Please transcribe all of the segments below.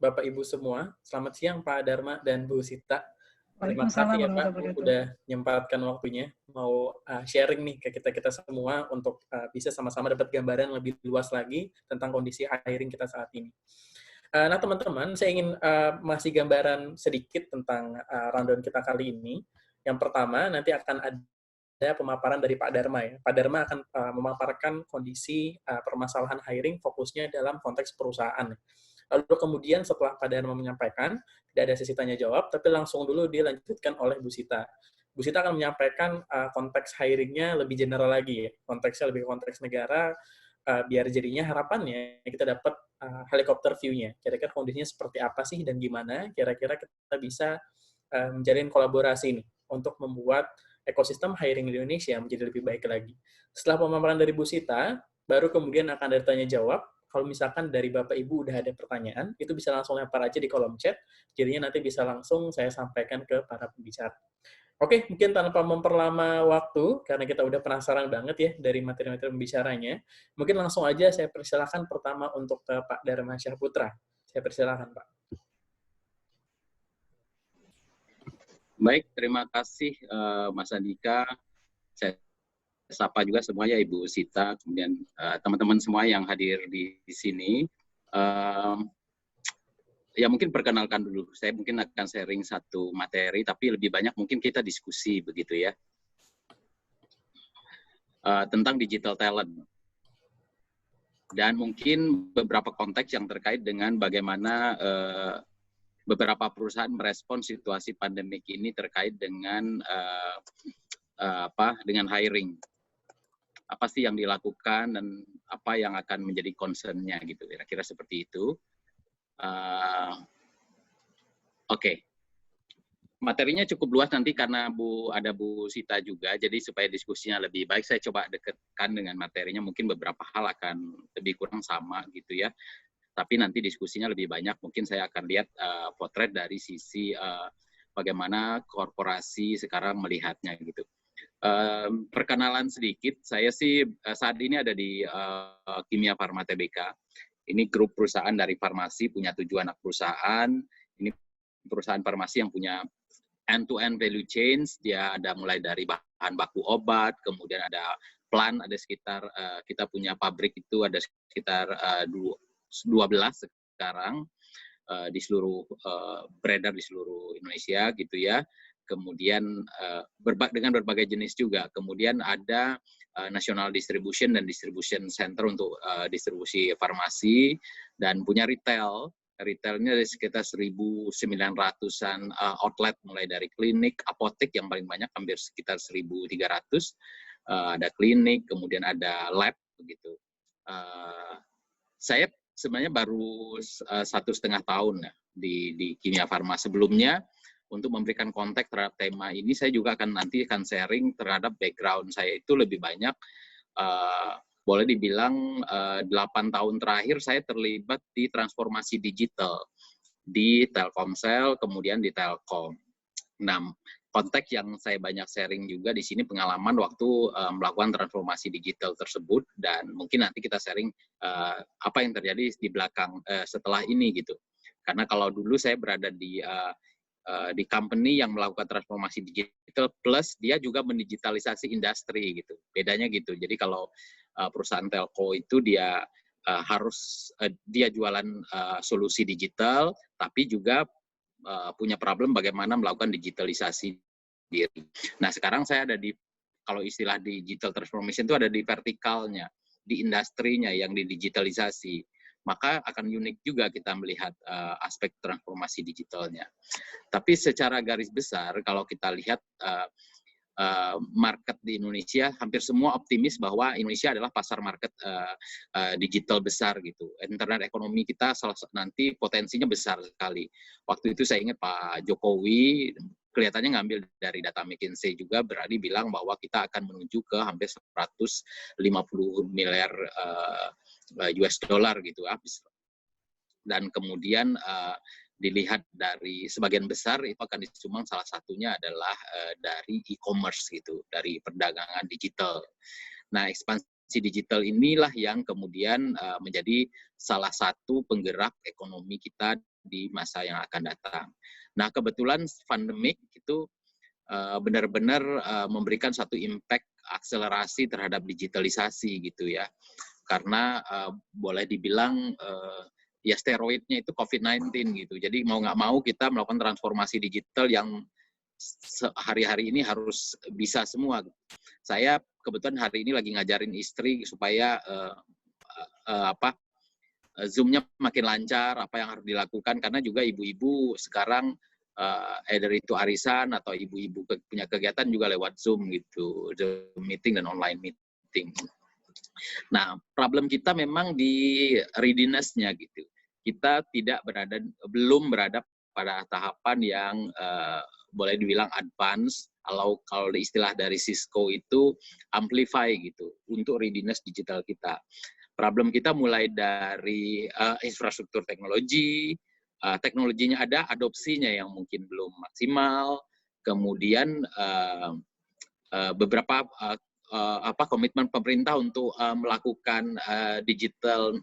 Bapak Ibu semua. Selamat siang Pak Dharma dan Bu Sita. Terima Waalaikumsalam kasih ya warahmatullahi Pak wabarakatuh. udah nyempatkan waktunya mau sharing nih ke kita-kita semua untuk bisa sama-sama dapat gambaran lebih luas lagi tentang kondisi hiring kita saat ini. Nah teman-teman, saya ingin masih gambaran sedikit tentang rundown kita kali ini. Yang pertama, nanti akan ada pemaparan dari Pak Dharma ya. Pak Dharma akan memaparkan kondisi permasalahan hiring fokusnya dalam konteks perusahaan. Lalu kemudian setelah Pak Dharma menyampaikan, tidak ada sesi tanya jawab, tapi langsung dulu dilanjutkan oleh Bu Sita. Bu Sita akan menyampaikan konteks hiring-nya lebih general lagi ya. Konteksnya lebih ke konteks negara, biar jadinya harapannya kita dapat helikopter view-nya. Kira-kira kondisinya seperti apa sih dan gimana kira-kira kita bisa menjalin kolaborasi nih untuk membuat ekosistem hiring di Indonesia menjadi lebih baik lagi. Setelah pemaparan dari Bu Sita, baru kemudian akan ada tanya jawab. Kalau misalkan dari Bapak Ibu udah ada pertanyaan, itu bisa langsung lempar aja di kolom chat. Jadinya nanti bisa langsung saya sampaikan ke para pembicara. Oke, mungkin tanpa memperlama waktu, karena kita udah penasaran banget ya dari materi-materi pembicaranya, mungkin langsung aja saya persilakan pertama untuk ke Pak Dharma Syahputra. Saya persilakan, Pak. Baik, terima kasih Mas Andika. Saya sapa juga semuanya Ibu Sita, kemudian teman-teman semua yang hadir di sini. Ya mungkin perkenalkan dulu, saya mungkin akan sharing satu materi, tapi lebih banyak mungkin kita diskusi begitu ya. Tentang digital talent. Dan mungkin beberapa konteks yang terkait dengan bagaimana beberapa perusahaan merespon situasi pandemik ini terkait dengan dengan hiring. Apa sih yang dilakukan dan apa yang akan menjadi concern-nya gitu, kira-kira seperti itu. Oke. Materinya cukup luas nanti karena ada Bu Sita juga, jadi supaya diskusinya lebih baik, saya coba dekatkan dengan materinya, mungkin beberapa hal akan lebih kurang sama gitu ya. Tapi nanti diskusinya lebih banyak, mungkin saya akan lihat potret dari sisi bagaimana korporasi sekarang melihatnya gitu. Perkenalan sedikit, saya sih saat ini ada di Kimia Farma Tbk. Ini grup perusahaan dari farmasi, punya 7 anak perusahaan. Ini perusahaan farmasi yang punya end-to-end value chains. Dia ada mulai dari bahan baku obat, kemudian ada plant, ada sekitar, kita punya pabrik itu ada sekitar 12 sekarang di seluruh beredar di seluruh Indonesia gitu ya. Kemudian dengan berbagai jenis juga. Kemudian ada national distribution dan distribution center untuk distribusi farmasi, dan punya retail. Retailnya ada sekitar 1.900-an outlet, mulai dari klinik, apotek yang paling banyak hampir sekitar 1.300. Ada klinik, kemudian ada lab begitu. Saya sebenarnya baru 1,5 tahun ya di Kimia Farma. Sebelumnya, untuk memberikan konteks terhadap tema ini, saya juga nanti akan sharing terhadap background saya itu lebih banyak. Boleh dibilang 8 tahun terakhir saya terlibat di transformasi digital di Telkomsel, kemudian di Telkom. Nah, konteks yang saya banyak sharing juga di sini pengalaman waktu melakukan transformasi digital tersebut, dan mungkin nanti kita sharing apa yang terjadi di belakang setelah ini gitu. Karena kalau dulu saya berada di company yang melakukan transformasi digital plus dia juga mendigitalisasi industri gitu. Bedanya gitu. Jadi kalau perusahaan telco itu dia dia jualan solusi digital, tapi juga punya problem bagaimana melakukan digitalisasi diri. Nah, sekarang saya ada kalau istilah digital transformation itu ada di vertikalnya, di industrinya yang didigitalisasi. Maka akan unik juga kita melihat aspek transformasi digitalnya. Tapi secara garis besar, kalau kita lihat market di Indonesia, hampir semua optimis bahwa Indonesia adalah pasar market digital besar gitu. Internet ekonomi kita nanti potensinya besar sekali. Waktu itu saya ingat Pak Jokowi kelihatannya ngambil dari data McKinsey juga, berani bilang bahwa kita akan menuju ke hampir 150 miliar US dollar gitu habis. Dan kemudian dilihat dari sebagian besar itu akan disumbang, salah satunya adalah dari e-commerce gitu, dari perdagangan digital. Nah, ekspansi digital inilah yang kemudian menjadi salah satu penggerak ekonomi kita di masa yang akan datang. Nah, kebetulan pandemik itu benar-benar memberikan satu impact akselerasi terhadap digitalisasi gitu ya. Karena boleh dibilang ya steroidnya itu COVID-19 gitu. Jadi mau nggak mau kita melakukan transformasi digital yang hari-hari ini harus bisa semua. Saya kebetulan hari ini lagi ngajarin istri supaya Zoom-nya makin lancar, apa yang harus dilakukan, karena juga ibu-ibu sekarang either itu arisan atau ibu-ibu punya kegiatan juga lewat Zoom gitu, Zoom meeting dan online meeting. Nah, problem kita memang di readiness-nya gitu. Kita belum berada pada tahapan yang boleh dibilang advance, kalau istilah dari Cisco itu amplify gitu untuk readiness digital kita. Problem kita mulai dari infrastruktur teknologi, teknologinya ada, adopsinya yang mungkin belum maksimal, kemudian beberapa komitmen pemerintah untuk melakukan digital,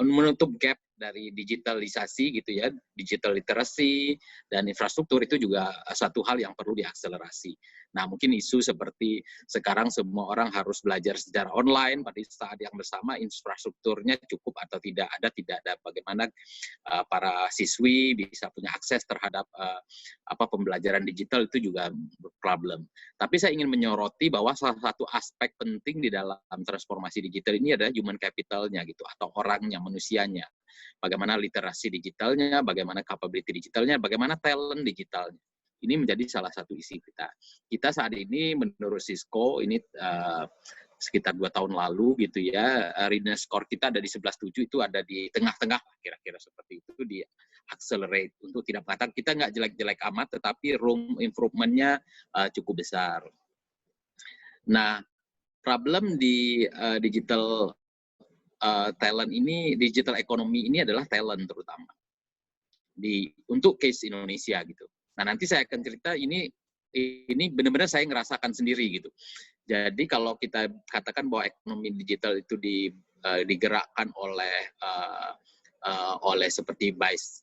menutup gap dari digitalisasi gitu ya, digital literacy dan infrastruktur itu juga satu hal yang perlu diakselerasi. Nah, mungkin isu seperti sekarang semua orang harus belajar secara online, pada saat yang bersama infrastrukturnya cukup atau tidak ada, bagaimana para siswi bisa punya akses terhadap pembelajaran digital itu juga problem. Tapi saya ingin menyoroti bahwa salah satu aspek penting di dalam transformasi digital ini adalah human capital-nya gitu, atau orangnya, manusianya. Bagaimana literasi digitalnya, bagaimana capability digitalnya, bagaimana talent digitalnya. Ini menjadi salah satu isi kita. Kita saat ini menurut Cisco ini sekitar 2 tahun lalu gitu ya, readiness score kita ada di 11.7, itu ada di tengah-tengah kira-kira seperti itu, di accelerate, untuk tidak mengatakan kita nggak jelek-jelek amat, tetapi room improvement-nya cukup besar. Nah, problem di digital talent ini, digital ekonomi ini adalah talent terutama untuk case Indonesia gitu. Nah, nanti saya akan cerita ini benar-benar saya ngerasakan sendiri gitu. Jadi kalau kita katakan bahwa ekonomi digital itu digerakkan oleh seperti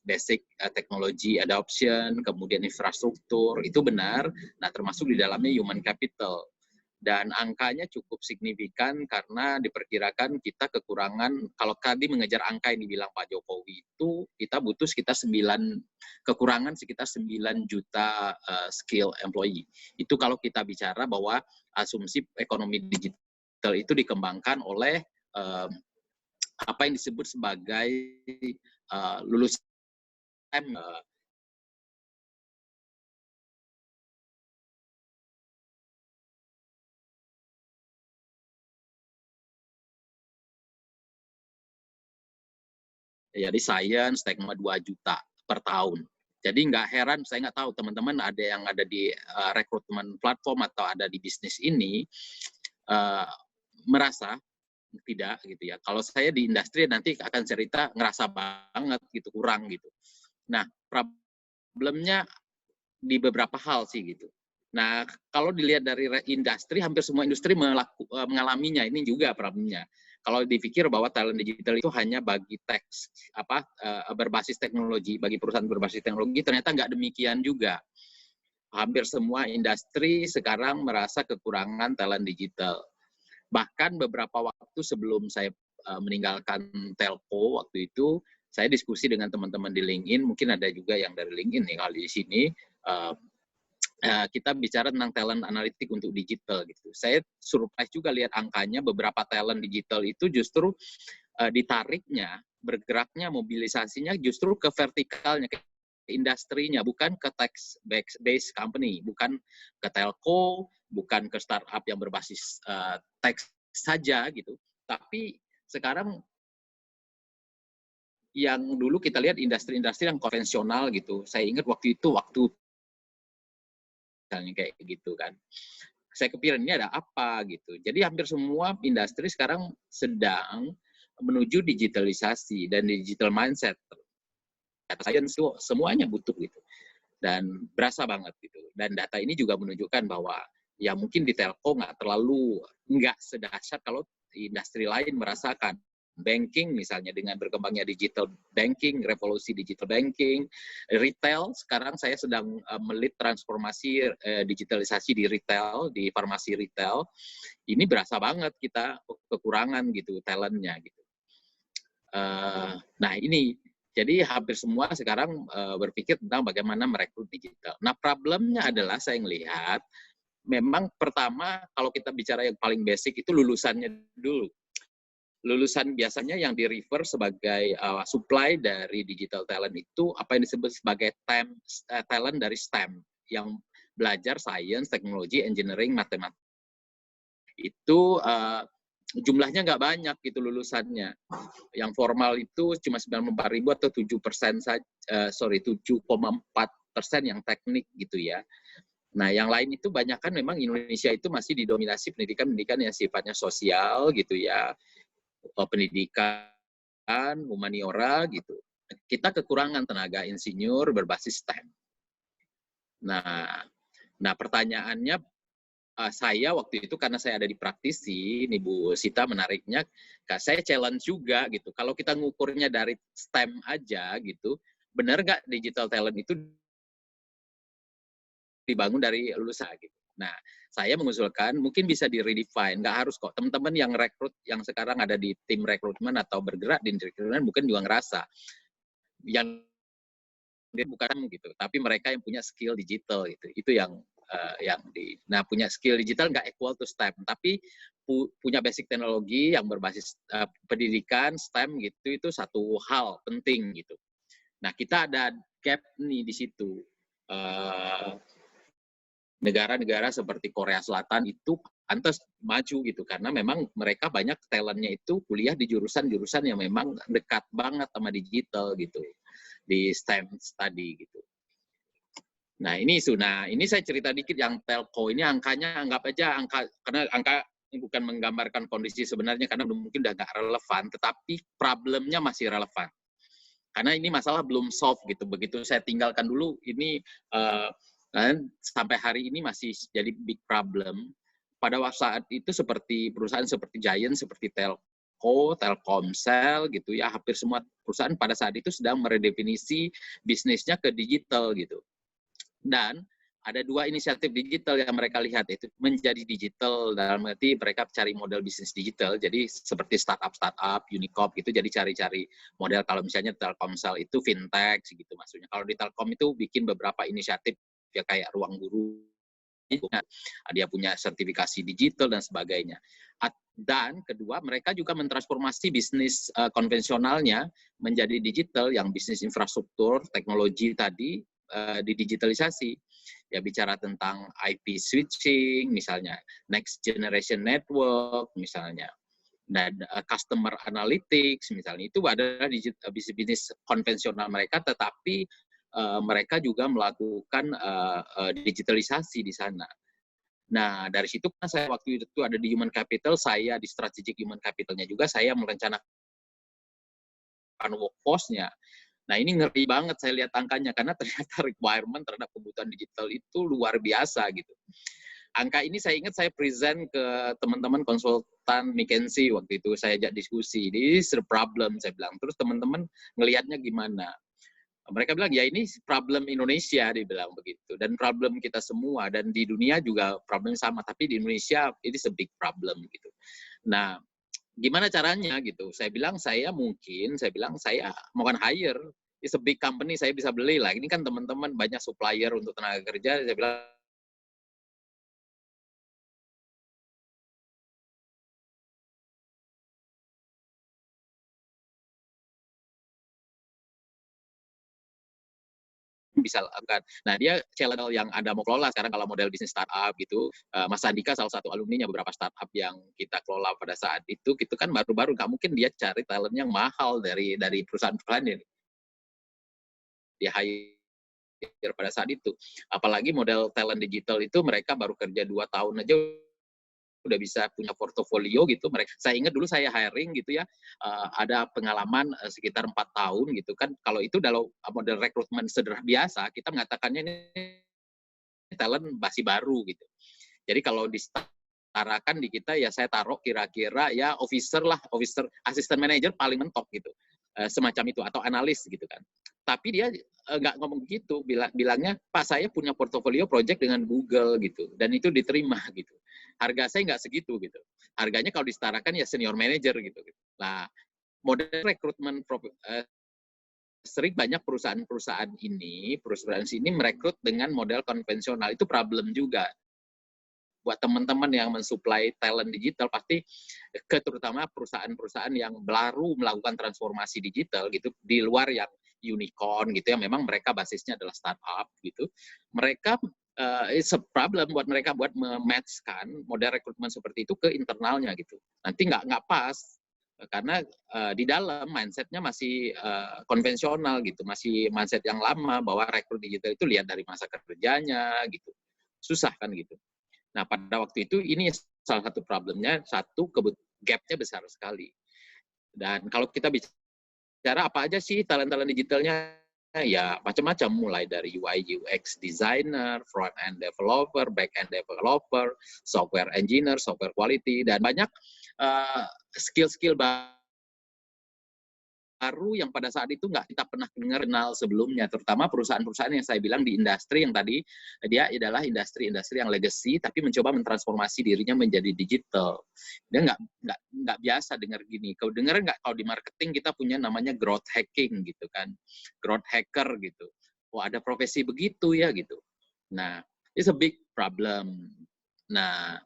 basic technology adoption, kemudian infrastruktur, itu benar. Nah, termasuk di dalamnya human capital. Dan angkanya cukup signifikan karena diperkirakan kita kekurangan, kalau tadi mengejar angka yang dibilang Pak Jokowi itu, kita butuh kekurangan sekitar 9 juta skill employee. Itu kalau kita bicara bahwa asumsi ekonomi digital itu dikembangkan oleh apa yang disebut sebagai lulusan jadi science, teknologi 2 juta per tahun. Jadi nggak heran, saya nggak tahu teman-teman ada yang ada di rekrutmen platform atau ada di bisnis ini merasa tidak gitu ya. Kalau saya di industri nanti akan cerita ngerasa banget gitu, kurang gitu. Nah, problemnya di beberapa hal sih gitu. Nah, kalau dilihat dari industri, hampir semua industri mengalaminya, ini juga problemnya. Kalau dipikir bahwa talent digital itu hanya bagi berbasis teknologi, bagi perusahaan berbasis teknologi, ternyata nggak demikian juga. Hampir semua industri sekarang merasa kekurangan talent digital. Bahkan beberapa waktu sebelum saya meninggalkan telco waktu itu, saya diskusi dengan teman-teman di LinkedIn, mungkin ada juga yang dari LinkedIn nih kali di sini, kita bicara tentang talent analitik untuk digital gitu. Saya surprise juga lihat angkanya, beberapa talent digital itu justru ditariknya, bergeraknya, mobilisasinya justru ke vertikalnya, ke industrinya, bukan ke tech-based company, bukan ke telco, bukan ke startup yang berbasis tech saja gitu. Tapi sekarang yang dulu kita lihat industri-industri yang konvensional gitu. Saya ingat waktu misalnya kayak gitu kan. Saya kepikiran ini ada apa gitu. Jadi hampir semua industri sekarang sedang menuju digitalisasi dan digital mindset. Data science itu semuanya butuh gitu. Dan berasa banget gitu. Dan data ini juga menunjukkan bahwa ya mungkin di telco nggak sedahsyat kalau industri lain merasakan. Banking misalnya dengan berkembangnya digital banking, revolusi digital banking, retail sekarang saya sedang melit transformasi digitalisasi di retail, di farmasi retail. Ini berasa banget kita kekurangan gitu talentnya gitu. Nah ini jadi hampir semua sekarang berpikir tentang bagaimana merekrut digital. Nah problemnya adalah saya melihat memang pertama kalau kita bicara yang paling basic itu lulusannya dulu. Lulusan biasanya yang di-refer sebagai supply dari digital talent itu apa yang disebut sebagai talent dari STEM yang belajar science, teknologi, engineering, matematika. Itu jumlahnya nggak banyak gitu lulusannya. Yang formal itu cuma 94.000 atau 7% saja, 7,4% yang teknik gitu ya. Nah, yang lain itu banyak kan memang Indonesia itu masih didominasi pendidikan yang sifatnya sosial gitu ya. Pendidikan, humaniora gitu. Kita kekurangan tenaga insinyur berbasis STEM. Nah pertanyaannya saya waktu itu karena saya ada di praktisi, ini Bu Sita menariknya, saya challenge juga gitu. Kalau kita ngukurnya dari STEM aja gitu, benar nggak digital talent itu dibangun dari lulusan gitu. Nah, saya mengusulkan mungkin bisa di-redefine, nggak harus kok. Teman-teman yang rekrut, yang sekarang ada di tim rekrutmen atau bergerak di rekrutmen mungkin juga ngerasa yang dia bukan gitu, tapi mereka yang punya skill digital gitu. Itu yang punya skill digital nggak equal to STEM, tapi punya basic teknologi yang berbasis pendidikan STEM gitu itu satu hal penting gitu. Nah, kita ada gap nih di situ. Negara-negara seperti Korea Selatan itu pantas maju gitu karena memang mereka banyak talentnya itu kuliah di jurusan-jurusan yang memang dekat banget sama digital gitu di STEM tadi gitu. Nah ini saya cerita dikit yang telco ini angkanya anggap aja karena angka bukan menggambarkan kondisi sebenarnya karena mungkin udah nggak relevan, tetapi problemnya masih relevan. Karena ini masalah belum solve gitu. Begitu saya tinggalkan dulu ini dan sampai hari ini masih jadi big problem. Pada saat itu seperti perusahaan seperti Giant, seperti Telco, Telkomsel gitu ya, hampir semua perusahaan pada saat itu sedang meredefinisi bisnisnya ke digital gitu. Dan ada dua inisiatif digital yang mereka lihat, itu menjadi digital dalam arti mereka cari model bisnis digital, jadi seperti startup Unicorp gitu, jadi cari-cari model. Kalau misalnya Telkomsel itu fintech gitu maksudnya. Kalau di Telkom itu bikin beberapa inisiatif ya kayak ruang guru, dia punya sertifikasi digital dan sebagainya. Dan kedua, mereka juga mentransformasi bisnis konvensionalnya menjadi digital, yang bisnis infrastruktur, teknologi tadi didigitalisasi. Ya bicara tentang IP switching misalnya, next generation network misalnya, dan customer analytics misalnya, itu adalah bisnis konvensional mereka, tetapi mereka juga melakukan digitalisasi di sana. Nah, dari situ kan saya waktu itu ada di human capital, saya di strategic human capitalnya juga, saya merencanakan workforce-nya. Nah, ini ngeri banget saya lihat angkanya, karena ternyata requirement terhadap kebutuhan digital itu luar biasa gitu. Angka ini saya ingat saya present ke teman-teman konsultan McKinsey waktu itu, saya ajak diskusi, this is the problem, saya bilang. Terus teman-teman ngelihatnya gimana? Mereka bilang, ya ini problem Indonesia, dia bilang begitu. Dan problem kita semua, dan di dunia juga problem sama, tapi di Indonesia it is a big problem gitu. Nah, gimana caranya gitu? Saya bilang saya mau hire, it's a big company, saya bisa beli lah. Ini kan teman-teman banyak supplier untuk tenaga kerja, saya bilang bisa lakukan. Nah, dia channel yang Anda mau kelola sekarang kalau model bisnis startup gitu. Mas Andika salah satu alumninya beberapa startup yang kita kelola pada saat itu kan baru-baru, nggak mungkin dia cari talent yang mahal dari perusahaan-perusahaan ini. Dia hire pada saat itu. Apalagi model talent digital itu mereka baru kerja 2 tahun aja udah bisa punya portofolio gitu. Saya ingat dulu saya hiring gitu ya, ada pengalaman sekitar 4 tahun gitu kan. Kalau itu dalam model rekrutmen sederhana biasa, kita mengatakannya ini talent masih baru gitu. Jadi kalau di disetarakan di kita ya saya taruh kira-kira ya officer lah, officer, assistant manager paling mentok gitu. Semacam itu, atau analis gitu kan. Tapi dia nggak ngomong gitu, bilangnya, Pak saya punya portofolio project dengan Google gitu, dan itu diterima gitu. Harga saya nggak segitu gitu. Harganya kalau disetarakan ya senior manager gitu. Nah, model rekrutmen sering banyak perusahaan sini merekrut dengan model konvensional. Itu problem juga. Buat teman-teman yang mensuplai talent digital, pasti terutama perusahaan-perusahaan yang baru melakukan transformasi digital gitu, di luar yang unicorn gitu, yang memang mereka basisnya adalah startup gitu, mereka it's a problem buat mereka buat mematchkan model rekrutmen seperti itu ke internalnya gitu. Nanti nggak pas, karena di dalam mindsetnya masih konvensional gitu, masih mindset yang lama bahwa rekrut digital itu lihat dari masa kerjanya gitu, susah kan gitu. Nah, pada waktu itu ini salah satu problemnya, gap-nya besar sekali. Dan kalau kita bicara apa aja sih talent-talent digitalnya, ya macam-macam, mulai dari UI UX designer, front end developer, back end developer, software engineer, software quality, dan banyak skill-skill baru yang pada saat itu nggak kita pernah kenal sebelumnya, terutama perusahaan-perusahaan yang saya bilang di industri yang tadi, dia adalah industri-industri yang legacy, tapi mencoba mentransformasi dirinya menjadi digital. Dia nggak biasa dengar gini. Kau dengar nggak, kalau di marketing kita punya namanya growth hacking gitu kan, growth hacker gitu. Wah, ada profesi begitu ya gitu. Nah, it's a big problem. Nah,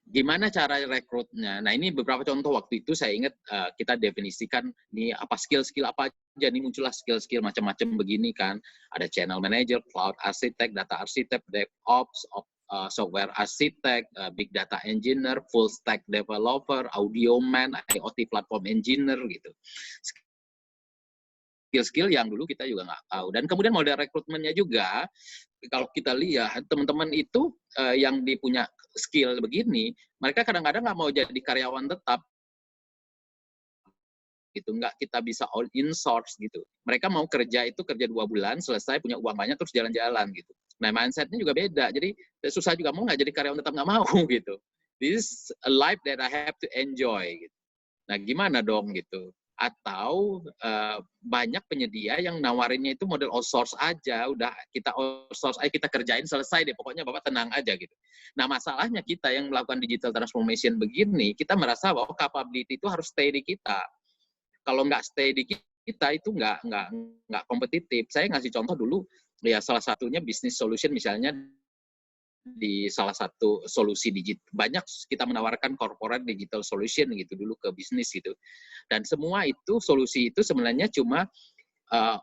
gimana cara rekrutnya? Nah, ini beberapa contoh waktu itu saya ingat kita definisikan nih apa skill-skill apa aja, nih muncullah skill-skill macam-macam begini kan. Ada channel manager, cloud architect, data architect, DevOps, software architect, big data engineer, full stack developer, audio man, IoT platform engineer gitu. Skill-skill yang dulu kita juga nggak tahu. Dan kemudian model rekrutmennya juga, kalau kita lihat teman-teman itu yang punya skill begini, mereka kadang-kadang nggak mau jadi karyawan tetap, gitu, nggak kita bisa all in source gitu. Mereka mau kerja 2 bulan, selesai punya uang banyak terus jalan-jalan gitu. Nah, mindsetnya juga beda. Jadi susah juga, mau nggak jadi karyawan tetap, nggak mau gitu. This is a life that I have to enjoy gitu. Nah, gimana dong gitu? Atau banyak penyedia yang nawarinnya itu model outsource aja, udah kita outsource aja, kita kerjain selesai deh, pokoknya Bapak tenang aja gitu. Nah, masalahnya kita yang melakukan digital transformation begini, kita merasa bahwa capability itu harus stay di kita. Kalau nggak stay di kita itu nggak kompetitif. Saya ngasih contoh dulu, ya salah satunya bisnis solution misalnya, di salah satu solusi digital, banyak kita menawarkan corporate digital solution gitu dulu ke bisnis gitu, dan semua itu solusi itu sebenarnya cuma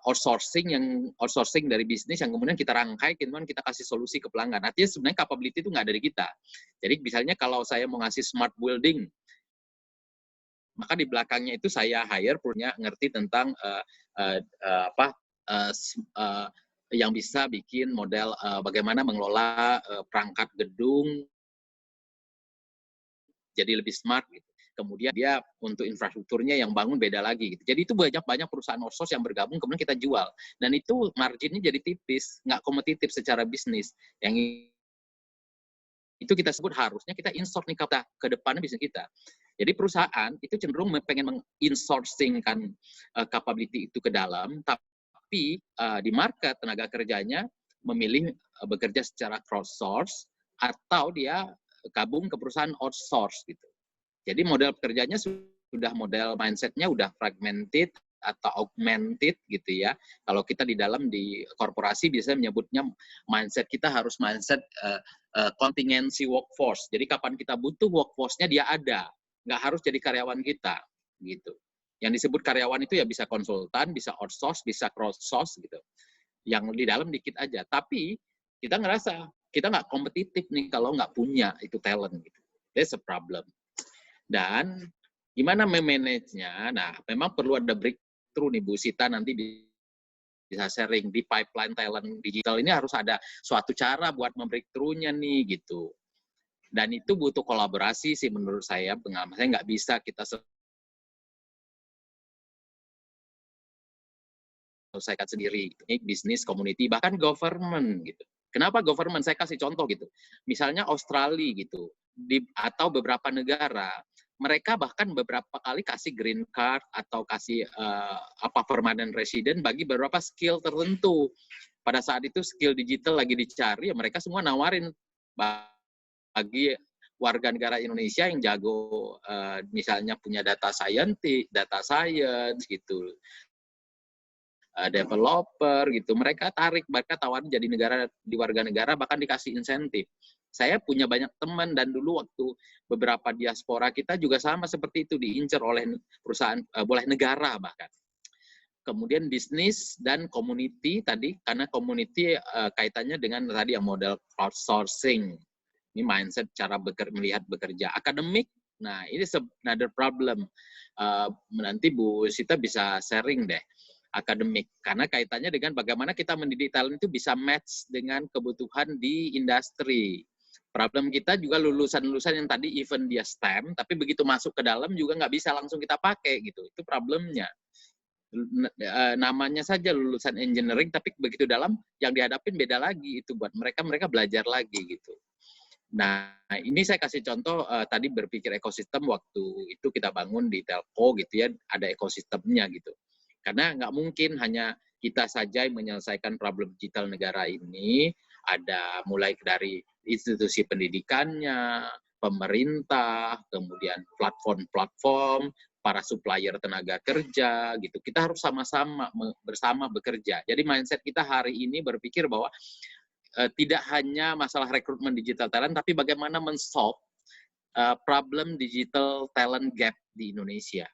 outsourcing dari bisnis yang kemudian kita rangkai, kemudian kita kasih solusi ke pelanggan. Artinya sebenarnya capability itu nggak dari kita. Jadi misalnya kalau saya mau ngasih smart building, maka di belakangnya itu saya hire punya ngerti tentang yang bisa bikin model bagaimana mengelola perangkat gedung jadi lebih smart gitu. Kemudian dia untuk infrastrukturnya yang bangun beda lagi gitu. Jadi itu banyak perusahaan outsource yang bergabung kemudian kita jual. Dan itu marginnya jadi tipis, nggak kompetitif secara bisnis. Yang itu kita sebut harusnya kita in-source nih ke depannya bisnis kita. Jadi perusahaan itu cenderung pengen meng-insourcing-kan capability itu ke dalam, tapi di market tenaga kerjanya memilih bekerja secara cross-source atau dia gabung ke perusahaan outsource gitu. Jadi model pekerjaannya sudah model mindset-nya udah fragmented atau augmented gitu ya. Kalau kita di dalam di korporasi biasanya menyebutnya mindset kita harus mindset contingency workforce. Jadi kapan kita butuh workforce-nya dia ada, nggak harus jadi karyawan kita gitu. Yang disebut karyawan itu ya bisa konsultan, bisa outsource, bisa cross-source gitu. Yang di dalam dikit aja. Tapi kita ngerasa kita nggak kompetitif nih kalau nggak punya itu talent gitu. That's a problem. Dan gimana memanage-nya? Nah, memang perlu ada breakthrough nih Bu Sita, nanti bisa sharing di pipeline talent digital ini harus ada suatu cara buat membreakthrough-nya nih gitu. Dan itu butuh kolaborasi sih menurut saya, pengalaman saya nggak bisa kita selesaikan sendiri. Ini bisnis, community, bahkan government gitu. Kenapa government? Saya kasih contoh gitu. Misalnya Australia gitu, atau beberapa negara, mereka bahkan beberapa kali kasih green card atau kasih permanent resident bagi beberapa skill tertentu. Pada saat itu skill digital lagi dicari, ya mereka semua nawarin bagi warga negara Indonesia yang jago, misalnya punya data science gitu, developer gitu, mereka tawarin jadi warga negara, bahkan dikasih insentif. Saya punya banyak teman, dan dulu waktu beberapa diaspora kita juga sama seperti itu, diincar oleh perusahaan, boleh negara bahkan. Kemudian bisnis dan community tadi, karena community kaitannya dengan tadi yang model crowdsourcing. Ini mindset cara melihat bekerja. Akademik, nah ini another problem. Nanti Bu Sita bisa sharing deh. Akademik, karena kaitannya dengan bagaimana kita mendidik talent itu bisa match dengan kebutuhan di industri. Problem kita juga lulusan-lulusan yang tadi even dia STEM, tapi begitu masuk ke dalam juga nggak bisa langsung kita pakai gitu. Itu problemnya. Namanya saja lulusan engineering, tapi begitu dalam yang dihadapin beda lagi. Itu buat mereka belajar lagi gitu. Nah, ini saya kasih contoh tadi berpikir ekosistem waktu itu kita bangun di telco gitu ya, ada ekosistemnya gitu. Karena nggak mungkin hanya kita saja yang menyelesaikan problem digital negara ini, ada mulai dari institusi pendidikannya, pemerintah, kemudian platform-platform, para supplier tenaga kerja gitu. Kita harus sama-sama bersama bekerja. Jadi mindset kita hari ini berpikir bahwa tidak hanya masalah rekrutmen digital talent, tapi bagaimana men-solve problem digital talent gap di Indonesia.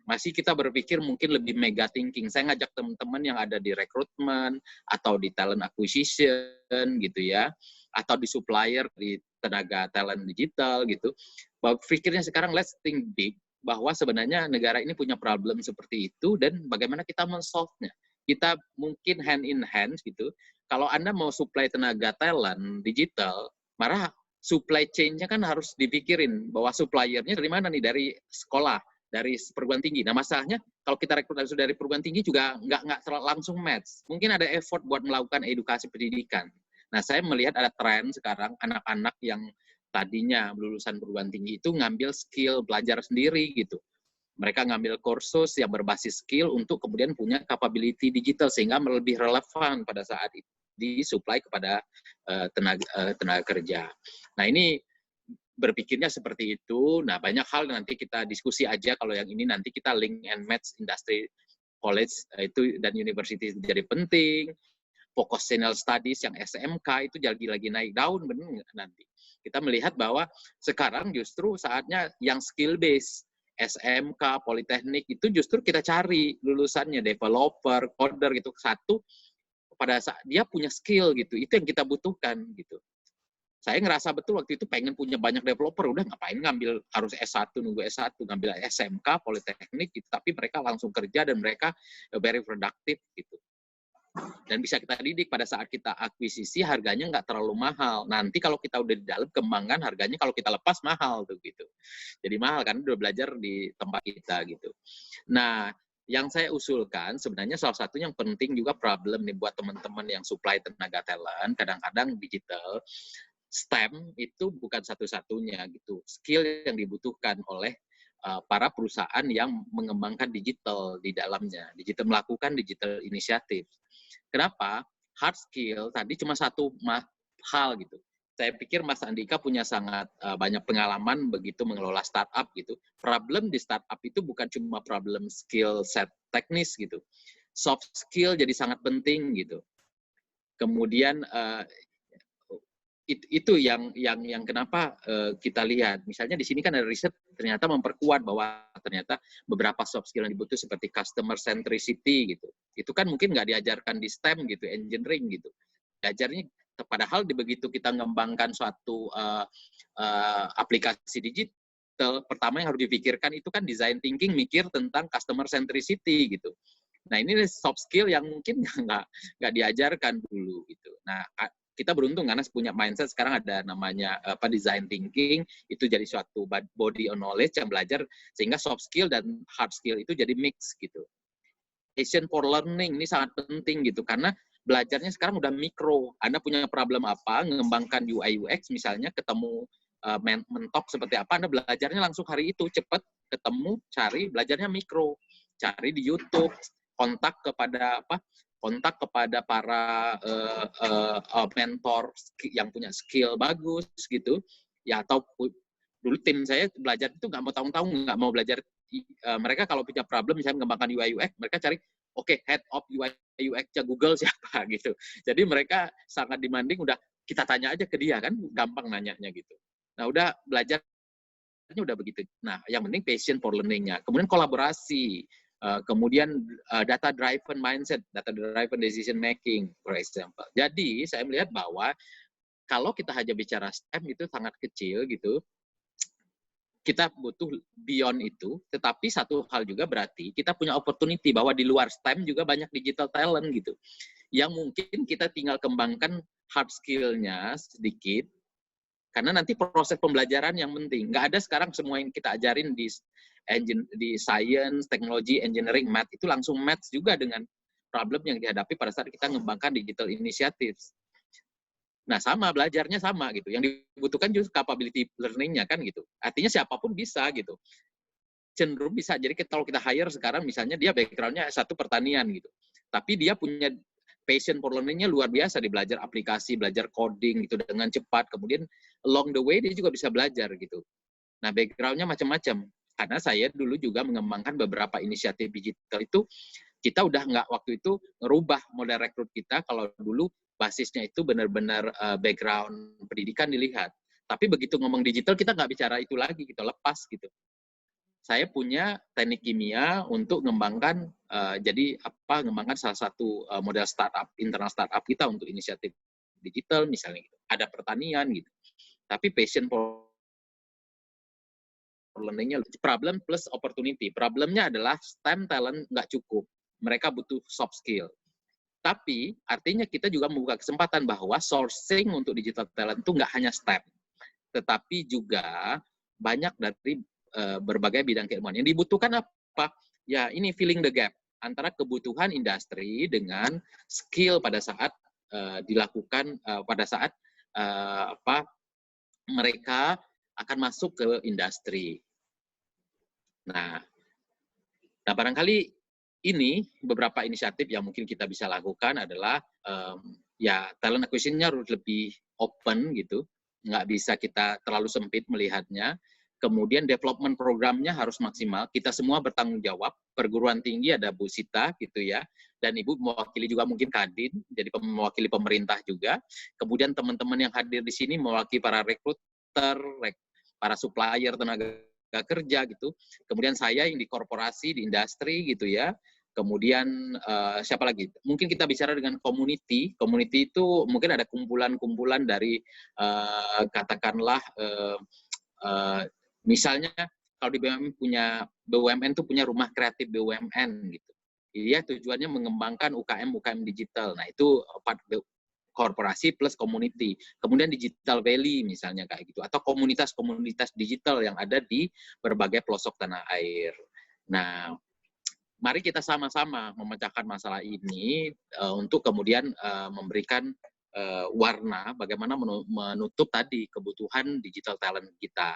Masih kita berpikir mungkin lebih mega thinking. Saya ngajak teman-teman yang ada di rekrutmen atau di talent acquisition gitu ya, atau di supplier, di tenaga talent digital gitu. Bahwa pikirnya sekarang let's think big, bahwa sebenarnya negara ini punya problem seperti itu dan bagaimana kita men-solve-nya. Kita mungkin hand in hand gitu. Kalau Anda mau supply tenaga talent digital, marah supply chain-nya kan harus dipikirin bahwa suppliernya dari mana nih, dari sekolah, dari perguruan tinggi. Nah masalahnya kalau kita rekrut dari perguruan tinggi juga nggak langsung match. Mungkin ada effort buat melakukan edukasi pendidikan. Nah saya melihat ada tren sekarang anak-anak yang tadinya lulusan perguruan tinggi itu ngambil skill belajar sendiri gitu. Mereka ngambil kursus yang berbasis skill untuk kemudian punya capability digital sehingga lebih relevan pada saat itu disuplai kepada tenaga kerja. Nah ini berpikirnya seperti itu. Nah, banyak hal nanti kita diskusi aja. Kalau yang ini nanti kita link and match industry college itu dan university jadi penting. Vocational studies yang SMK itu lagi naik daun benar nanti. Kita melihat bahwa sekarang justru saatnya yang skill based. SMK, Politeknik itu justru kita cari lulusannya developer, coder gitu. Satu pada saat dia punya skill gitu. Itu yang kita butuhkan gitu. Saya ngerasa betul waktu itu pengen punya banyak developer, udah ngapain ngambil harus S1, nunggu S1, ngambil SMK, Politeknik, gitu. Tapi mereka langsung kerja dan mereka very productive gitu. Dan bisa kita didik pada saat kita akuisisi harganya nggak terlalu mahal. Nanti kalau kita udah di dalam kembangkan harganya kalau kita lepas mahal tuh gitu. Jadi mahal karena udah belajar di tempat kita gitu. Nah, yang saya usulkan sebenarnya salah satu yang penting juga problem nih buat teman-teman yang supply tenaga talent, kadang-kadang digital STEM itu bukan satu-satunya gitu. Skill yang dibutuhkan oleh para perusahaan yang mengembangkan digital di dalamnya. Digital melakukan digital inisiatif. Kenapa? Hard skill tadi cuma satu hal gitu. Saya pikir Mas Andika punya sangat banyak pengalaman begitu mengelola startup gitu. Problem di startup itu bukan cuma problem skill set teknis gitu. Soft skill jadi sangat penting gitu. Kemudian itu yang kenapa kita lihat. Misalnya di sini kan ada riset ternyata memperkuat bahwa ternyata beberapa soft skill yang dibutuhkan seperti customer centricity gitu. Itu kan mungkin nggak diajarkan di STEM gitu, engineering gitu. Diajarnya padahal begitu kita mengembangkan suatu aplikasi digital, pertama yang harus dipikirkan itu kan design thinking, mikir tentang customer centricity gitu. Nah ini soft skill yang mungkin nggak diajarkan dulu gitu. Nah kita beruntung karena punya mindset sekarang ada namanya design thinking, itu jadi suatu body of knowledge yang belajar sehingga soft skill dan hard skill itu jadi mix gitu. Passion for learning ini sangat penting gitu karena belajarnya sekarang udah mikro. Anda punya problem apa, mengembangkan UI UX misalnya, ketemu mentok seperti apa, Anda belajarnya langsung hari itu, cepat ketemu, cari, belajarnya mikro. Cari di YouTube, kontak kepada para mentor yang punya skill bagus gitu. Ya, atau dulu tim saya belajar itu nggak mau tahu-tahu, nggak mau belajar. Mereka kalau punya problem misalnya mengembangkan UI UX, mereka cari head of UI UX-nya Google siapa gitu. Jadi mereka sangat demanding, udah kita tanya aja ke dia kan, gampang nanyanya gitu. Nah, udah belajarnya udah begitu. Nah, yang penting passion for learning-nya. Kemudian kolaborasi, kemudian data driven mindset, data driven decision making, for example. Jadi, saya melihat bahwa kalau kita hanya bicara STEM itu sangat kecil gitu, kita butuh beyond itu, tetapi satu hal juga berarti kita punya opportunity bahwa di luar STEM juga banyak digital talent gitu, yang mungkin kita tinggal kembangkan hard skill-nya sedikit, karena nanti proses pembelajaran yang penting. Nggak ada sekarang semua yang kita ajarin di science, teknologi, engineering, math, itu langsung match juga dengan problem yang dihadapi pada saat kita mengembangkan digital initiatives. Nah, sama, belajarnya sama gitu. Yang dibutuhkan justru capability learning-nya kan gitu. Artinya siapapun bisa gitu. Cenderung bisa. Jadi kalau kita hire sekarang misalnya dia background-nya S1 pertanian gitu. Tapi dia punya passion for learning-nya luar biasa. Dia belajar aplikasi, belajar coding gitu dengan cepat. Kemudian along the way dia juga bisa belajar gitu. Nah, background-nya macam-macam. Karena saya dulu juga mengembangkan beberapa inisiatif digital itu, kita udah nggak waktu itu ngerubah model rekrut kita. Kalau dulu basisnya itu benar-benar background pendidikan dilihat. Tapi begitu ngomong digital, kita nggak bicara itu lagi, kita lepas gitu. Saya punya teknik kimia untuk mengembangkan, mengembangkan salah satu model startup, internal startup kita untuk inisiatif digital misalnya gitu. Ada pertanian gitu. Tapi passion for learning-nya, problem plus opportunity. Problemnya adalah STEM talent nggak cukup. Mereka butuh soft skill. Tapi artinya kita juga membuka kesempatan bahwa sourcing untuk digital talent itu nggak hanya STEM, tetapi juga banyak dari berbagai bidang keilmuan. Yang dibutuhkan apa? Ya ini filling the gap antara kebutuhan industri dengan skill pada saat dilakukan pada saat mereka akan masuk ke industri. Nah, barangkali ini beberapa inisiatif yang mungkin kita bisa lakukan adalah ya talent acquisition-nya harus lebih open gitu, nggak bisa kita terlalu sempit melihatnya. Kemudian development programnya harus maksimal. Kita semua bertanggung jawab. Perguruan tinggi ada Bu Sita gitu ya, dan Ibu mewakili juga mungkin Kadin, jadi mewakili pemerintah juga. Kemudian teman-teman yang hadir di sini mewakili para rekruter, para supplier tenaga kerja gitu. Kemudian saya yang di korporasi, di industri gitu ya. Kemudian siapa lagi? Mungkin kita bicara dengan community. Community itu mungkin ada kumpulan-kumpulan dari katakanlah misalnya kalau di BUMN tuh punya rumah kreatif BUMN gitu. Dia tujuannya mengembangkan UKM digital. Nah, itu korporasi plus community. Kemudian digital valley misalnya kayak gitu, atau komunitas-komunitas digital yang ada di berbagai pelosok tanah air. Nah, mari kita sama-sama memecahkan masalah ini untuk kemudian memberikan warna bagaimana menutup tadi kebutuhan digital talent kita.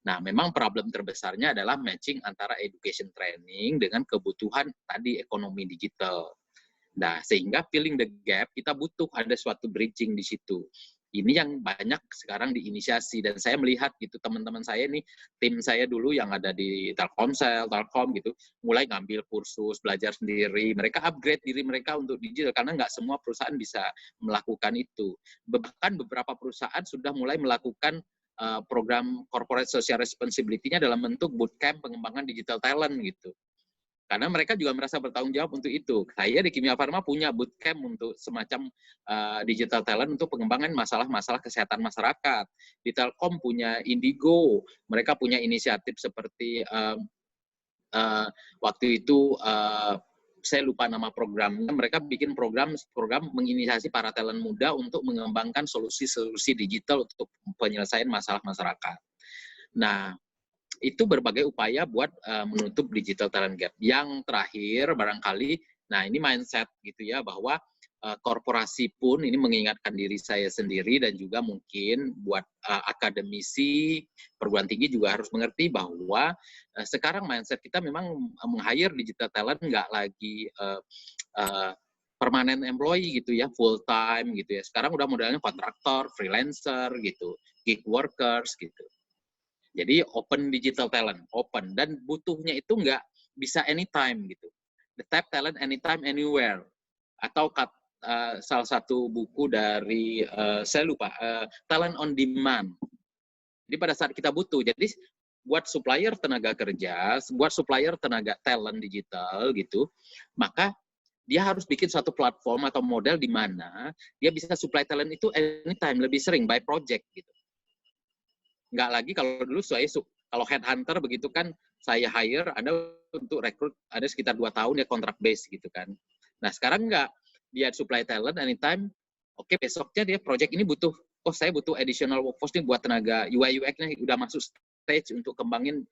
Nah, memang problem terbesarnya adalah matching antara education training dengan kebutuhan tadi ekonomi digital. Nah, sehingga filling the gap, kita butuh ada suatu bridging di situ. Ini yang banyak sekarang diinisiasi, dan saya melihat gitu teman-teman saya nih, tim saya dulu yang ada di Telkomsel, Telkom gitu, mulai ngambil kursus, belajar sendiri, mereka upgrade diri mereka untuk digital, karena nggak semua perusahaan bisa melakukan itu. Bahkan beberapa perusahaan sudah mulai melakukan program corporate social responsibility-nya dalam bentuk bootcamp pengembangan digital talent gitu. Karena mereka juga merasa bertanggung jawab untuk itu. Saya di Kimia Farma punya bootcamp untuk semacam digital talent untuk pengembangan masalah-masalah kesehatan masyarakat. Di Telkom punya Indigo, mereka punya inisiatif seperti waktu itu saya lupa nama programnya, mereka bikin program menginisiasi para talent muda untuk mengembangkan solusi-solusi digital untuk penyelesaian masalah masyarakat. Nah, itu berbagai upaya buat menutup digital talent gap. Yang terakhir barangkali, nah ini mindset gitu ya, bahwa korporasi pun ini mengingatkan diri saya sendiri dan juga mungkin buat akademisi perguruan tinggi juga harus mengerti bahwa sekarang mindset kita memang meng-hire digital talent nggak lagi permanent employee gitu ya, full time gitu ya. Sekarang udah modelnya kontraktor, freelancer gitu, gig workers gitu. Jadi open digital talent, open, dan butuhnya itu nggak bisa anytime gitu. The type talent anytime, anywhere. Atau salah satu buku dari, saya lupa, talent on demand. Jadi pada saat kita butuh, jadi buat supplier tenaga kerja, buat supplier tenaga talent digital gitu, maka dia harus bikin suatu platform atau model di mana dia bisa supply talent itu anytime, lebih sering, by project gitu. Nggak lagi kalau dulu kalau headhunter begitu kan, saya hire, Anda untuk rekrut, ada sekitar 2 tahun ya kontrak base gitu kan. Nah sekarang nggak, dia supply talent anytime, oke besoknya dia project ini butuh, oh saya butuh additional workforce nih buat tenaga UI UX-nya, udah masuk stage untuk kembangin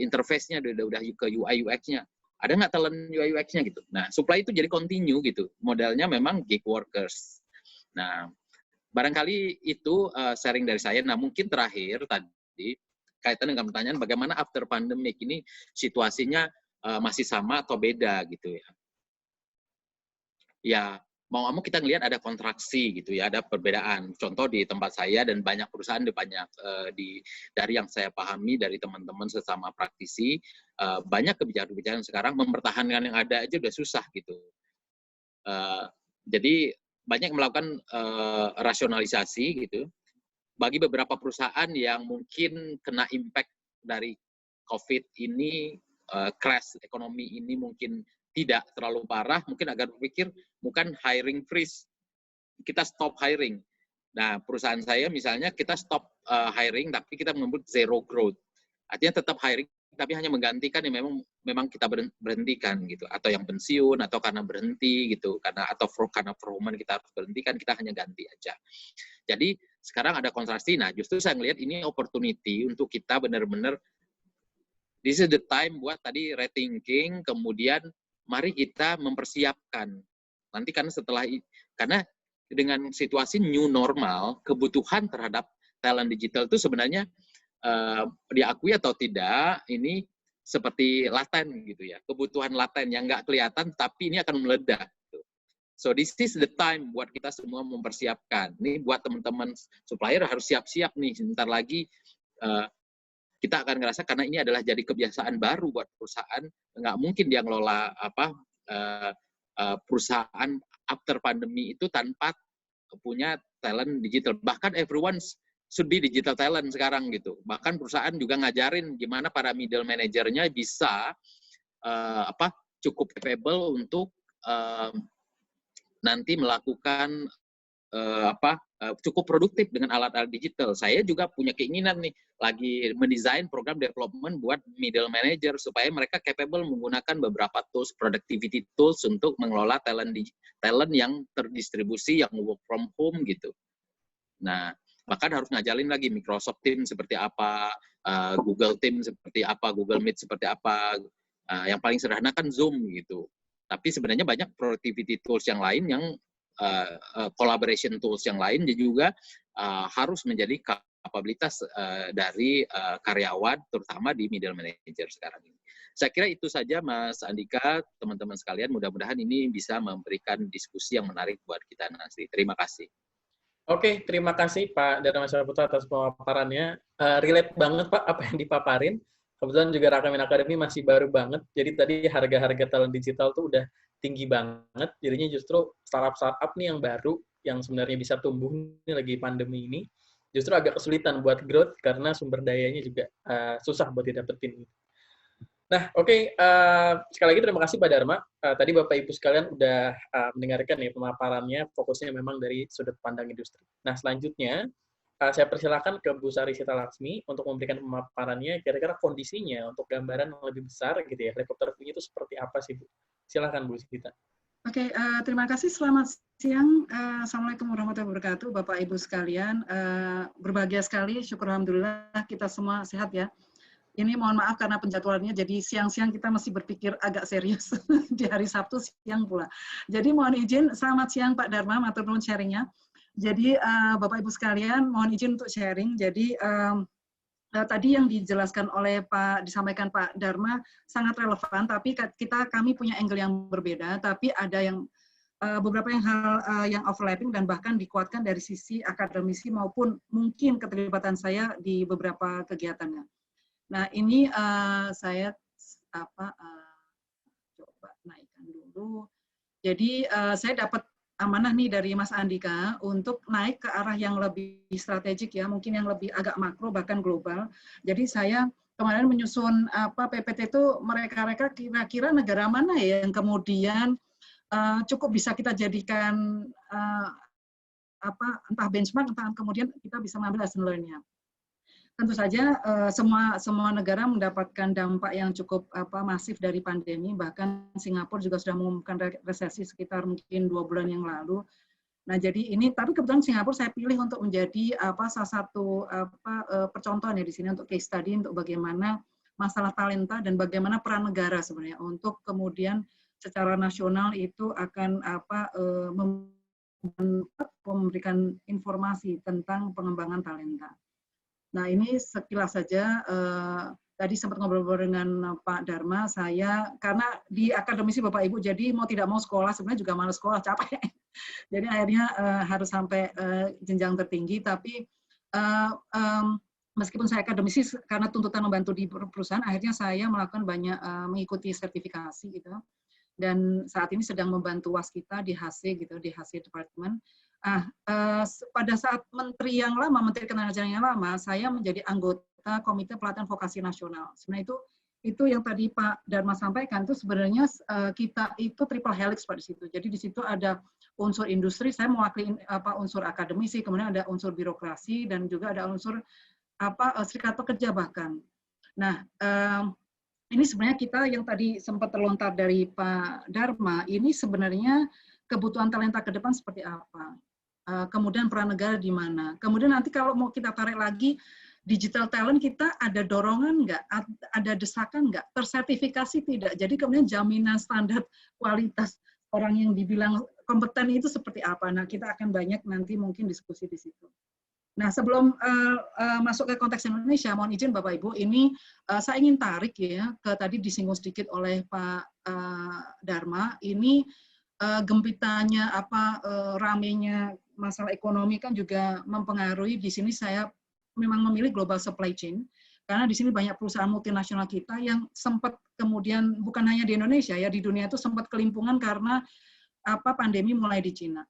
interface-nya, udah ke UI UX-nya. Ada nggak talent UI UX-nya gitu. Nah supply itu jadi continue gitu, modelnya memang gig workers. Nah barangkali itu sharing dari saya. Nah, mungkin terakhir tadi, kaitan dengan pertanyaan bagaimana after pandemic ini situasinya masih sama atau beda gitu ya. Ya, mau kita ngelihat ada kontraksi gitu ya, ada perbedaan. Contoh di tempat saya dan banyak perusahaan dari yang saya pahami dari teman-teman sesama praktisi, banyak kebijakan-kebijakan sekarang mempertahankan yang ada aja udah susah gitu. Jadi banyak melakukan rasionalisasi gitu. Bagi beberapa perusahaan yang mungkin kena impact dari COVID ini, crash ekonomi ini mungkin tidak terlalu parah, mungkin agak berpikir bukan hiring freeze, kita stop hiring. Nah, perusahaan saya misalnya kita stop hiring, tapi kita menyebut zero growth. Artinya tetap hiring, tapi hanya menggantikan yang memang kita berhentikan gitu, atau yang pensiun, atau karena berhenti gitu, karena performa kita harus berhentikan, kita hanya ganti aja. Jadi sekarang ada kontrasti. Nah, justru saya melihat ini opportunity untuk kita benar-benar, this is the time buat tadi rethinking, kemudian mari kita mempersiapkan. Nanti karena dengan situasi new normal, kebutuhan terhadap talent digital itu sebenarnya diakui atau tidak, ini seperti laten gitu ya, kebutuhan laten yang nggak kelihatan, tapi ini akan meledak. So this is the time buat kita semua mempersiapkan. Ini buat teman-teman supplier harus siap-siap nih, sebentar lagi kita akan ngerasa, karena ini adalah jadi kebiasaan baru buat perusahaan, nggak mungkin dia ngelola perusahaan after pandemi itu tanpa punya talent digital. Bahkan everyone should be digital talent sekarang gitu. Bahkan perusahaan juga ngajarin gimana para middle manajernya bisa cukup capable untuk nanti melakukan cukup produktif dengan alat-alat digital. Saya juga punya keinginan nih, lagi mendesain program development buat middle manager supaya mereka capable menggunakan beberapa tools, productivity tools untuk mengelola talent yang terdistribusi, yang work from home gitu. Nah, bahkan harus ngajalin lagi Microsoft Teams seperti apa, Google Teams seperti apa, Google Meet seperti apa. Yang paling sederhana kan Zoom gitu. Tapi sebenarnya banyak productivity tools yang lain, yang collaboration tools yang lain juga harus menjadi kapabilitas dari karyawan, terutama di middle manager sekarang ini. Saya kira itu saja Mas Andika, teman-teman sekalian. Mudah-mudahan ini bisa memberikan diskusi yang menarik buat kita nanti. Terima kasih. Oke, terima kasih Pak Dharma Putra atas pemaparannya. Relate banget Pak apa yang dipaparin. Kebetulan juga Rakamin Academy masih baru banget, jadi tadi harga-harga talent digital tuh udah tinggi banget, jadinya justru startup-startup nih yang baru, yang sebenarnya bisa tumbuh nih lagi pandemi ini, justru agak kesulitan buat growth karena sumber dayanya juga susah buat didapetin. Nah, oke. Sekali lagi terima kasih Pak Dharma. Tadi Bapak Ibu sekalian udah mendengarkan ya pemaparannya, fokusnya memang dari sudut pandang industri. Nah, selanjutnya saya persilakan ke Bu Sari Sita Laksmi untuk memberikan pemaparannya, kira-kira kondisinya untuk gambaran yang lebih besar gitu ya, helikopter view itu seperti apa sih Bu? Silakan Bu Sita. Oke, terima kasih. Selamat siang. Assalamualaikum warahmatullahi wabarakatuh, Bapak Ibu sekalian. Berbahagia sekali, syukur alhamdulillah kita semua sehat ya. Ini mohon maaf karena penjadwalannya jadi siang-siang kita masih berpikir agak serius di hari Sabtu siang pula. Jadi mohon izin, selamat siang Pak Dharma, matur nuwun sharingnya. Jadi Bapak Ibu sekalian, mohon izin untuk sharing. Jadi tadi yang dijelaskan oleh disampaikan Pak Dharma sangat relevan, tapi kami punya angle yang berbeda, tapi ada yang beberapa hal yang overlapping dan bahkan dikuatkan dari sisi akademisi maupun mungkin keterlibatan saya di beberapa kegiatannya. Nah, ini saya coba naikkan dulu. Jadi saya dapat amanah nih dari Mas Andika untuk naik ke arah yang lebih strategik ya, mungkin yang lebih agak makro bahkan global. Jadi saya kemarin menyusun PPT itu mereka kira-kira negara mana ya yang kemudian cukup bisa kita jadikan entah benchmark, entah kemudian kita bisa mengambil lesson learn-nya. Tentu saja semua negara mendapatkan dampak yang cukup masif dari pandemi, bahkan Singapura juga sudah mengumumkan resesi sekitar mungkin 2 bulan yang lalu. Nah, jadi ini, tapi kebetulan Singapura saya pilih untuk menjadi salah satu percontohan ya di sini untuk case study untuk bagaimana masalah talenta dan bagaimana peran negara sebenarnya untuk kemudian secara nasional itu akan memberikan informasi tentang pengembangan talenta. Nah, ini sekilas saja. Tadi sempat ngobrol-ngobrol dengan Pak Dharma, saya, karena di akademisi Bapak Ibu, jadi mau tidak mau sekolah, sebenarnya juga malas sekolah, capek. Jadi akhirnya harus sampai jenjang tertinggi, tapi meskipun saya akademisi, karena tuntutan membantu di perusahaan, akhirnya saya melakukan banyak mengikuti sertifikasi gitu. Dan saat ini sedang membantu waskita di HC gitu, di HC Department. Pada saat Menteri Ketenagakerjaan yang lama, saya menjadi anggota Komite Pelatihan Vokasi Nasional. Sebenarnya itu yang tadi Pak Dharma sampaikan, itu sebenarnya kita itu triple helix Pak di situ. Jadi di situ ada unsur industri, saya mewakili unsur akademisi, kemudian ada unsur birokrasi, dan juga ada unsur serikat pekerja bahkan. Nah, ini sebenarnya kita yang tadi sempat terlontar dari Pak Dharma, ini sebenarnya kebutuhan talenta ke depan seperti apa? Kemudian peran negara di mana? Kemudian nanti kalau mau kita tarik lagi, digital talent kita ada dorongan nggak? Ada desakan nggak? Tersertifikasi tidak? Jadi kemudian jaminan standar kualitas orang yang dibilang kompeten itu seperti apa? Nah, kita akan banyak nanti mungkin diskusi di situ. Nah, sebelum masuk ke konteks Indonesia, mohon izin Bapak Ibu, ini saya ingin tarik ya, ke tadi disinggung sedikit oleh Pak Dharma, ini gempitanya ramenya masalah ekonomi kan juga mempengaruhi. Di sini saya memang memilih global supply chain karena di sini banyak perusahaan multinasional kita yang sempat kemudian bukan hanya di Indonesia ya, di dunia itu sempat kelimpungan karena pandemi mulai di Cina.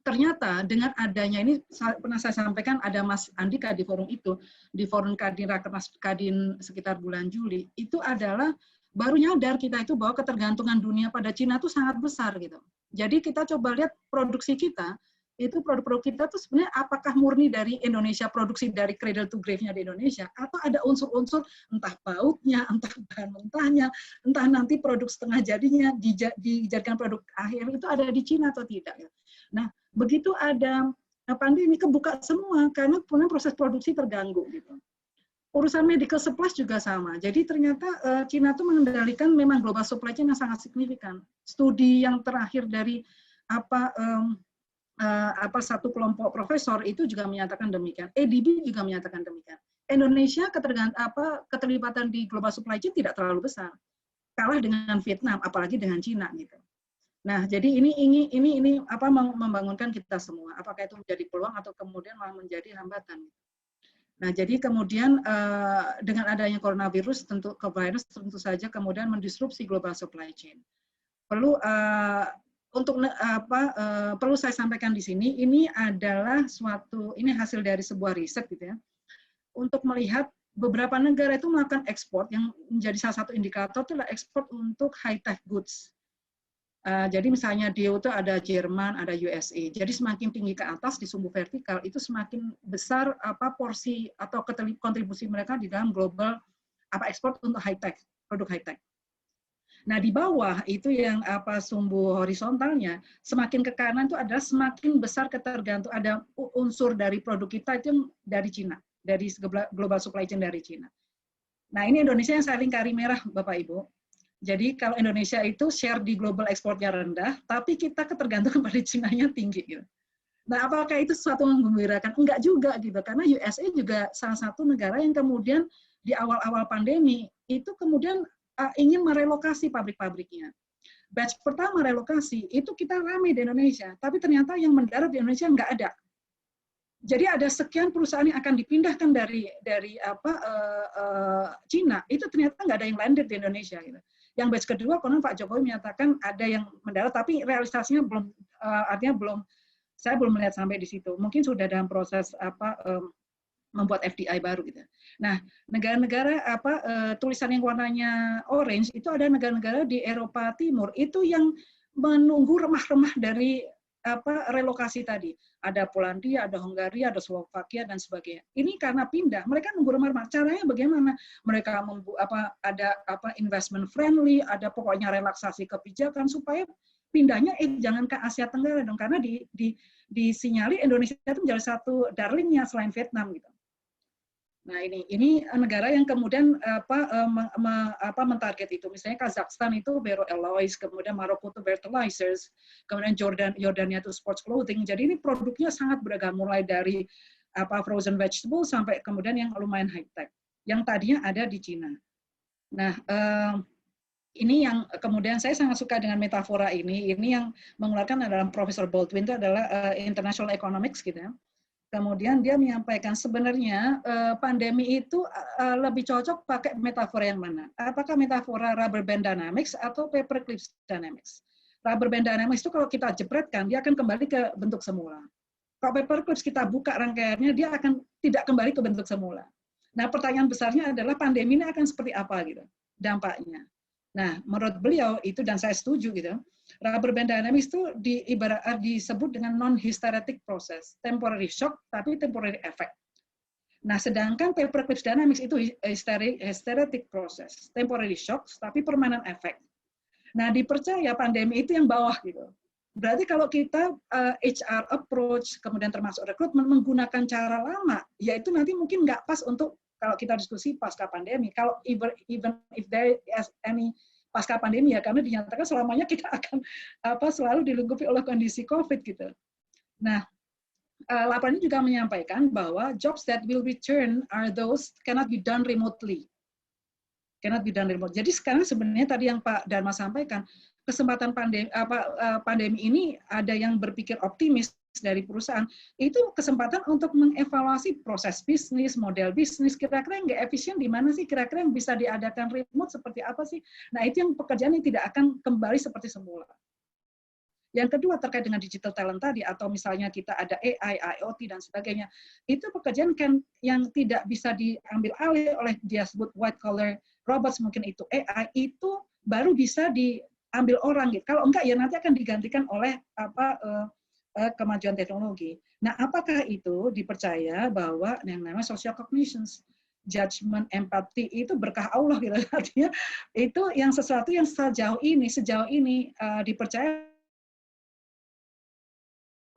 Ternyata dengan adanya ini pernah saya sampaikan, ada Mas Andika di forum itu, di forum Kadin Rakernas Kadin sekitar bulan Juli, itu adalah baru nyadar kita itu bahwa ketergantungan dunia pada Cina itu sangat besar gitu. Jadi kita coba lihat produksi kita, itu produk-produk kita tuh sebenarnya apakah murni dari Indonesia, produksi dari cradle to grave-nya di Indonesia, atau ada unsur-unsur entah pautnya, entah bahan mentahnya, entah nanti produk setengah jadinya dijadikan produk akhir itu ada di Cina atau tidak. Nah, begitu ada pandemi kebuka semua karena proses produksi terganggu gitu. Urusan medical supplies juga sama. Jadi ternyata Cina itu mengendalikan memang global supply chain yang sangat signifikan. Studi yang terakhir dari satu kelompok profesor itu juga menyatakan demikian. ADB juga menyatakan demikian. Indonesia keterlibatan di global supply chain tidak terlalu besar. Kalah dengan Vietnam, apalagi dengan Cina gitu. Nah, jadi ini membangunkan kita semua. Apakah itu menjadi peluang atau kemudian malah menjadi hambatan? Nah, jadi kemudian dengan adanya coronavirus tentu saja kemudian mendisrupsi global supply chain. Perlu perlu saya sampaikan di sini, ini adalah ini hasil dari sebuah riset gitu ya. Untuk melihat beberapa negara itu melakukan ekspor yang menjadi salah satu indikator itu adalah ekspor untuk high tech goods. Jadi misalnya di itu ada Jerman, ada USA. Jadi semakin tinggi ke atas di sumbu vertikal itu semakin besar porsi atau kontribusi mereka di dalam global ekspor untuk high tech, produk high tech. Nah, di bawah itu yang sumbu horizontalnya, semakin ke kanan itu adalah semakin besar ketergantungan, ada unsur dari produk kita itu dari Cina, dari global supply chain dari Cina. Nah, ini Indonesia yang saling kari merah, Bapak Ibu. Jadi kalau Indonesia itu share di global ekspornya rendah, tapi kita ketergantungan pada Cina-nya tinggi. Gitu. Nah, apakah itu sesuatu yang menggembirakan? Enggak juga, gitu. Karena USA juga salah satu negara yang kemudian di awal-awal pandemi, itu kemudian ingin merelokasi pabrik-pabriknya. Batch pertama relokasi, itu kita ramai di Indonesia, tapi ternyata yang mendarat di Indonesia enggak ada. Jadi ada sekian perusahaan yang akan dipindahkan dari Cina, itu ternyata nggak ada yang landed di Indonesia. Gitu. Yang batch kedua, konon Pak Jokowi menyatakan ada yang mendarat, tapi realisasinya belum, artinya belum, saya belum melihat sampai di situ. Mungkin sudah dalam proses membuat FDI baru gitu. Nah, negara-negara tulisan yang warnanya orange itu ada negara-negara di Eropa Timur itu yang menunggu remah-remah dari relokasi tadi. Ada Polandia, ada Hungaria, ada Slovakia dan sebagainya. Ini karena pindah, mereka nunggu remah-remah. Caranya bagaimana? Mereka ada investment friendly, ada pokoknya relaksasi kebijakan supaya pindahnya jangan ke Asia Tenggara dong, karena disinyali Indonesia itu menjadi satu darlingnya selain Vietnam gitu. Nah, ini negara yang kemudian mentarget itu. Misalnya Kazakhstan itu Vero Alloys, kemudian Maroko itu Fertilizers, kemudian Jordania itu Sports Clothing. Jadi ini produknya sangat beragam, mulai dari frozen vegetable sampai kemudian yang lumayan high tech, yang tadinya ada di Cina. Nah, ini yang kemudian saya sangat suka dengan metafora ini. Ini yang mengeluarkan adalah Profesor Baldwin, itu adalah International Economics gitu ya. Kemudian dia menyampaikan sebenarnya pandemi itu lebih cocok pakai metafora yang mana? Apakah metafora rubber band dynamics atau paperclip dynamics? Rubber band dynamics itu kalau kita jepretkan, dia akan kembali ke bentuk semula. Kalau paperclips kita buka rangkaiannya, dia akan tidak kembali ke bentuk semula. Nah, pertanyaan besarnya adalah pandemi ini akan seperti apa gitu dampaknya. Nah, menurut beliau itu, dan saya setuju gitu, rubber band dynamics itu disebut dengan non-hysteretic process, temporary shock tapi temporary effect. Nah, sedangkan paperclip dynamics itu hysteretic process, temporary shock tapi permanent effect. Nah, dipercaya pandemi itu yang bawah gitu. Berarti kalau kita HR approach, kemudian termasuk rekrutmen menggunakan cara lama, yaitu nanti mungkin nggak pas untuk kalau kita diskusi pasca pandemi. Kalau even if there is any pasca pandemi ya, karena dinyatakan selamanya kita akan selalu dilingkupi oleh kondisi COVID gitu. Nah, laporan ini juga menyampaikan bahwa jobs that will return are those cannot be done remotely. Cannot be done remotely. Jadi sekarang sebenarnya tadi yang Pak Dharma sampaikan, kesempatan pandemi ini ada yang berpikir optimis dari perusahaan, itu kesempatan untuk mengevaluasi proses bisnis, model bisnis, kira-kira yang nggak efisien di mana sih, kira-kira yang bisa diadakan remote seperti apa sih. Nah, itu yang pekerjaan yang tidak akan kembali seperti semula. Yang kedua terkait dengan digital talent tadi, atau misalnya kita ada AI, IoT, dan sebagainya, itu pekerjaan yang tidak bisa diambil alih oleh dia sebut white collar robots, mungkin itu AI, itu baru bisa diambil orang. Gitu. Kalau enggak, ya nanti akan digantikan oleh kemajuan teknologi. Nah, apakah itu dipercaya bahwa yang namanya social cognitions, judgment, empathy itu berkah Allah gitu. Artinya itu yang sesuatu yang sejauh ini dipercaya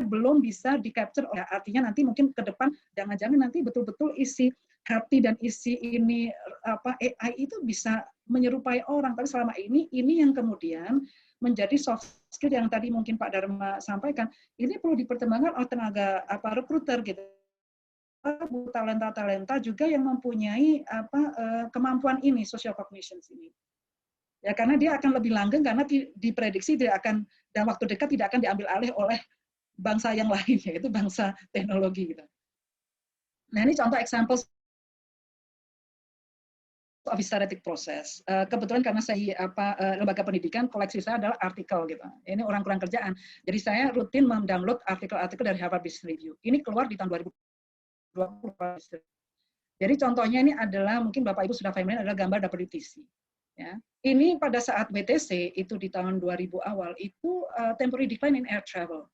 belum bisa di-capture. Artinya nanti mungkin ke depan jangan-jangan nanti betul-betul isi hati dan isi ini AI itu bisa menyerupai orang. Tapi selama ini yang kemudian menjadi soft skill yang tadi mungkin Pak Dharma sampaikan, ini perlu dipertimbangkan oleh tenaga recruiter gitu. Talenta-talenta juga yang mempunyai kemampuan ini, social cognitions ini. Ya, karena dia akan lebih langgeng karena diprediksi tidak akan dalam waktu dekat tidak akan diambil alih oleh bangsa yang lain, yaitu bangsa teknologi gitu. Nah, ini contoh example of hysteretic process. Kebetulan karena saya lembaga pendidikan, koleksi saya adalah artikel gitu. Ini orang kurang kerjaan. Jadi saya rutin mendownload artikel-artikel dari Harvard Business Review. Ini keluar di tahun 2020. Jadi contohnya ini adalah mungkin Bapak Ibu sudah familiar adalah gambar WTC. Ya. Ini pada saat WTC itu di tahun 2000 awal itu temporary decline in air travel.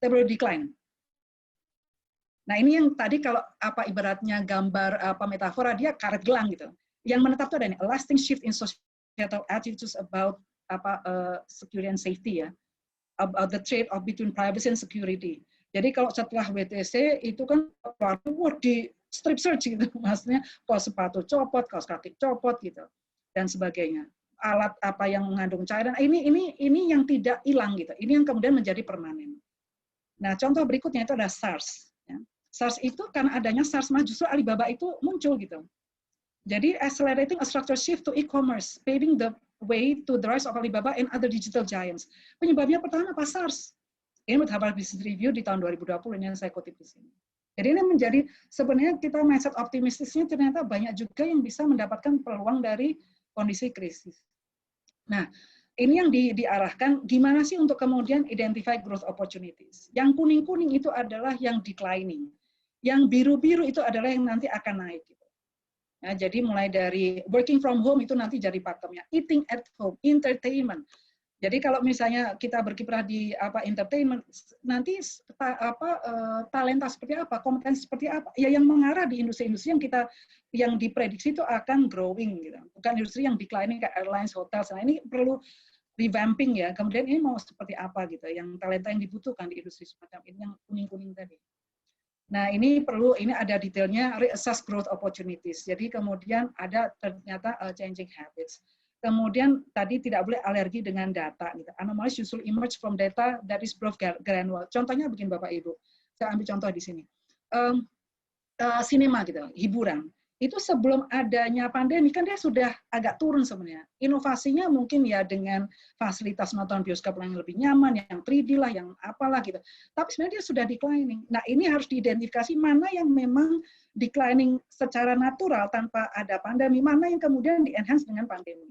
Temporary decline. Nah, ini yang tadi kalau ibaratnya gambar metafora dia karet gelang gitu. Yang menetap itu ada ini, a lasting shift in societal attitudes about security and safety ya, about the trade-off between privacy and security. Jadi kalau setelah WTC itu kan di strip search gitu, maksudnya kaos sepatu copot, kaos kaki copot gitu dan sebagainya. Alat apa yang mengandung cairan ini yang tidak hilang gitu. Ini yang kemudian menjadi permanen. Nah, contoh berikutnya itu ada SARS. Ya. SARS itu karena adanya SARS, justru Alibaba itu muncul gitu. Jadi accelerating a structural shift to e-commerce, paving the way to the rise of Alibaba and other digital giants. Penyebabnya pertama apa? SARS. Ini menurut Harvard Business Review di tahun 2020 ini yang saya kutip di sini. Jadi ini menjadi sebenarnya kita mindset optimistisnya ternyata banyak juga yang bisa mendapatkan peluang dari kondisi krisis. Nah, ini yang diarahkan gimana sih untuk kemudian identify growth opportunities. Yang kuning-kuning itu adalah yang declining. Yang biru-biru itu adalah yang nanti akan naik. Nah, jadi mulai dari working from home itu nanti jadi pakemnya, eating at home, entertainment. Jadi kalau misalnya kita berkiprah di entertainment, nanti talenta seperti apa, kompetensi seperti apa, ya yang mengarah di industri-industri yang diprediksi itu akan growing gitu. Bukan industri yang declining kayak airlines, hotels. Nah, ini perlu revamping ya. Kemudian ini mau seperti apa gitu, yang talenta yang dibutuhkan di industri semacam ini yang kuning-kuning tadi. Nah, ini ada detailnya reassess growth opportunities. Jadi kemudian ada ternyata changing habits. Kemudian tadi tidak boleh alergi dengan data. Gitu. Anomalies usually emerge from data that is both granular. Contohnya begini Bapak Ibu. Saya ambil contoh di sini. Sinema gitu, hiburan. Itu sebelum adanya pandemi kan dia sudah agak turun sebenarnya. Inovasinya mungkin ya dengan fasilitas nonton bioskop yang lebih nyaman, yang 3D lah, yang apalah gitu. Tapi sebenarnya dia sudah declining. Nah ini harus diidentifikasi mana yang memang declining secara natural tanpa ada pandemi, mana yang kemudian di-enhance dengan pandemi.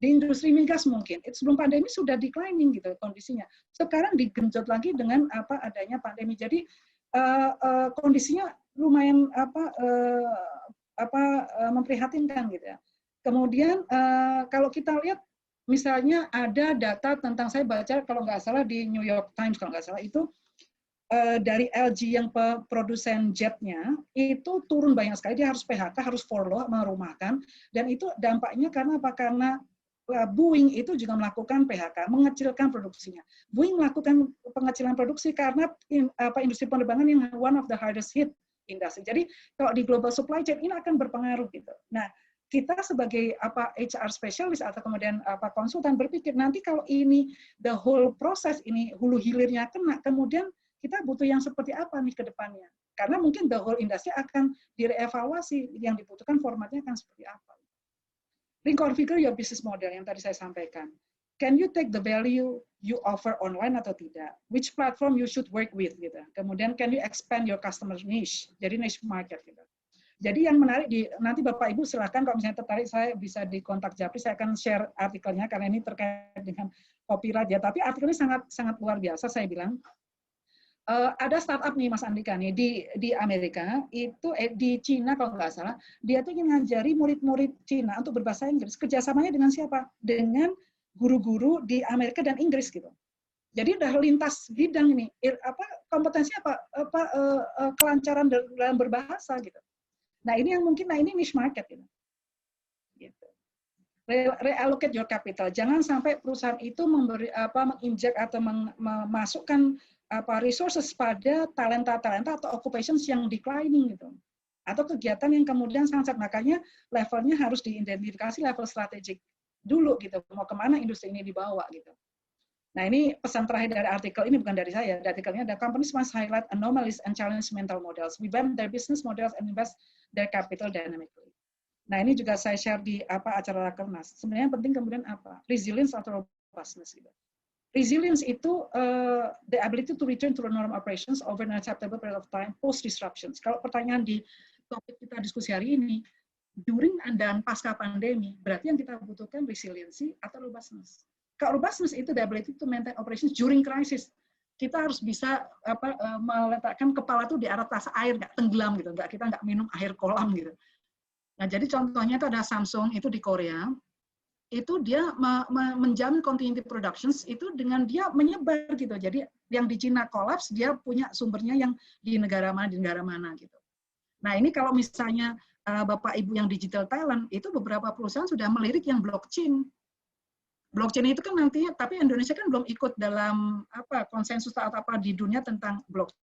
Di industri migas mungkin, sebelum pandemi sudah declining gitu kondisinya. Sekarang digenjot lagi dengan adanya pandemi. Jadi kondisinya lumayan memprihatinkan gitu ya. Kemudian kalau kita lihat misalnya ada data tentang, saya baca kalau nggak salah di New York Times kalau nggak salah itu dari LG yang produsen jetnya itu turun banyak sekali, dia harus PHK, harus furlough, merumahkan, dan itu dampaknya karena apa? Karena Boeing itu juga melakukan PHK, mengecilkan produksinya. Boeing melakukan pengecilan produksi karena industri penerbangan yang one of the hardest hit industri. Jadi kalau di global supply chain ini akan berpengaruh gitu. Nah, kita sebagai HR specialist atau kemudian konsultan berpikir nanti kalau ini the whole proses ini hulu hilirnya kena, kemudian kita butuh yang seperti apa nih ke depannya? Karena mungkin the whole industry akan direvaluasi, yang dibutuhkan formatnya akan seperti apa. Reconfigure your business model yang tadi saya sampaikan. Can you take the value you offer online atau tidak? Which platform you should work with gitu. Kemudian can you expand your customer niche? Jadi niche market gitu. Jadi yang menarik nanti Bapak Ibu silakan kalau misalnya tertarik saya bisa di kontak Japri, saya akan share artikelnya karena ini terkait dengan copyright ya. Tapi artikelnya sangat luar biasa saya bilang. Ada startup nih Mas Andika nih di Amerika itu di Cina kalau nggak salah, dia tuh ingin ngajari murid-murid Cina untuk berbahasa Inggris. Kerjasamanya dengan siapa? Dengan guru-guru di Amerika dan Inggris gitu. Jadi udah lintas bidang ini. Kompetensi kelancaran dalam berbahasa gitu. Nah ini yang mungkin, ini niche market gitu. Reallocate your capital. Jangan sampai perusahaan itu menginjek atau memasukkan resources pada talenta-talenta atau occupations yang declining gitu. Atau kegiatan yang kemudian sangat, makanya levelnya harus diidentifikasi level strategik dulu gitu. Mau kemana industri ini dibawa gitu. Nah ini pesan terakhir dari artikel ini, bukan dari saya. Di artikelnya ada companies must highlight anomalies and challenge mental models, revamp their business models and invest their capital dynamically. Nah ini juga saya share di acara Rakernas. Sebenarnya yang penting kemudian resilience atau robustness gitu. Resilience itu the ability to return to the normal operations over an acceptable period of time post disruptions. Kalau pertanyaan di topik kita diskusi hari ini, during dan pasca pandemi, berarti yang kita butuhkan resiliency atau robustness. Kalau robustness itu the ability to maintain operations during crisis. Kita harus bisa meletakkan kepala itu di atas air, nggak tenggelam gitu, kita nggak minum air kolam gitu. Nah jadi contohnya itu ada Samsung itu di Korea. Itu dia menjamin continuity productions itu dengan dia menyebar gitu. Jadi yang di Cina collapse, dia punya sumbernya yang di negara mana gitu. Nah ini kalau misalnya Bapak Ibu yang digital talent, itu beberapa perusahaan sudah melirik yang blockchain. Blockchain itu kan nantinya, tapi Indonesia kan belum ikut dalam konsensus atau apa di dunia tentang blockchain.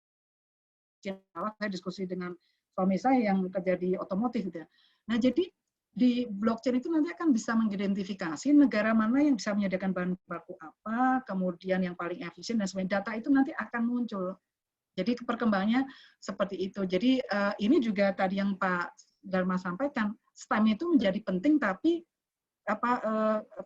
Saya diskusi dengan suami saya yang kerja di otomotif gitu ya. Nah, jadi di blockchain itu nanti akan bisa mengidentifikasi negara mana yang bisa menyediakan bahan baku apa, kemudian yang paling efisien dan sebagainya. Data itu nanti akan muncul. Jadi perkembangannya seperti itu. Jadi ini juga tadi yang Pak Dharma sampaikan, STEM itu menjadi penting, tapi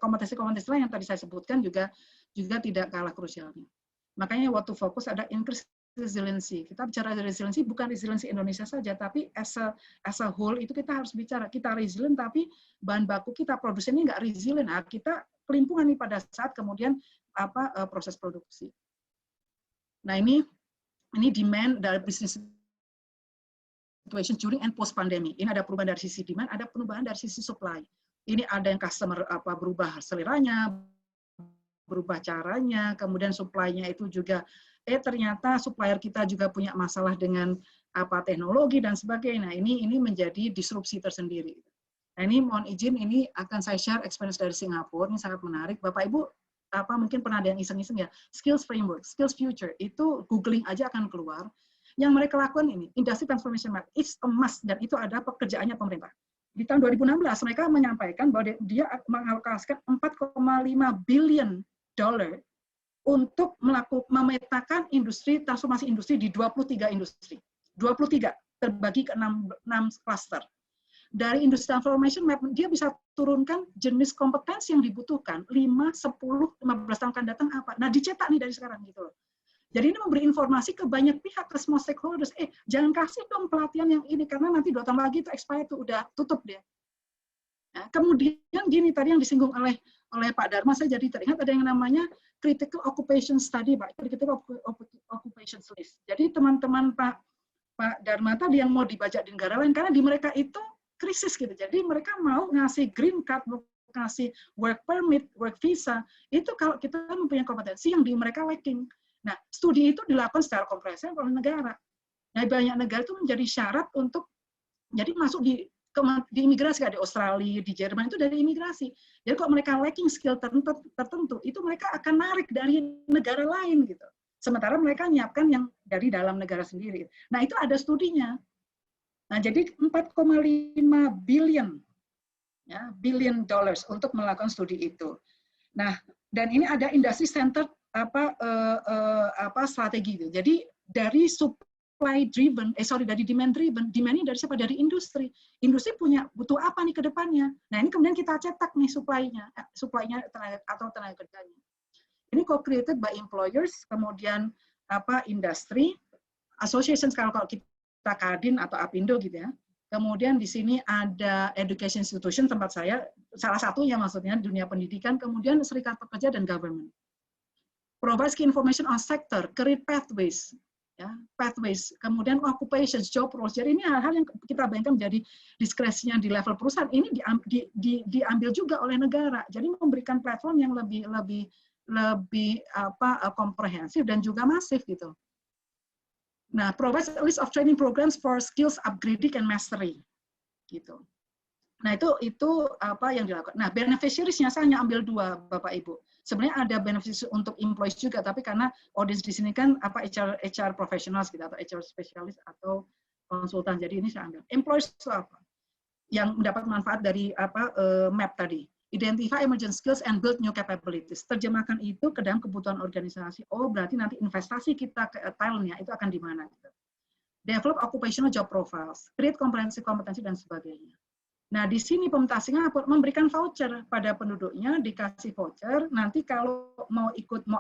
kompetensi-kompetensi lain yang tadi saya sebutkan juga tidak kalah krusialnya. Makanya waktu fokus ada increase resiliency. Kita bicara resiliency bukan resiliency Indonesia saja, tapi as a whole itu kita harus bicara. Kita resilient, tapi bahan baku kita produsennya nggak resilient. Nah, kita kelimpungan nih pada saat kemudian proses produksi. Nah, ini demand dari business situation during and post pandemic. Ini ada perubahan dari sisi demand, ada perubahan dari sisi supply. Ini ada yang customer berubah seleranya, berubah caranya, kemudian supply-nya itu juga ternyata supplier kita juga punya masalah dengan teknologi dan sebagainya. Nah, ini menjadi disrupsi tersendiri. Nah, ini mohon izin, ini akan saya share experience dari Singapura, ini sangat menarik. Bapak Ibu mungkin pernah ada yang iseng-iseng ya, skills framework, skills future, itu googling aja akan keluar. Yang mereka lakukan ini, industry transformation map, it's a must, dan itu ada pekerjaannya pemerintah. Di tahun 2016 mereka menyampaikan bahwa dia mengalokasikan $4,5 billion untuk memetakan industri, transformasi industri di 23 industri. 23 terbagi ke 6 cluster. Dari industri transformation map, dia bisa turunkan jenis kompetensi yang dibutuhkan 5, 10, 15 tahun akan datang apa. Nah, dicetak nih dari sekarang gitu loh. Jadi ini memberi informasi ke banyak pihak, ke semua stakeholders. Jangan kasih dong pelatihan yang ini, karena nanti 2 tahun lagi itu expired, itu udah tutup dia. Nah, kemudian gini, tadi yang disinggung oleh Pak Dharma, saya jadi teringat ada yang namanya Critical Occupation Study, Pak. Critical Occupation List. Jadi teman-teman Pak Dharma tadi yang mau dibajak di negara lain, karena di mereka itu krisis gitu. Jadi mereka mau ngasih green card, mau ngasih work permit, work visa, itu kalau kita mempunyai kompetensi yang di mereka lacking. Nah, studi itu dilakukan secara komprehensif oleh negara. Nah, banyak negara itu menjadi syarat untuk jadi masuk di imigrasi, kayak di Australia, di Jerman itu dari imigrasi. Jadi kalau mereka lacking skill tertentu, itu mereka akan narik dari negara lain gitu. Sementara mereka menyiapkan yang dari dalam negara sendiri. Nah, itu ada studinya. Nah, jadi 4,5 billion dollars untuk melakukan studi itu. Nah, dan ini ada industry center strategi gitu. Jadi dari dari demand driven. Demand-nya dari siapa? Dari industri. Industri butuh apa nih ke depannya? Nah, ini kemudian kita cetak nih supply-nya tenaga kerjanya. Ini co-created by employers, kemudian industri, associations kalau kita Kadin atau Apindo gitu ya. Kemudian di sini ada education institution tempat saya, salah satunya maksudnya dunia pendidikan, kemudian serikat pekerja dan government. Provides key information on sector, career pathways, ya, pathways, kemudian occupations, job roles. Jadi ini hal-hal yang kita bayangkan menjadi diskresinya di level perusahaan, ini diambil juga oleh negara. Jadi memberikan platform yang lebih komprehensif dan juga masif gitu. Nah, provides a list of training programs for skills upgrading and mastery, gitu. Nah, itu apa yang dilakukan. Nah, beneficiaries-nya saya hanya ambil 2, Bapak Ibu. Sebenarnya ada beneficiaries untuk employees juga, tapi karena audience di sini kan HR professionals gitu, atau HR specialist atau konsultan. Jadi ini saya ambil. Employees itu apa? Yang mendapat manfaat dari map tadi. Identify emerging skills and build new capabilities. Terjemahkan itu ke dalam kebutuhan organisasi. Oh, berarti nanti investasi kita ke talentnya itu akan di mana? Gitu. Develop occupational job profiles, create kompetensi dan sebagainya. Nah, di sini pementasingan memberikan voucher pada penduduknya, dikasih voucher. Nanti kalau mau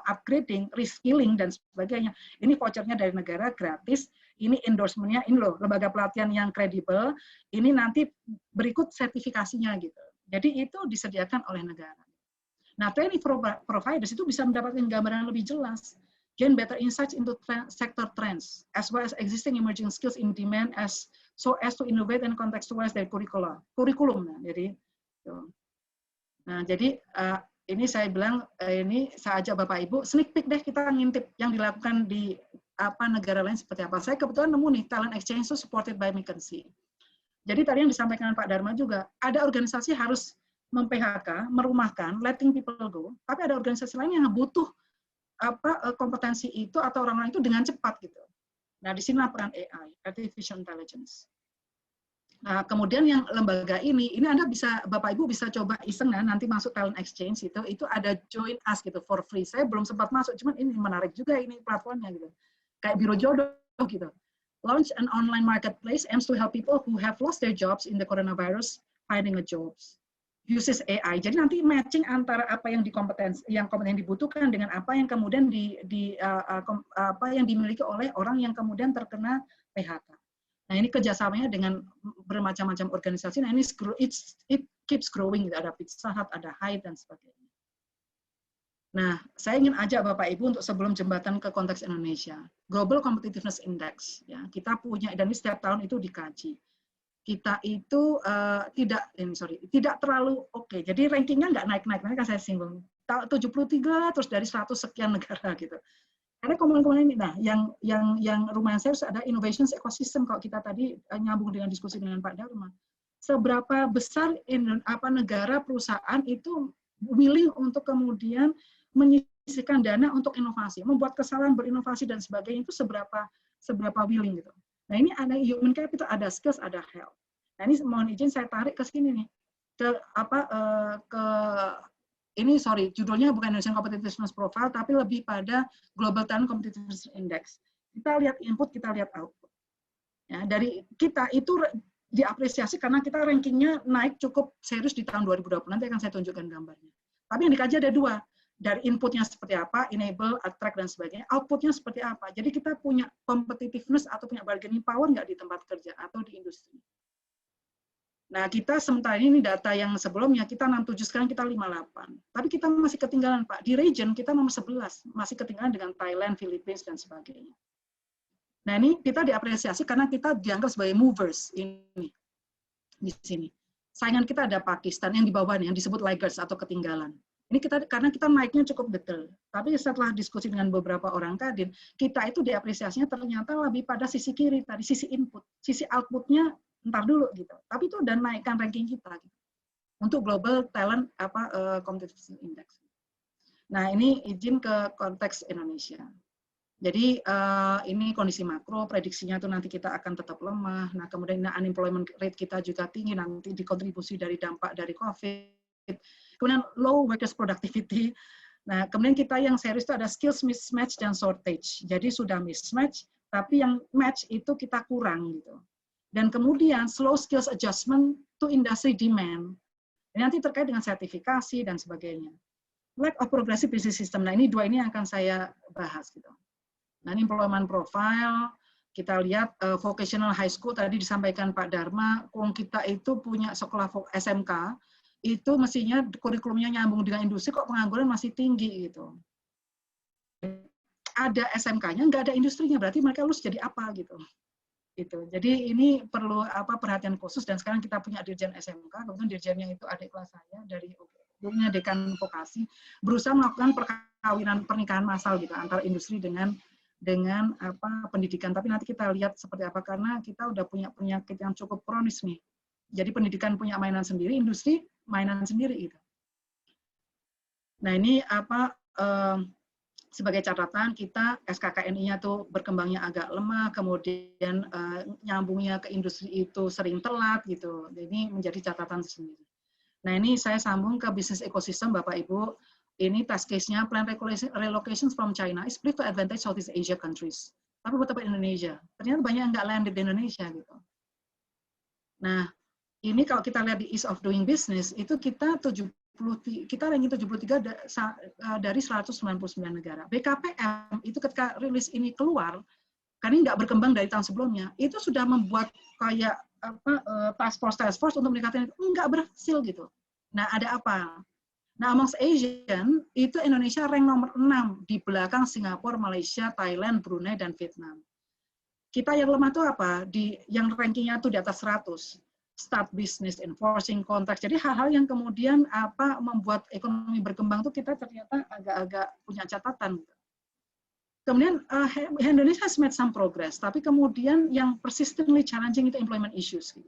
upgrading, reskilling dan sebagainya, ini vouchernya dari negara gratis. Ini endorsement-nya, ini loh lembaga pelatihan yang kredibel. Ini nanti berikut sertifikasinya gitu. Jadi itu disediakan oleh negara. Nah, training providers itu bisa mendapatkan gambaran lebih jelas, gain better insights into sector trends, as well as existing emerging skills in demand so as to innovate and contextualize their kurikulum. Nah, jadi ini saya bilang ini saya ajak Bapak Ibu sneak peek deh, kita ngintip yang dilakukan di negara lain seperti apa. Saya kebetulan nemu nih talent exchange itu supported by McKinsey. Jadi tadi yang disampaikan Pak Dharma juga, ada organisasi harus mem-PHK, merumahkan, letting people go, tapi ada organisasi lain yang butuh kompetensi itu atau orang-orang itu dengan cepat gitu. Nah, di sinilah peran AI, Artificial Intelligence. Nah, kemudian yang lembaga ini Anda bisa, Bapak Ibu bisa coba isengan nanti masuk Talent Exchange itu ada join us gitu for free. Saya belum sempat masuk, cuman ini menarik juga ini platformnya gitu. Kayak Biro Jodoh gitu. Launch an online marketplace aims to help people who have lost their jobs in the coronavirus finding a jobs. Uses AI. Jadi nanti matching antara apa yang kompeten dibutuhkan dengan apa yang kemudian apa yang dimiliki oleh orang yang kemudian terkena PHK. Nah, ini kerjasamanya dengan bermacam-macam organisasi. Nah, ini it keeps growing. Ada Pizza Hut, ada Hyde, dan sebagainya. Nah, saya ingin ajak Bapak Ibu untuk sebelum jembatan ke konteks Indonesia. Global Competitiveness Index. Ya, kita punya, dan ini setiap tahun itu dikaji. Kita itu tidak terlalu oke. Jadi rankingnya nggak naik-naik. Nanti kan saya singgung. 73, terus dari 100 sekian negara gitu. Karena komponen ini, nah yang lumayan serius ada innovation ecosystem. Kalau kita tadi nyambung dengan diskusi dengan Pak Dharma, seberapa besar negara perusahaan itu willing untuk kemudian menyisihkan dana untuk inovasi, membuat kesalahan berinovasi dan sebagainya itu seberapa willing gitu. Nah ini ada human capital, ada skills, ada health. Nah ini mohon izin saya tarik ke sini nih, judulnya bukan Indonesian Competitiveness Profile, tapi lebih pada Global Talent Competitiveness Index. Kita lihat input, kita lihat output. Ya, dari kita itu diapresiasi karena kita rankingnya naik cukup serius di tahun 2020. Nanti akan saya tunjukkan gambarnya. Tapi yang dikaji ada dua. Dari inputnya seperti apa, enable, attract, dan sebagainya. Outputnya seperti apa. Jadi kita punya competitiveness atau punya bargaining power nggak di tempat kerja atau di industri. Nah, kita sementara ini data yang sebelumnya, kita 67, sekarang kita 58. Tapi kita masih ketinggalan, Pak. Di region kita nomor 11, masih ketinggalan dengan Thailand, Philippines, dan sebagainya. Nah, ini kita diapresiasi karena kita dianggap sebagai movers ini di sini. Saingan kita ada Pakistan yang di bawahnya, yang disebut laggards atau ketinggalan. Ini karena kita naiknya cukup detail. Tapi setelah diskusi dengan beberapa orang kadin, kita itu diapresiasinya ternyata lebih pada sisi kiri tadi, sisi input, sisi outputnya ntar dulu gitu. Tapi itu udah naikkan ranking kita gitu. Untuk Global Talent Competitiveness Index. Nah, ini izin ke konteks Indonesia. Jadi ini kondisi makro, prediksinya itu nanti kita akan tetap lemah. Nah, kemudian unemployment rate kita juga tinggi, nanti dikontribusi dari dampak dari COVID. Kemudian low workers productivity. Nah, kemudian kita yang serius itu ada skills mismatch dan shortage. Jadi sudah mismatch, tapi yang match itu kita kurang gitu. Dan kemudian slow skills adjustment to industry demand. Ini nanti terkait dengan sertifikasi dan sebagainya. Lack of progressive business system. Nah, ini dua ini yang akan saya bahas gitu. Nah, ini employment profile, kita lihat vocational high school tadi disampaikan Pak Dharma, kita itu punya sekolah SMK, itu mestinya kurikulumnya nyambung dengan industri, kok pengangguran masih tinggi gitu. Ada SMK-nya, nggak ada industrinya, berarti mereka lulus jadi apa gitu. Jadi ini perlu perhatian khusus, dan sekarang kita punya dirjen SMK, kemudian dirjennya itu adik kelas saya dari dekan vokasi, berusaha melakukan pernikahan massal gitu antara industri dengan pendidikan. Tapi nanti kita lihat seperti apa, karena kita udah punya penyakit yang cukup kronis nih. Jadi pendidikan punya mainan sendiri, industri mainan sendiri gitu. Nah ini sebagai catatan kita SKKNI-nya tuh berkembangnya agak lemah, kemudian nyambungnya ke industri itu sering telat gitu. Ini menjadi catatan sendiri. Nah ini saya sambung ke bisnis ekosistem Bapak Ibu. Ini task case-nya plan relocations from China is split to advantage Southeast Asia countries. Tapi buat Indonesia, ternyata banyak yang nggak landed di Indonesia gitu. Nah ini kalau kita lihat di ease of doing business itu kita ranking 73 dari 199 negara. BKPM itu ketika rilis ini keluar, karena ini nggak berkembang dari tahun sebelumnya, itu sudah membuat kayak task force untuk meningkatkan itu nggak berhasil gitu. Nah ada apa? Nah amongst Asian itu Indonesia rank nomor 6 di belakang Singapura, Malaysia, Thailand, Brunei dan Vietnam. Kita yang lemah itu apa? Yang rankingnya itu di atas 100. Start business, enforcing contract. Jadi hal-hal yang kemudian membuat ekonomi berkembang itu kita ternyata agak-agak punya catatan. Kemudian Indonesia has made some progress, tapi kemudian yang persistently challenging itu employment issues. Gitu.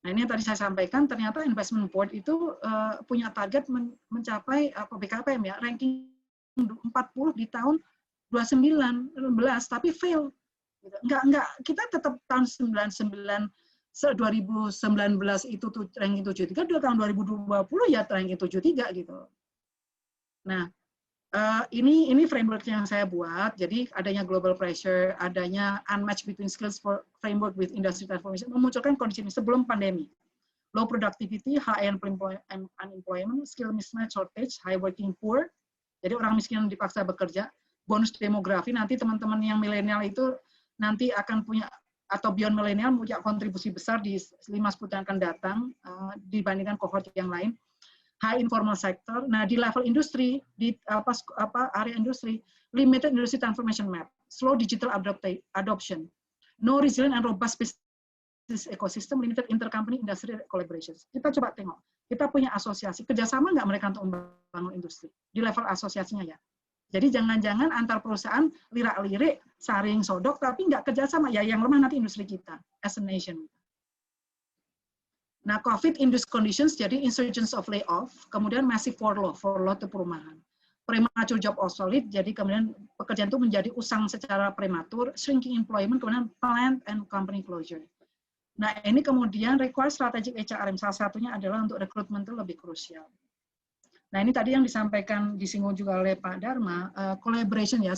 Nah ini yang tadi saya sampaikan, ternyata investment board itu punya target mencapai BKPM ya, ranking 40 di tahun 2019, tapi fail. Gitu. Enggak, kita tetap tahun 2019 itu tuh ranking 73, tahun 2020 ya ranking 73 gitu. Nah, ini framework yang saya buat. Jadi adanya global pressure, adanya unmatched between skills for framework with industry transformation memunculkan kondisi ini sebelum pandemi. Low productivity, high unemployment, skill mismatch, shortage, high working poor. Jadi orang miskin dipaksa bekerja. Bonus demografi, nanti teman-teman yang milenial itu nanti akan punya, atau beyond milenial punya kontribusi besar di 5-10 tahun akan datang dibandingkan cohort yang lain. High informal sector. Nah, di level industri, di area industri, limited industry transformation map, slow digital adoption, no resilient and robust business ecosystem, limited intercompany industry collaborations. Kita coba tengok, kita punya asosiasi, kerjasama nggak mereka untuk membangun industri? Di level asosiasinya ya. Jadi jangan-jangan antar perusahaan lirak-lirik, saring sodok, tapi nggak kerjasama. Ya yang lemah nanti industri kita, as a nation. Nah, COVID-induced conditions, jadi insurgence of layoff, kemudian massive furlough itu perumahan. Premature job obsolete, jadi kemudian pekerjaan itu menjadi usang secara prematur, shrinking employment, kemudian plant and company closure. Nah, ini kemudian require strategic HRM, salah satunya adalah untuk rekrutmen itu lebih krusial. Nah, ini tadi yang disampaikan, disinggung juga oleh Pak Dharma, collaboration ya,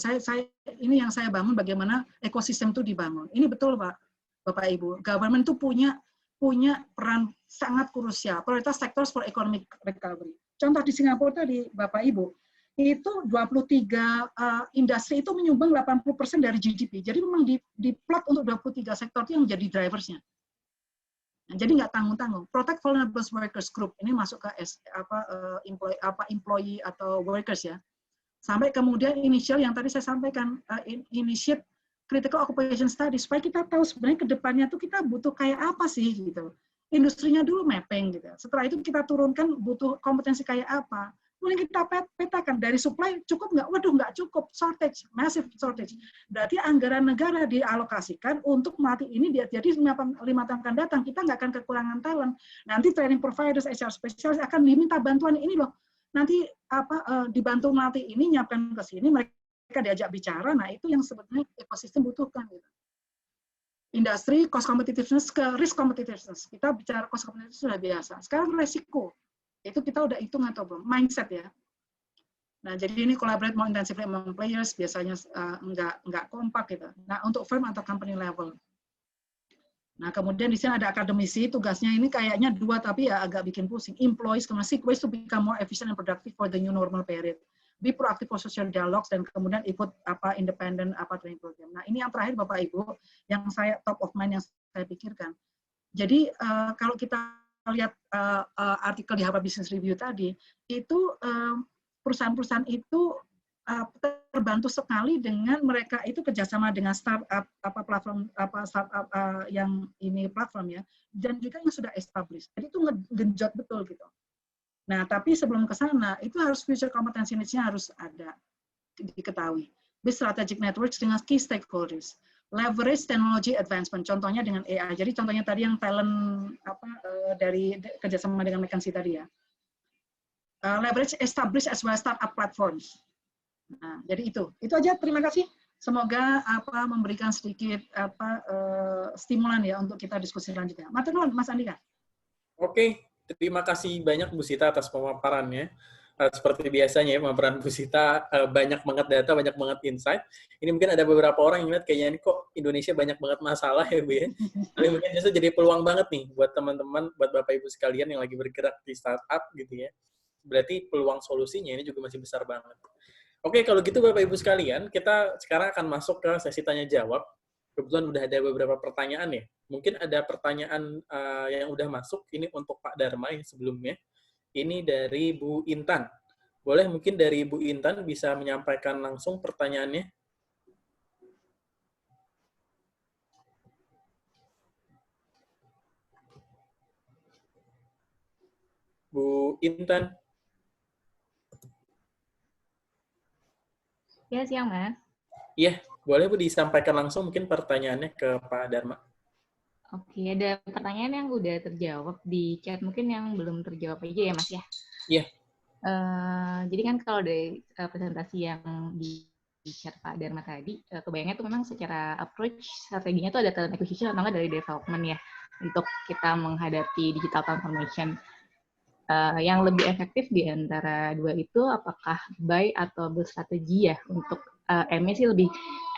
ini yang saya bangun bagaimana ekosistem itu dibangun. Ini betul Pak, Bapak Ibu, government itu punya peran sangat krusial, prioritas sectors for economic recovery. Contoh di Singapura tadi, Bapak Ibu, itu 23 industri itu menyumbang 80% dari GDP. Jadi memang diplot untuk 23 sektor itu yang menjadi driversnya. Nah, jadi nggak tanggung-tanggung. Protect vulnerable workers group ini masuk ke employee atau workers ya. Sampai kemudian initial yang tadi saya sampaikan, initiate critical occupation study supaya kita tahu sebenarnya ke depannya tuh kita butuh kayak apa sih gitu. Industrinya dulu mapping gitu. Setelah itu kita turunkan butuh kompetensi kayak apa. Kemudian kita petakan dari supply cukup nggak? Waduh nggak cukup, shortage, massive shortage. Berarti anggaran negara dialokasikan untuk melatih ini, jadi 5 tahun akan datang kita nggak akan kekurangan talent. Nanti training providers, HR spesialis akan diminta bantuan ini loh. Nanti dibantu melatih ini, nyiapkan ke sini, mereka diajak bicara. Nah itu yang sebetulnya ekosistem butuhkan. Gitu. Industri, cost competitiveness ke risk competitiveness. Kita bicara cost competitiveness sudah biasa. Sekarang resiko. Itu kita udah hitung atau belum? Mindset ya. Nah, jadi ini collaborate more intensively among players, biasanya nggak kompak gitu. Nah, untuk firm atau company level. Nah, kemudian di sini ada akademisi, tugasnya ini kayaknya 2, tapi ya agak bikin pusing. Employees, kemudian seek ways to become more efficient and productive for the new normal period. Be proactive for social dialogues, dan kemudian ikut independent training program. Nah, ini yang terakhir Bapak Ibu, yang saya top of mind yang saya pikirkan. Jadi, kalau kita lihat artikel di Harvard Business Review tadi, itu perusahaan-perusahaan itu terbantu sekali dengan mereka itu kerjasama dengan startup platform startup yang ini platform ya, dan juga yang sudah established. Jadi itu ngegenjot betul gitu. Nah, tapi sebelum ke sana itu harus future competency needs-nya harus ada diketahui. Build strategic networks dengan key stakeholders. Leverage technology advancement, contohnya dengan AI. Jadi contohnya tadi yang talent dari kerjasama dengan McKinsey tadi ya. Leverage establish as well startup platforms. Nah, jadi itu aja. Terima kasih. Semoga memberikan sedikit stimulan ya untuk kita diskusi selanjutnya. Matur nuwun, Mas Andika. Oke, terima kasih banyak Bu Sita atas pemaparannya. Seperti biasanya ya, pemaparan Bu Sita banyak banget data, banyak banget insight. Ini mungkin ada beberapa orang yang lihat kayaknya ini kok Indonesia banyak banget masalah ya Bu ya. Ini mungkin justru jadi peluang banget nih buat teman-teman, buat Bapak Ibu sekalian yang lagi bergerak di startup gitu ya. Berarti peluang solusinya ini juga masih besar banget. Oke, kalau gitu Bapak Ibu sekalian, kita sekarang akan masuk ke sesi tanya jawab. Kebetulan udah ada beberapa pertanyaan ya. Mungkin ada pertanyaan yang udah masuk, ini untuk Pak Dharma yang sebelumnya. Ini dari Bu Intan. Boleh mungkin dari Bu Intan bisa menyampaikan langsung pertanyaannya? Bu Intan. Ya, siang, Mas. Iya, boleh Bu disampaikan langsung mungkin pertanyaannya ke Pak Dharma. Oke, ada pertanyaan yang udah terjawab di chat, mungkin yang belum terjawab aja ya, Mas ya? Iya. Jadi kan kalau dari presentasi yang di chat Pak Dharma tadi, kebayangnya tuh memang secara approach strateginya tuh ada talent acquisition atau enggak dari development ya, untuk kita menghadapi digital transformation. Yang lebih efektif di antara dua itu apakah buy atau build strategi ya? Untuk M-nya sih lebih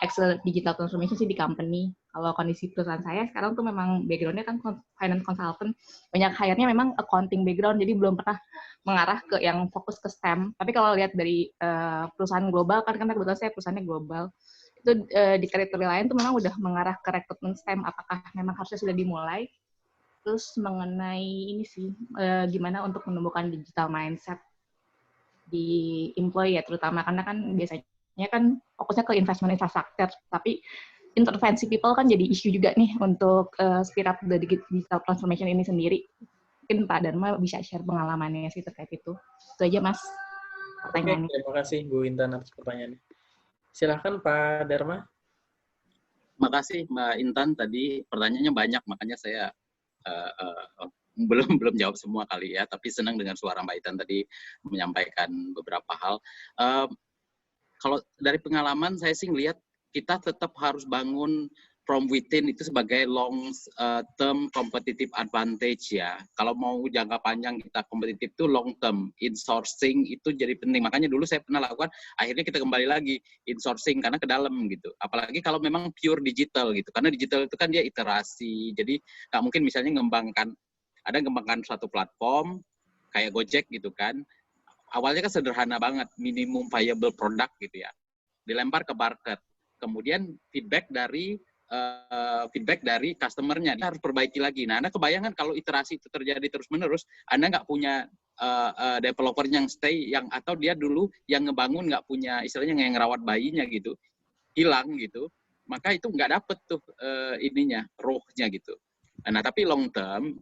excel digital transformation sih di company. Kalau kondisi perusahaan saya sekarang tuh memang background-nya kan finance consultant, banyak hire-nya memang accounting background, jadi belum pernah mengarah ke yang fokus ke STEM. Tapi kalau lihat dari perusahaan global, karena kebetulan saya perusahaannya global, itu di teritori lain tuh memang udah mengarah ke rekrutmen STEM. Apakah memang harusnya sudah dimulai? Terus mengenai ini sih, gimana untuk menumbuhkan digital mindset di employee ya, terutama karena kan biasanya kan fokusnya ke investment infrastruktur, tapi intervensi people kan jadi isu juga nih untuk speed up the digital transformation ini sendiri. Mungkin Pak Dharma bisa share pengalamannya sih terkait itu. Itu aja Mas pertanyaannya. Oke, terima kasih Bu Intan atas pertanyaannya. Silahkan Pak Dharma. Makasih Mbak Intan, tadi pertanyaannya banyak, makanya saya belum jawab semua kali ya, tapi senang dengan suara Mbak Intan tadi menyampaikan beberapa hal. Kalau dari pengalaman saya sih ngelihat kita tetap harus bangun from within itu sebagai long term competitive advantage ya. Kalau mau jangka panjang kita kompetitif itu long term, insourcing itu jadi penting. Makanya dulu saya pernah lakukan, akhirnya kita kembali lagi insourcing karena ke dalam gitu. Apalagi kalau memang pure digital gitu. Karena digital itu kan dia iterasi. Jadi nggak mungkin misalnya ngembangkan suatu platform kayak Gojek gitu kan. Awalnya kan sederhana banget, minimum viable product gitu ya. Dilempar ke market. Kemudian feedback dari customer-nya, dia harus perbaiki lagi. Nah, Anda kebayangan kalau iterasi itu terjadi terus-menerus, Anda nggak punya developer yang stay, atau dia dulu yang ngebangun nggak punya, istilahnya yang ngerawat bayinya gitu, hilang gitu, maka itu nggak dapet tuh rohnya gitu. Nah, tapi long term,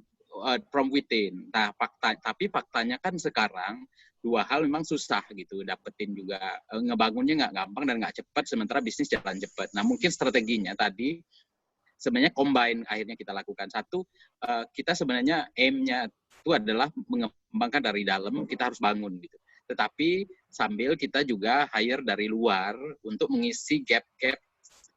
from within. Nah, faktanya kan sekarang, dua hal memang susah gitu, dapetin juga, ngebangunnya nggak gampang dan nggak cepat, sementara bisnis jalan cepat. Nah, mungkin strateginya tadi sebenarnya combine akhirnya kita lakukan. Satu, kita sebenarnya aim-nya itu adalah mengembangkan dari dalam, kita harus bangun gitu. Tetapi sambil kita juga hire dari luar untuk mengisi gap-gap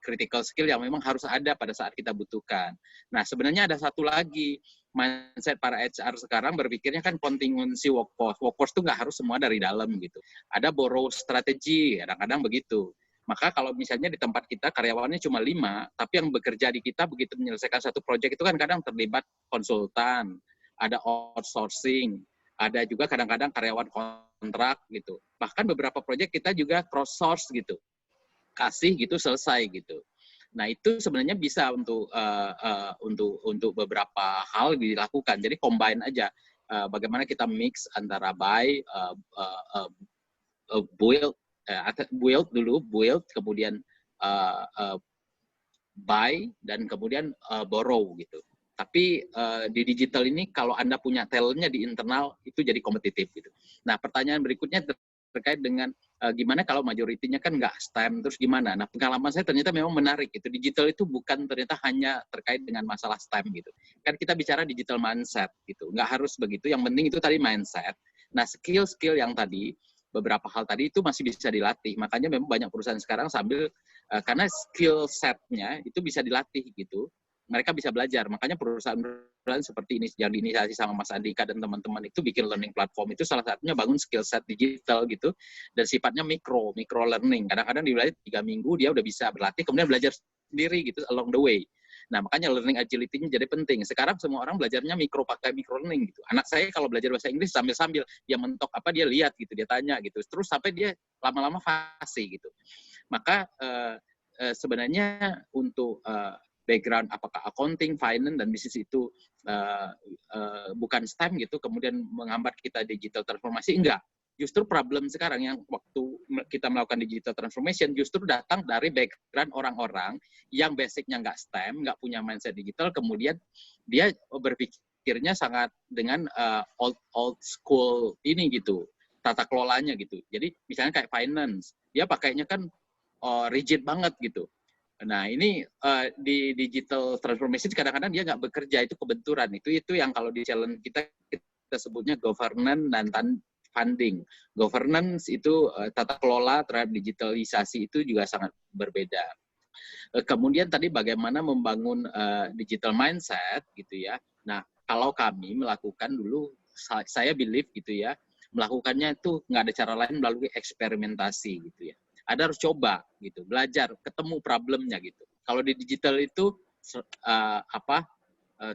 critical skill yang memang harus ada pada saat kita butuhkan. Nah, sebenarnya ada satu lagi, mindset para HR sekarang berpikirnya kan contingency workforce. Workforce itu nggak harus semua dari dalam gitu. Ada borrow strategi, kadang-kadang begitu. Maka kalau misalnya di tempat kita karyawannya cuma 5, tapi yang bekerja di kita begitu menyelesaikan satu proyek itu kan kadang terlibat konsultan, ada outsourcing, ada juga kadang-kadang karyawan kontrak gitu. Bahkan beberapa proyek kita juga cross source gitu. Kasih gitu selesai gitu. Nah, itu sebenarnya bisa untuk beberapa hal dilakukan. Jadi combine aja. Bagaimana kita mix antara buy, build, kemudian buy, dan kemudian borrow gitu. Tapi di digital ini kalau Anda punya talentnya di internal itu jadi kompetitif gitu. Nah, pertanyaan berikutnya terkait dengan gimana kalau majoritinya kan nggak STEM, terus gimana? Nah, pengalaman saya ternyata memang menarik. Itu digital itu bukan ternyata hanya terkait dengan masalah STEM gitu. Kan kita bicara digital mindset gitu. Nggak harus begitu. Yang penting itu tadi mindset. Nah, skill-skill yang tadi, beberapa hal tadi itu masih bisa dilatih. Makanya memang banyak perusahaan sekarang sambil, karena skill set-nya itu bisa dilatih gitu. Mereka bisa belajar. Makanya perusahaan-perusahaan seperti ini yang diinisiasi sama Mas Andika dan teman-teman itu bikin learning platform itu salah satunya bangun skill set digital gitu, dan sifatnya micro learning. Kadang-kadang di wilayah 3 minggu dia udah bisa berlatih, kemudian belajar sendiri gitu along the way. Nah, makanya learning agility-nya jadi penting. Sekarang semua orang belajarnya pakai micro learning gitu. Anak saya kalau belajar bahasa Inggris sambil-sambil dia mentok apa, dia lihat gitu, dia tanya gitu. Terus sampai dia lama-lama fasih gitu. Maka sebenarnya untuk background apakah accounting, finance, dan bisnis itu bukan STEM gitu, kemudian menghambat kita digital transformasi, enggak. Justru problem sekarang yang waktu kita melakukan digital transformation justru datang dari background orang-orang yang basicnya nggak STEM, nggak punya mindset digital, kemudian dia berpikirnya sangat dengan old school ini gitu, tata kelolanya gitu. Jadi misalnya kayak finance, dia pakainya kan rigid banget gitu. Nah, ini di digital transformation kadang-kadang dia nggak bekerja, itu kebenturan. Itu yang kalau di challenge kita sebutnya governance dan funding. Governance itu tata kelola terhadap digitalisasi itu juga sangat berbeda. Kemudian tadi bagaimana membangun digital mindset gitu ya. Nah, kalau kami melakukan dulu, saya believe gitu ya, melakukannya itu nggak ada cara lain melalui eksperimentasi gitu ya. Ada harus coba gitu, belajar, ketemu problemnya gitu. Kalau di digital itu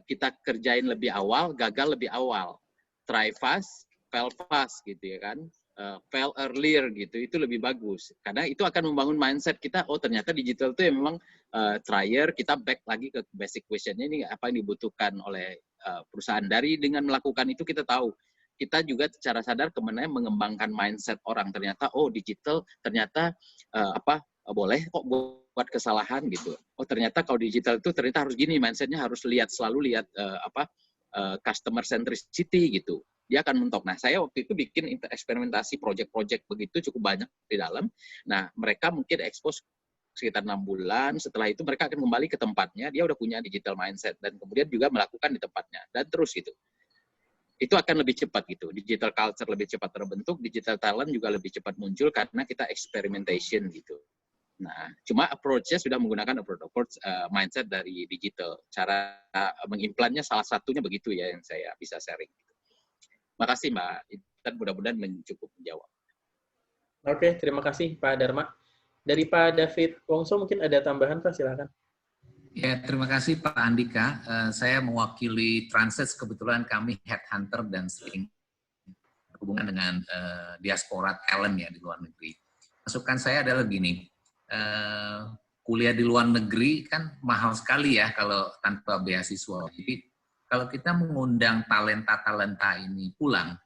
kita kerjain lebih awal, gagal lebih awal. Try fast, fail fast gitu ya kan. Fail earlier gitu, itu lebih bagus. Karena itu akan membangun mindset kita, oh ternyata digital itu ya memang trier, kita back lagi ke basic question-nya ini apa yang dibutuhkan oleh perusahaan. Dari dengan melakukan itu kita tahu, kita juga secara sadar kemana mengembangkan mindset orang. Ternyata, oh digital ternyata boleh kok buat kesalahan gitu. Oh ternyata kalau digital itu ternyata harus gini, mindset-nya harus selalu lihat customer centricity gitu. Dia akan mentok. Nah, saya waktu itu bikin eksperimentasi project-project begitu cukup banyak di dalam. Nah, mereka mungkin expose sekitar 6 bulan. Setelah itu mereka akan kembali ke tempatnya. Dia udah punya digital mindset dan kemudian juga melakukan di tempatnya dan terus gitu. Itu akan lebih cepat gitu. Digital culture lebih cepat terbentuk, digital talent juga lebih cepat muncul karena kita experimentation gitu. Nah, cuma approach-nya sudah menggunakan approach mindset dari digital. Cara mengimplannya salah satunya begitu ya yang saya bisa sharing. Makasih Mbak, dan mudah-mudahan cukup menjawab. Oke, terima kasih Pak Dharma. Dari Pak David Wongso mungkin ada tambahan Pak, silakan. Ya, terima kasih Pak Andika. Saya mewakili Transit, kebetulan kami headhunter dan sering berhubungan dengan diaspora talent ya di luar negeri. Masukan saya adalah gini, kuliah di luar negeri kan mahal sekali ya kalau tanpa beasiswa. Jadi kalau kita mengundang talenta-talenta ini pulang,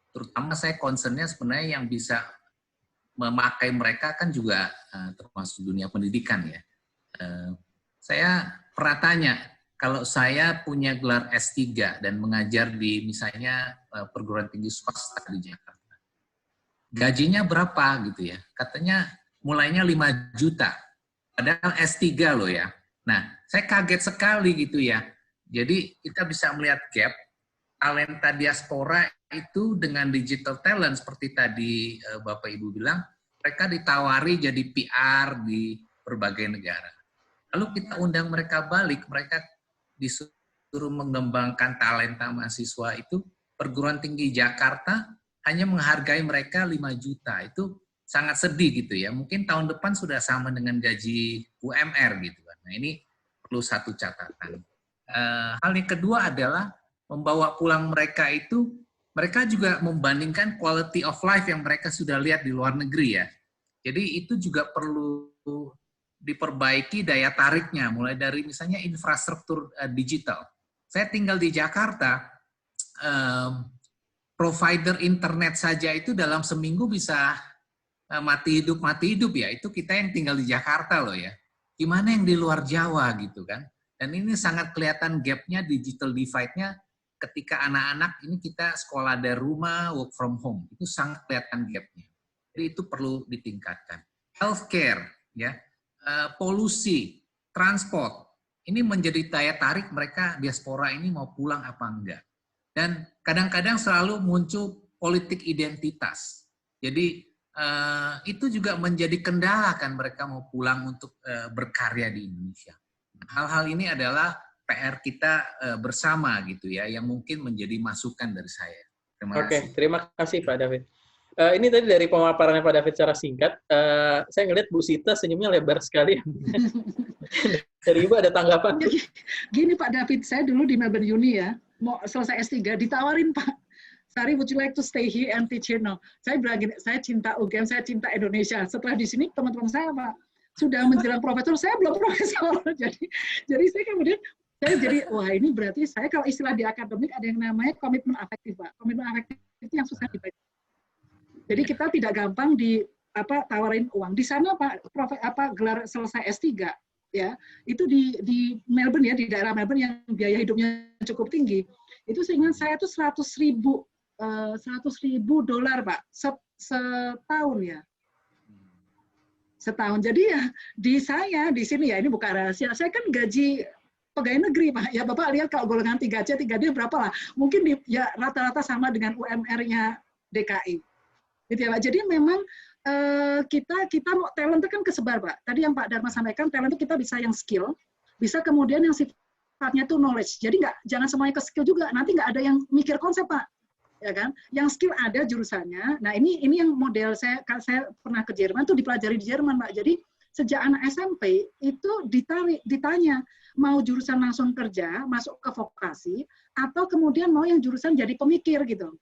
terutama saya concern-nya sebenarnya yang bisa memakai mereka kan juga termasuk dunia pendidikan ya. Saya pernah tanya, kalau saya punya gelar S3 dan mengajar di misalnya perguruan tinggi swasta di Jakarta, gajinya berapa gitu ya? Katanya mulainya 5 juta, padahal S3 loh ya. Nah, saya kaget sekali gitu ya. Jadi kita bisa melihat gap talenta diaspora itu dengan digital talent seperti tadi Bapak Ibu bilang, mereka ditawari jadi PR di berbagai negara. Lalu kita undang mereka balik, mereka disuruh mengembangkan talenta mahasiswa itu, perguruan tinggi Jakarta hanya menghargai mereka 5 juta. Itu sangat sedih gitu ya. Mungkin tahun depan sudah sama dengan gaji UMR gitu kan. Nah ini perlu satu catatan. Hal yang kedua adalah membawa pulang mereka itu, mereka juga membandingkan quality of life yang mereka sudah lihat di luar negeri ya. Jadi itu juga perlu diperbaiki daya tariknya, mulai dari misalnya infrastruktur digital. Saya tinggal di Jakarta, provider internet saja itu dalam seminggu bisa mati hidup ya. Itu kita yang tinggal di Jakarta loh ya. Gimana yang di luar Jawa gitu kan. Dan ini sangat kelihatan gap-nya, digital divide-nya ketika anak-anak ini kita sekolah dari rumah, work from home. Itu sangat kelihatan gap-nya. Jadi itu perlu ditingkatkan. Healthcare, ya, polusi, transport. Ini menjadi daya tarik mereka diaspora ini mau pulang apa enggak. Dan kadang-kadang selalu muncul politik identitas. Jadi itu juga menjadi kendala kan mereka mau pulang untuk berkarya di Indonesia. Hal-hal ini adalah PR kita bersama gitu ya, yang mungkin menjadi masukan dari saya. Terima kasih. Oke, terima kasih Pak David. Ini tadi dari pemaparannya Pak David secara singkat, saya ngelihat Bu Sita senyumnya lebar sekali. Dari Ibu ada tanggapan? Gini Pak David, saya dulu di Melbourne Uni ya, mau selesai S3, ditawarin Pak, Sari, would you like to stay here and teach here? No. Saya bilang gini, saya cinta UGM, saya cinta Indonesia. Setelah di sini teman-teman saya Pak, sudah menjelang profesor, saya belum profesor. Jadi saya kemudian, saya jadi, wah ini berarti saya kalau istilah di akademik ada yang namanya komitmen afektif Pak. Komitmen afektif itu yang susah dibaca. Jadi kita tidak gampang tawarin uang. Di sana Pak, gelar selesai S3, ya itu di Melbourne ya, di daerah Melbourne yang biaya hidupnya cukup tinggi. Itu seingat saya itu $100,000 Pak setahun ya. Setahun. Jadi ya di sini ya, ini bukan rahasia. Saya kan gaji pegawai negeri Pak. Ya Bapak lihat kalau golongan 3C, 3D berapa lah? Mungkin ya rata-rata sama dengan UMR-nya DKI. Gitu ya, Pak. Jadi memang kita mau talent itu kan kesebar, Pak. Tadi yang Pak Dharma sampaikan, talent itu kita bisa yang skill, bisa kemudian yang sifatnya itu knowledge. Jadi jangan semuanya ke skill juga, nanti nggak ada yang mikir konsep, Pak. Ya kan? Yang skill ada jurusannya. Nah, ini yang model saya pernah ke Jerman tuh dipelajari di Jerman, Pak. Jadi sejak anak SMP itu ditanya mau jurusan langsung kerja, masuk ke vokasi, atau kemudian mau yang jurusan jadi pemikir gitu.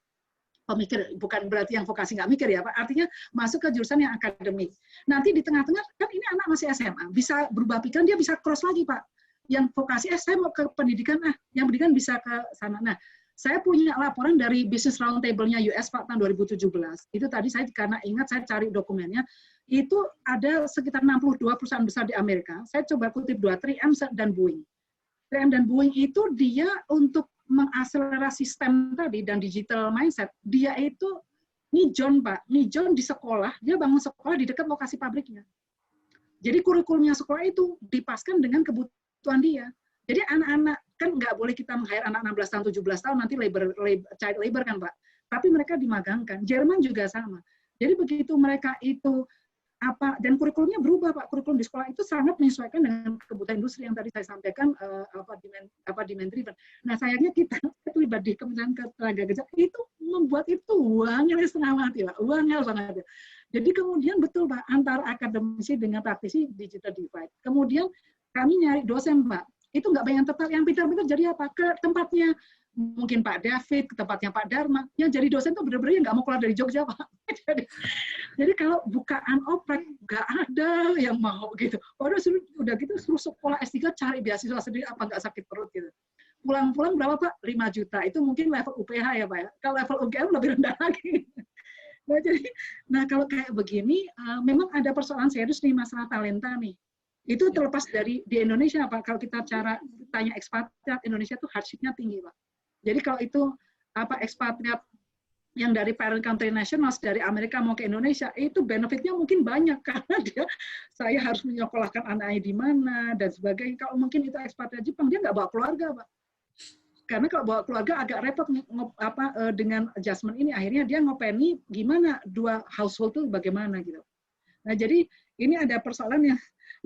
Pemikir bukan berarti yang vokasi nggak mikir ya Pak, artinya masuk ke jurusan yang akademik. Nanti di tengah-tengah kan ini anak masih SMA, bisa berubah pikiran, dia bisa cross lagi Pak. Yang vokasi saya mau ke pendidikan, yang pendidikan bisa ke sana. Nah, saya punya laporan dari Business Roundtable-nya US Pak tahun 2017. Itu tadi saya karena ingat saya cari dokumennya, itu ada sekitar 62 perusahaan besar di Amerika. Saya coba kutip 3M dan Boeing. 3M dan Boeing itu dia untuk mengakselerasi STEM tadi dan digital mindset, dia itu nijon Pak, nijon di sekolah, dia bangun sekolah di dekat lokasi pabriknya. Jadi kurikulumnya sekolah itu dipaskan dengan kebutuhan dia. Jadi anak-anak, kan nggak boleh kita meng-hire anak 16 tahun, 17 tahun, nanti child labor kan Pak. Tapi mereka dimagangkan. Jerman juga sama. Jadi begitu mereka itu dan kurikulumnya berubah Pak, kurikulum di sekolah itu sangat menyesuaikan dengan kebutuhan industri yang tadi saya sampaikan, demand driven. Nah sayangnya kita terlibat di Kementerian Ketenagakerjaan itu membuat itu uangnya setengah mati Pak, uangnya sangat. Jadi kemudian betul Pak, antara akademisi dengan praktisi digital divide. Kemudian kami nyari dosen Pak, itu nggak banyak tetap, yang pintar-pintar jadi apa? Ke tempatnya mungkin Pak David, ke tempatnya Pak Dharma, yang jadi dosen tuh benar-benar nggak mau keluar dari Jogja Pak. Jadi kalau bukaan oprek nggak ada yang mau gitu. Udah gitu suruh sekolah S3 cari beasiswa sendiri apa nggak sakit perut gitu. Pulang-pulang berapa Pak? 5 juta. Itu mungkin level UPH ya Pak ya. Kalau level UGM lebih rendah lagi. Nah kalau kayak begini memang ada persoalan serius nih masalah talenta nih. Itu terlepas dari di Indonesia Pak. Kalau kita tanya ekspatriat Indonesia tuh hardship-nya tinggi Pak. Jadi kalau itu ekspatriat yang dari parent country nationals dari Amerika mau ke Indonesia, itu benefitnya mungkin banyak karena saya harus menyekolahkan anaknya di mana dan sebagainya. Kalau mungkin itu ekspatriat Jepang, dia nggak bawa keluarga, Pak. Karena kalau bawa keluarga agak repot dengan adjustment ini, akhirnya dia ngopeni gimana dua household itu bagaimana gitu. Nah jadi ini ada persoalan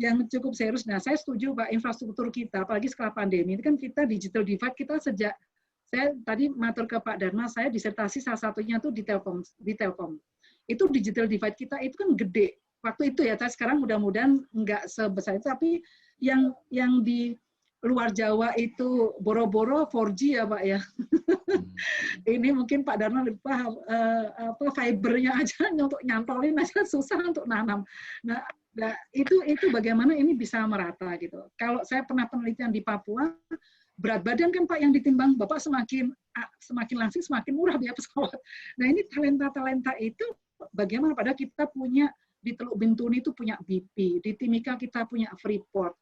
yang cukup serius. Nah saya setuju Pak, infrastruktur kita, apalagi setelah pandemi ini kan kita digital divide kita sejak saya tadi matur ke Pak Dharma, saya disertasi salah satunya tuh di Telkom. Itu digital divide kita itu kan gede. Waktu itu ya, sekarang mudah-mudahan nggak sebesar itu, tapi yang di luar Jawa itu boro-boro 4G ya Pak ya. Ini mungkin Pak Dharma lebih paham, fibernya aja untuk nyantolin aja susah untuk nanam. Nah itu bagaimana ini bisa merata gitu. Kalau saya pernah penelitian di Papua, berat badan kan Pak yang ditimbang, Bapak semakin langsing semakin murah biaya pesawat. Nah ini talenta itu bagaimana? Padahal kita punya di Teluk Bintuni itu punya BP, di Timika kita punya Freeport.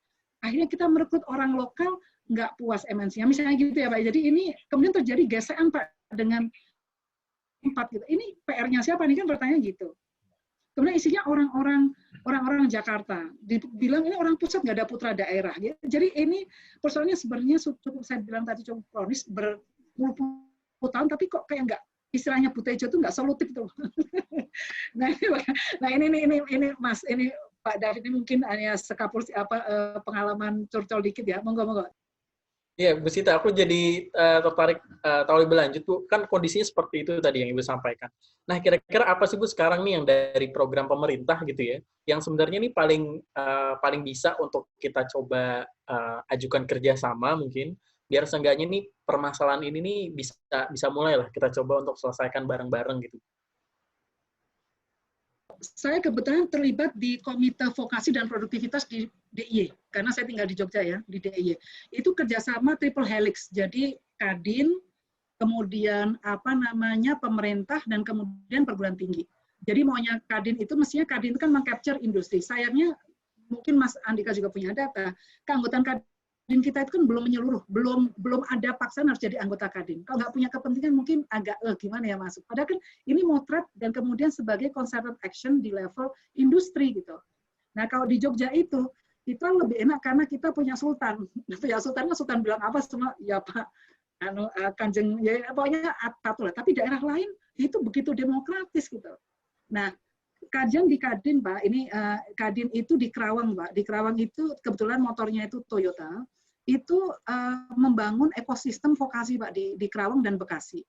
Akhirnya kita merekrut orang lokal nggak puas MNC-nya, misalnya gitu ya Pak. Jadi ini kemudian terjadi gesekan Pak dengan tempat gitu. Ini PR-nya siapa nih kan bertanya gitu. Kemudian isinya orang-orang Jakarta. Dibilang ini orang pusat nggak ada putra daerah. Jadi ini persoalannya sebenarnya cukup saya bilang tadi cukup kronis berpuluh tahun, tapi kok kayak nggak istilahnya Butejo itu nggak solutif tuh. Nah ini Mas ini Pak David ini mungkin hanya sekapur pengalaman curcol dikit ya. Monggo. Iya, Bu Sita, aku jadi tertarik tahu lebih lanjut, Bu. Kan kondisinya seperti itu tadi yang Ibu sampaikan. Nah, kira-kira apa sih, Bu, sekarang nih yang dari program pemerintah gitu ya, yang sebenarnya nih paling bisa untuk kita coba ajukan kerjasama mungkin, biar seenggaknya nih permasalahan ini nih bisa mulai lah kita coba untuk selesaikan bareng-bareng gitu. Saya kebetulan terlibat di Komite Vokasi dan Produktivitas di DIY, karena saya tinggal di Jogja ya, di DIY. Itu kerjasama triple helix, jadi Kadin, kemudian pemerintah, dan kemudian perguruan tinggi. Jadi maunya Kadin itu, mestinya Kadin itu kan meng-capture industri. Sayangnya, mungkin Mas Andika juga punya data, keanggotaan Kadin kita itu kan belum menyeluruh, belum ada paksaan harus jadi anggota Kadin. Kalau nggak punya kepentingan mungkin agak gimana ya masuk. Padahal kan ini motret dan kemudian sebagai concerted action di level industri gitu. Nah kalau di Jogja itu kita lebih enak karena kita punya sultan. Ya sultan bilang apa semua ya Pak Kanjeng ya pokoknya satu lah. Tapi daerah lain itu begitu demokratis gitu. Nah, kajian di Kadin, Pak, ini Kadin itu di Kerawang, Pak. Di Kerawang itu kebetulan motornya itu Toyota, itu membangun ekosistem vokasi, Pak, di Kerawang dan Bekasi.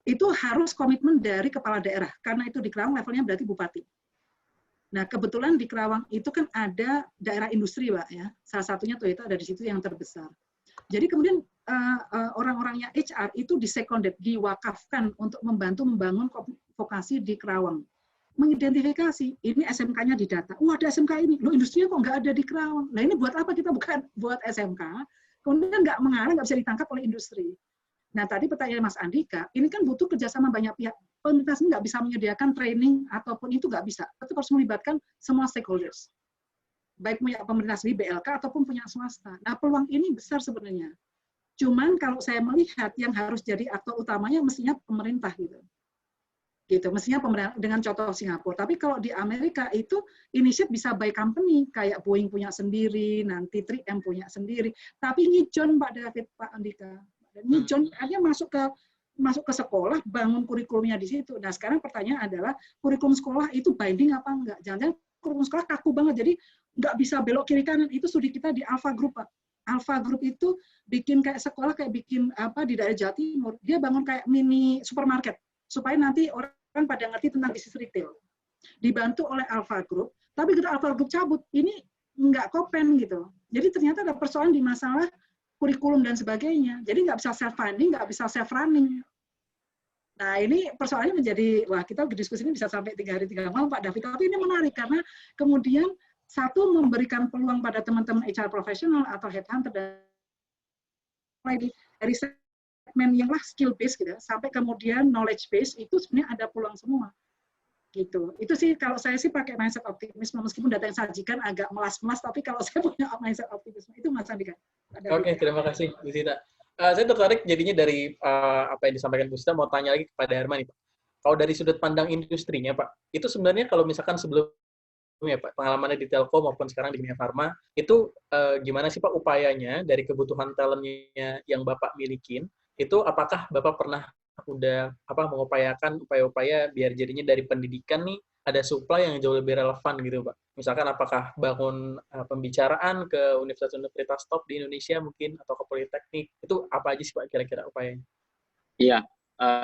Itu harus komitmen dari kepala daerah, karena itu di Kerawang levelnya berarti bupati. Nah, kebetulan di Kerawang itu kan ada daerah industri, Pak, ya. Salah satunya Toyota ada di situ yang terbesar. Jadi kemudian orang-orangnya HR itu disekonded, diwakafkan untuk membantu membangun vokasi di Kerawang. Mengidentifikasi, ini SMK-nya di data. Ada SMK ini, loh industrinya kok nggak ada di Kerawang. Nah ini buat apa kita bukan buat SMK, kemudian nggak mengarah, nggak bisa ditangkap oleh industri. Nah tadi pertanyaan Mas Andika, ini kan butuh kerjasama banyak pihak. Pemerintah nggak bisa menyediakan training ataupun itu nggak bisa, tetap harus melibatkan semua stakeholders. Baik punya pemerintah sendiri, BLK, ataupun punya swasta. Nah, peluang ini besar sebenarnya. Cuman kalau saya melihat yang harus jadi aktor utamanya mestinya pemerintah gitu. Mestinya pemerintah dengan contoh Singapura. Tapi kalau di Amerika itu initiative bisa by company, kayak Boeing punya sendiri, nanti 3M punya sendiri. Tapi ngijon Pak David, Pak Andika. Ngijon artinya masuk ke sekolah, bangun kurikulumnya di situ. Nah, sekarang pertanyaan adalah kurikulum sekolah itu binding apa enggak? Jangan-jangan kurikulum sekolah kaku banget, jadi nggak bisa belok kiri kanan. Itu studi kita di Alpha Group, Pak. Alpha Group itu bikin kayak sekolah, kayak bikin apa di daerah Jawa Timur. Dia bangun kayak mini supermarket supaya nanti orang pada ngerti tentang bisnis retail. Dibantu oleh Alpha Group, tapi kalau Alpha Group cabut, ini nggak kopen gitu. Jadi ternyata ada persoalan di masalah kurikulum dan sebagainya. Jadi nggak bisa self-funding, nggak bisa self-running. Nah ini persoalannya menjadi, wah kita berdiskusi ini bisa sampai 3 hari 3 malam Pak David. Tapi ini menarik karena kemudian satu memberikan peluang pada teman-teman HR profesional atau headhunter dari segmen yang lah skill base gitu, sampai kemudian knowledge base itu sebenarnya ada peluang semua. Gitu. Itu sih kalau saya sih pakai mindset optimisme meskipun data yang sajikan agak melas-melas, tapi kalau saya punya mindset optimisme itu Mas Andika. Oke, terima kasih Bu Sita. Saya tertarik jadinya dari apa yang disampaikan Bu Sita, mau tanya lagi kepada Herman nih, Pak. Kalau dari sudut pandang industrinya, Pak, itu sebenarnya kalau misalkan sebelumnya, Pak, pengalamannya di Telkom maupun sekarang di Kimia Farma, itu gimana sih Pak upayanya dari kebutuhan talentnya yang Bapak milikin, itu apakah Bapak pernah udah mengupayakan upaya-upaya biar jadinya dari pendidikan nih ada supply yang jauh lebih relevan gitu Pak. Misalkan apakah bangun pembicaraan ke universitas-universitas top di Indonesia mungkin atau ke politeknik, itu apa aja sih Pak kira-kira upayanya? Iya,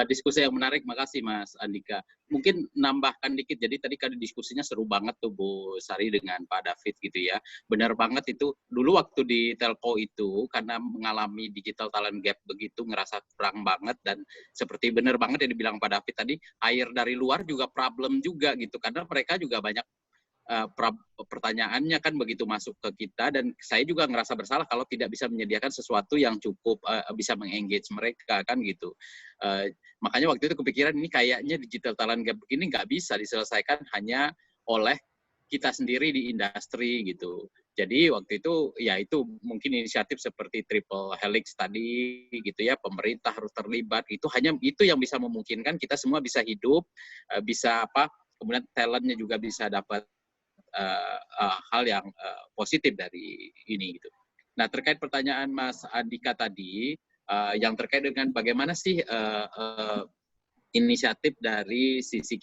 diskusi yang menarik, makasih Mas Andika. Mungkin nambahkan dikit, jadi tadi kan diskusinya seru banget tuh Bu Sari dengan Pak David gitu ya. Benar banget itu, dulu waktu di Telco itu, karena mengalami digital talent gap begitu, ngerasa kurang banget, dan seperti benar banget yang dibilang Pak David tadi, hire dari luar juga problem juga gitu, karena mereka juga banyak pertanyaannya kan begitu masuk ke kita, dan saya juga ngerasa bersalah kalau tidak bisa menyediakan sesuatu yang cukup bisa mengengage mereka kan gitu. Makanya waktu itu kepikiran ini kayaknya digital talent gap begini nggak bisa diselesaikan hanya oleh kita sendiri di industri gitu. Jadi waktu itu ya itu mungkin inisiatif seperti Triple Helix tadi gitu ya, pemerintah harus terlibat, itu hanya itu yang bisa memungkinkan kita semua bisa hidup, bisa kemudian talentnya juga bisa dapat hal yang positif dari ini gitu. Nah, terkait pertanyaan Mas Andika tadi yang terkait dengan bagaimana sih inisiatif dari sisi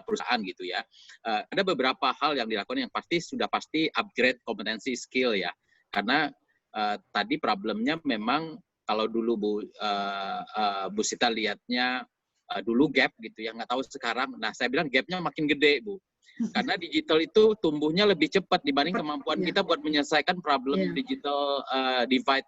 perusahaan gitu ya. Ada beberapa hal yang dilakukan yang sudah pasti upgrade kompetensi skill ya. Karena tadi problemnya memang kalau dulu Bu Sita lihatnya dulu gap gitu ya, nggak tahu sekarang. Nah, saya bilang gapnya makin gede Bu. Karena digital itu tumbuhnya lebih cepat dibanding kemampuan kita buat menyelesaikan problem digital divide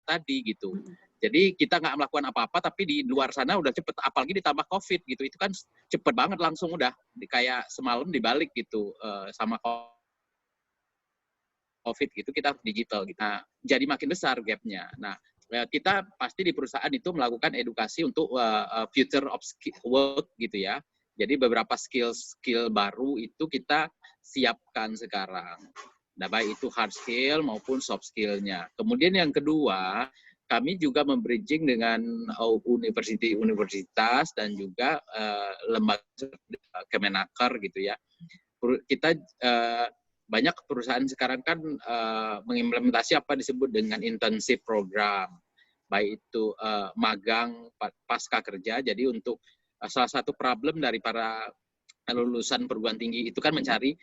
tadi gitu. Jadi kita nggak melakukan apa-apa, tapi di luar sana udah cepet, apalagi ditambah COVID gitu, itu kan cepet banget langsung udah kayak semalam dibalik gitu sama COVID gitu, kita digital gitu. Nah, jadi makin besar gapnya. Nah, kita pasti di perusahaan itu melakukan edukasi untuk future of work gitu ya. Jadi beberapa skill baru itu kita siapkan sekarang. Nah, baik itu hard skill maupun soft skill-nya. Kemudian yang kedua, kami juga membridging dengan universitas dan juga lembaga Kemenaker gitu ya. Kita banyak perusahaan sekarang kan mengimplementasi apa disebut dengan internship program. baik itu magang pasca kerja. Jadi untuk salah satu problem dari para lulusan perguruan tinggi itu kan mencari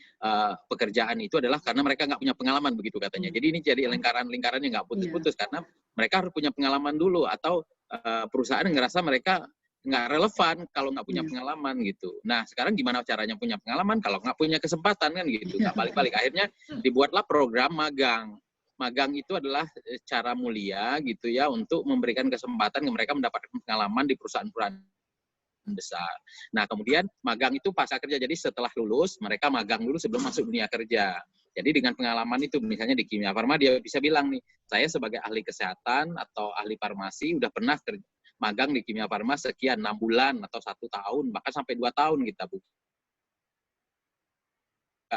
pekerjaan itu adalah karena mereka nggak punya pengalaman, begitu katanya. Jadi ini jadi lingkaran-lingkaran yang nggak putus-putus karena mereka harus punya pengalaman dulu, atau perusahaan yang ngerasa mereka nggak relevan kalau nggak punya pengalaman gitu. Nah sekarang gimana caranya punya pengalaman kalau nggak punya kesempatan kan gitu, nggak balik-balik. Akhirnya dibuatlah program magang. Magang itu adalah cara mulia gitu ya untuk memberikan kesempatan ke mereka mendapatkan pengalaman di perusahaan-perusahaan besar. Nah, kemudian magang itu pasca kerja. Jadi setelah lulus, mereka magang dulu sebelum masuk dunia kerja. Jadi dengan pengalaman itu, misalnya di Kimia Farma, dia bisa bilang nih, saya sebagai ahli kesehatan atau ahli farmasi udah pernah magang di Kimia Farma sekian, 6 bulan atau 1 tahun, bahkan sampai 2 tahun kita buka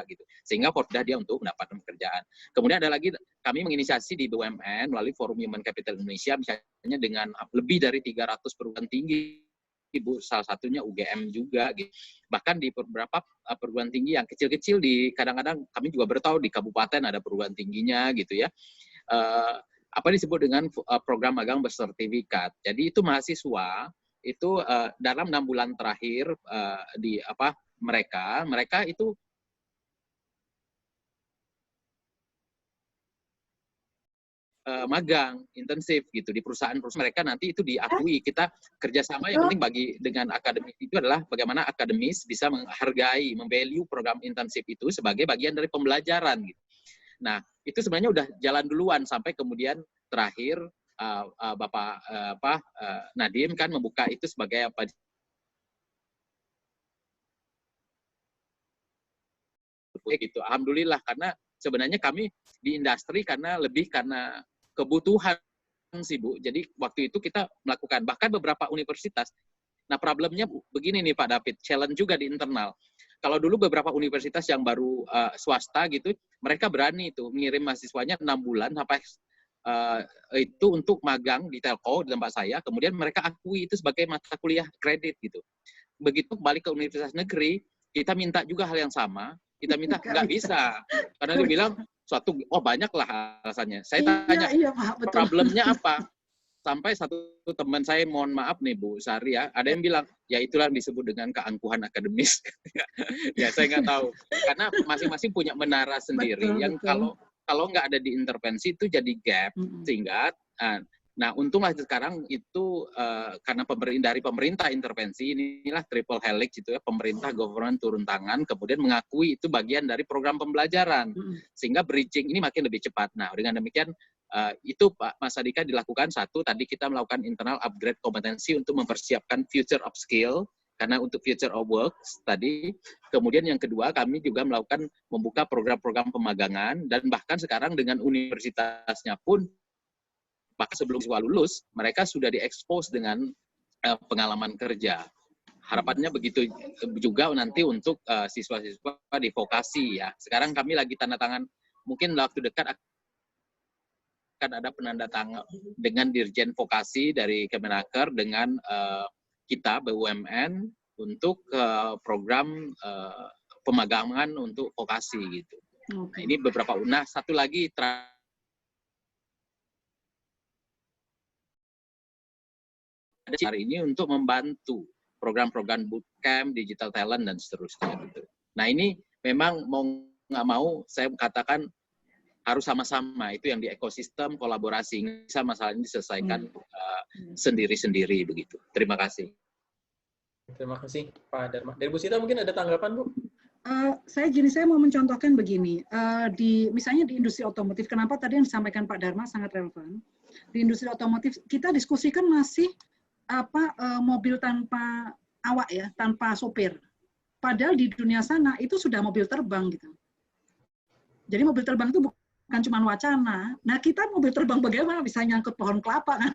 gitu. Sehingga mudah dia untuk mendapatkan pekerjaan. Kemudian ada lagi, kami menginisiasi di BUMN melalui Forum Human Capital Indonesia, misalnya dengan lebih dari 300 perguruan tinggi, Bu, salah satunya UGM juga gitu. Bahkan di beberapa perguruan tinggi yang kecil-kecil, di kadang-kadang kami juga bertahu di kabupaten ada perguruan tingginya gitu ya. Apa disebut dengan program magang bersertifikat. Jadi itu mahasiswa itu dalam 6 bulan terakhir di mereka itu magang intensif gitu di perusahaan-perusahaan mereka, nanti itu diakui. Kita kerjasama yang penting bagi dengan akademis itu adalah bagaimana akademis bisa menghargai, memvalue program intensif itu sebagai bagian dari pembelajaran gitu. Nah itu sebenarnya udah jalan duluan sampai kemudian terakhir Bapak Nadiem kan membuka itu sebagai apa gitu. Alhamdulillah, karena sebenarnya kami di industri karena kebutuhan sih Bu. Jadi waktu itu kita melakukan, bahkan beberapa universitas. Nah problemnya begini nih Pak David, challenge juga di internal. Kalau dulu beberapa universitas yang baru swasta gitu, mereka berani itu mengirim mahasiswanya 6 bulan sampai itu untuk magang di telco di tempat saya, kemudian mereka akui itu sebagai mata kuliah kredit gitu. Begitu balik ke universitas negeri, kita minta juga hal yang sama, kita minta nggak bisa. Karena dia bilang, banyak lah alasannya. Saya tanya, problemnya apa? Sampai satu teman saya, mohon maaf nih Bu Sari ya, ada yang bilang, ya itulah yang disebut dengan keangkuhan akademis. Ya saya nggak tahu. Karena masing-masing punya menara sendiri, yang kalau nggak ada diintervensi itu jadi gap, sehingga nah untunglah sekarang itu karena dari pemerintah intervensi, inilah triple helix itu ya, pemerintah government turun tangan, kemudian mengakui itu bagian dari program pembelajaran, sehingga bridging ini makin lebih cepat. Nah dengan demikian itu Pak Mas Andika dilakukan. Satu, tadi kita melakukan internal upgrade kompetensi untuk mempersiapkan future of skill, karena untuk future of work tadi. Kemudian yang kedua, kami juga membuka program-program pemagangan, dan bahkan sekarang dengan universitasnya pun, bahkan sebelum siswa lulus, mereka sudah diekspos dengan pengalaman kerja. Harapannya begitu juga nanti untuk siswa-siswa di vokasi ya. Sekarang kami lagi tanda tangan, mungkin waktu dekat akan ada penanda tangan dengan Dirjen Vokasi dari Kemenaker dengan kita BUMN untuk program pemagangan untuk vokasi gitu. Nah, ini beberapa. Nah, satu lagi hari ini untuk membantu program-program bootcamp, digital talent, dan seterusnya. Gitu. Nah ini memang mau nggak mau saya katakan harus sama-sama, itu yang di ekosistem kolaborasi, bisa masalah ini diselesaikan sendiri-sendiri begitu. Terima kasih. Terima kasih Pak Dharma. Dari Bu Sita mungkin ada tanggapan Bu? Saya mau mencontohkan begini, misalnya di industri otomotif, kenapa tadi yang disampaikan Pak Dharma sangat relevan. Di industri otomotif kita diskusikan masih mobil tanpa awak ya, tanpa sopir. Padahal di dunia sana itu sudah mobil terbang gitu. Jadi mobil terbang itu bukan cuma wacana. Nah kita mobil terbang bagaimana bisa nyangkut pohon kelapa kan?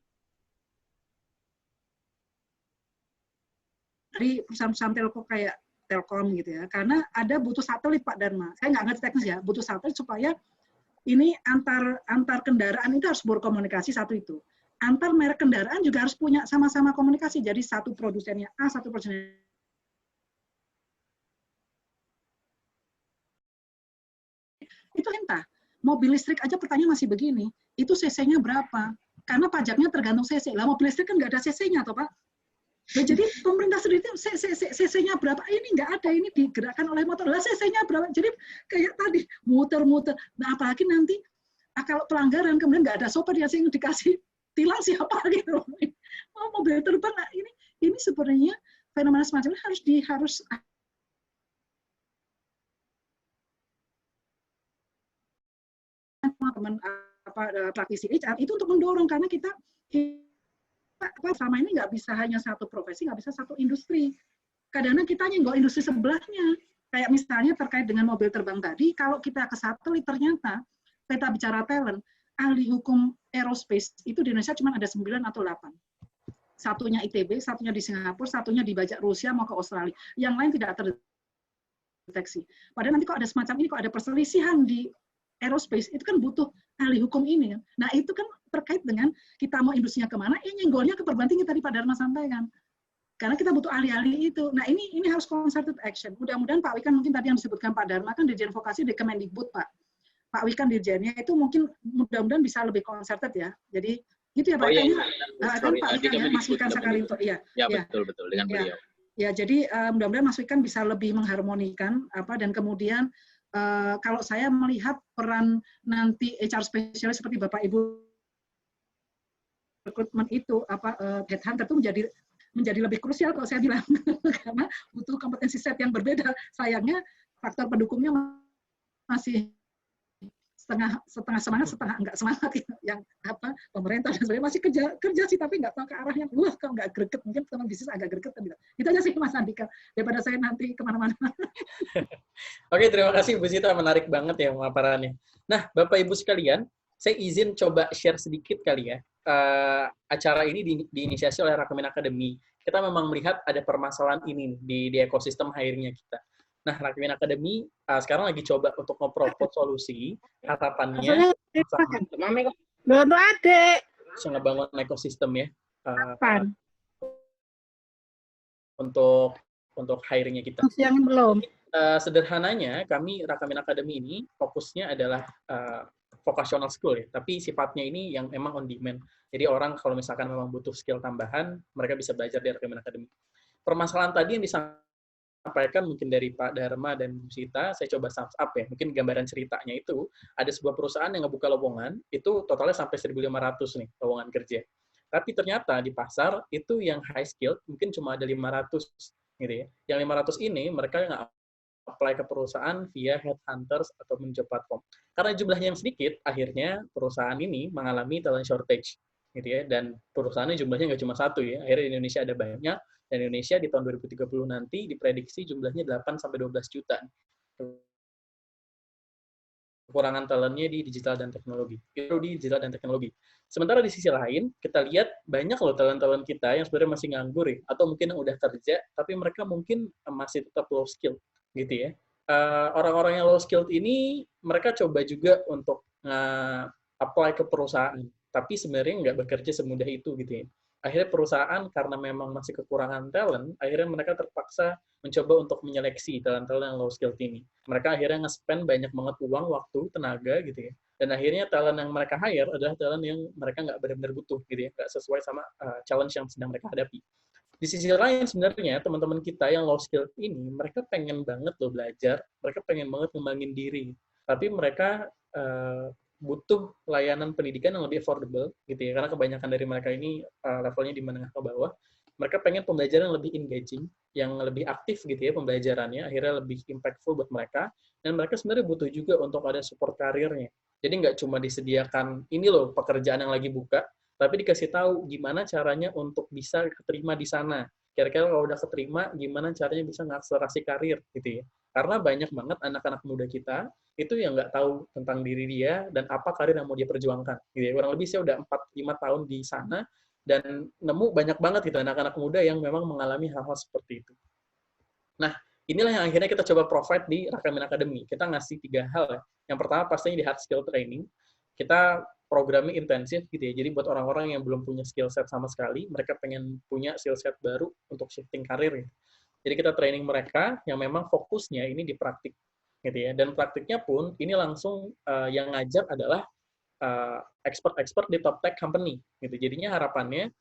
Dari perusahaan-perusahaan telco kayak Telkom gitu ya, karena ada butuh satelit Pak Dharma. Saya nggak ngerti teknis ya, butuh satelit supaya ini antar kendaraan itu harus berkomunikasi, satu itu. Antar merek kendaraan juga harus punya sama-sama komunikasi. Jadi satu produsennya A, satu produsennya itu entah. Mobil listrik aja pertanyaan masih begini. Itu cc-nya berapa? karena pajaknya tergantung CC. Lah mobil listrik kan nggak ada CC-nya, toh Pak. Nah, jadi pemerintah sendiri CC-nya berapa? Ini nggak ada, ini digerakkan oleh motor. Lah CC-nya berapa? Jadi kayak tadi muter-muter. Nah apalagi nanti kalau pelanggaran kemudian nggak ada sopir yang dikasih tilang siapa gitu. Oh, mobil terbang. Nah, ini sebenarnya fenomena semacam ini harus teman-teman praktisi HR itu untuk mendorong, karena kita selama ini nggak bisa hanya satu profesi, nggak bisa satu industri. Kadang-kadang kita nyenggol industri sebelahnya. Kayak misalnya terkait dengan mobil terbang tadi, kalau kita ke satelit ternyata kita bicara talent, ahli hukum aerospace itu di Indonesia cuma ada 9 atau 8. Satunya ITB, satunya di Singapura, satunya dibajak Rusia mau ke Australia. Yang lain tidak terdeteksi. Padahal nanti kok ada semacam ini, kok ada perselisihan di aerospace, itu kan butuh ahli hukum ini. Nah itu kan terkait dengan kita mau industrinya kemana, nyenggolnya ke perguruan tinggi tadi Pak Dharma sampaikan. Karena kita butuh ahli-ahli itu. Nah ini harus concerted action. Mudah-mudahan Pak Wikan mungkin tadi yang disebutkan Pak Dharma kan Dirjen Vokasi di Kemendikbud Pak. Pak Wikan Dirjennya itu mungkin mudah-mudahan bisa lebih concerted ya. Jadi itu ya Pak. Kan Pak Wikan ya, Mas Wikan Sakarinto. Iya. Ya betul dengan beliau. Ya jadi mudah-mudahan Mas Wikan bisa lebih mengharmonikan dan kemudian kalau saya melihat peran nanti HR spesialis seperti Bapak Ibu rekrutmen itu headhunter itu menjadi lebih krusial kalau saya bilang karena butuh kompetensi set yang berbeda. Sayangnya faktor pendukungnya masih setengah semangat, setengah enggak semangat gitu. Yang pemerintah dan sebagainya masih kerja sih, tapi nggak tahu ke arah yang kalau nggak greget, mungkin teman bisnis agak greget gitu. Itu aja sih Mas Andika, daripada saya nanti kemana-mana. Oke, terima kasih Bu Sita, menarik banget ya pemaparannya. Nah, Bapak Ibu sekalian, saya izin coba share sedikit kali ya. Acara ini diinisiasi oleh Rakemin Academy. Kita memang melihat ada permasalahan ini di ekosistem hiring-nya kita. Nah, Rakemin Academy sekarang lagi coba untuk nge-propose solusi, harapannya bisa ngebangun ekosistem ya untuk hiring-nya kita. Yang belum. Sederhananya, kami Rakemin Academy ini fokusnya adalah vocational school ya, tapi sifatnya ini yang memang on demand. Jadi orang kalau misalkan memang butuh skill tambahan, mereka bisa belajar di Rakemin Academy. Permasalahan tadi yang disampaikan mungkin dari Pak Dharma dan Bu Sita, saya coba sum up ya. Mungkin gambaran ceritanya itu, ada sebuah perusahaan yang ngebuka lowongan, itu totalnya sampai 1.500 nih, lowongan kerja. Tapi ternyata di pasar, itu yang high skill, mungkin cuma ada 500 gitu ya. Yang 500 ini, mereka nggak apply ke perusahaan via headhunters atau job platform. Karena jumlahnya yang sedikit, akhirnya perusahaan ini mengalami talent shortage, gitu ya. Dan perusahaannya jumlahnya nggak cuma satu ya. Akhirnya di Indonesia ada banyak, dan Indonesia di tahun 2030 nanti diprediksi jumlahnya 8-12 juta. Kekurangan talentnya di digital dan teknologi. Itu di digital dan teknologi. Sementara di sisi lain, kita lihat banyak loh talent-talent kita yang sebenarnya masih nganggur ya, atau mungkin yang udah kerja, tapi mereka mungkin masih tetap low skill, gitu ya. Orang-orang yang low skilled ini, mereka coba juga untuk apply ke perusahaan, tapi sebenarnya nggak bekerja semudah itu, gitu ya. Akhirnya perusahaan, karena memang masih kekurangan talent, akhirnya mereka terpaksa mencoba untuk menyeleksi talent-talent yang low skilled ini. Mereka akhirnya nge-spend banyak banget uang, waktu, tenaga, gitu ya. Dan akhirnya talent yang mereka hire adalah talent yang mereka nggak benar-benar butuh, gitu ya. Nggak sesuai sama challenge yang sedang mereka hadapi. Di sisi lain sebenarnya teman-teman kita yang low skill ini, mereka pengen banget loh belajar, mereka pengen banget ngembangin diri, tapi mereka butuh layanan pendidikan yang lebih affordable gitu ya, karena kebanyakan dari mereka ini levelnya di menengah ke bawah. Mereka pengen pembelajaran yang lebih engaging, yang lebih aktif gitu ya pembelajarannya, akhirnya lebih impactful buat mereka, dan mereka sebenarnya butuh juga untuk ada support karirnya. Jadi nggak cuma disediakan ini loh pekerjaan yang lagi buka, tapi dikasih tahu gimana caranya untuk bisa keterima di sana. Kira-kira kalau udah keterima, gimana caranya bisa ngakselerasi karir, gitu ya. Karena banyak banget anak-anak muda kita, itu yang nggak tahu tentang diri dia, dan apa karir yang mau dia perjuangkan. Gitu ya. Kurang lebih saya udah 4-5 tahun di sana, dan nemu banyak banget gitu anak-anak muda yang memang mengalami hal-hal seperti itu. Nah, inilah yang akhirnya kita coba provide di Rakemin Academy. Kita ngasih 3 hal ya. Yang pertama pastinya di hard skill training. Kita programnya intensif gitu ya. Jadi buat orang-orang yang belum punya skill set sama sekali, mereka pengen punya skill set baru untuk shifting karir ya. Jadi kita training mereka yang memang fokusnya ini di praktik gitu ya. Dan praktiknya pun ini langsung yang ngajar adalah expert di top tech company gitu. Jadinya harapannya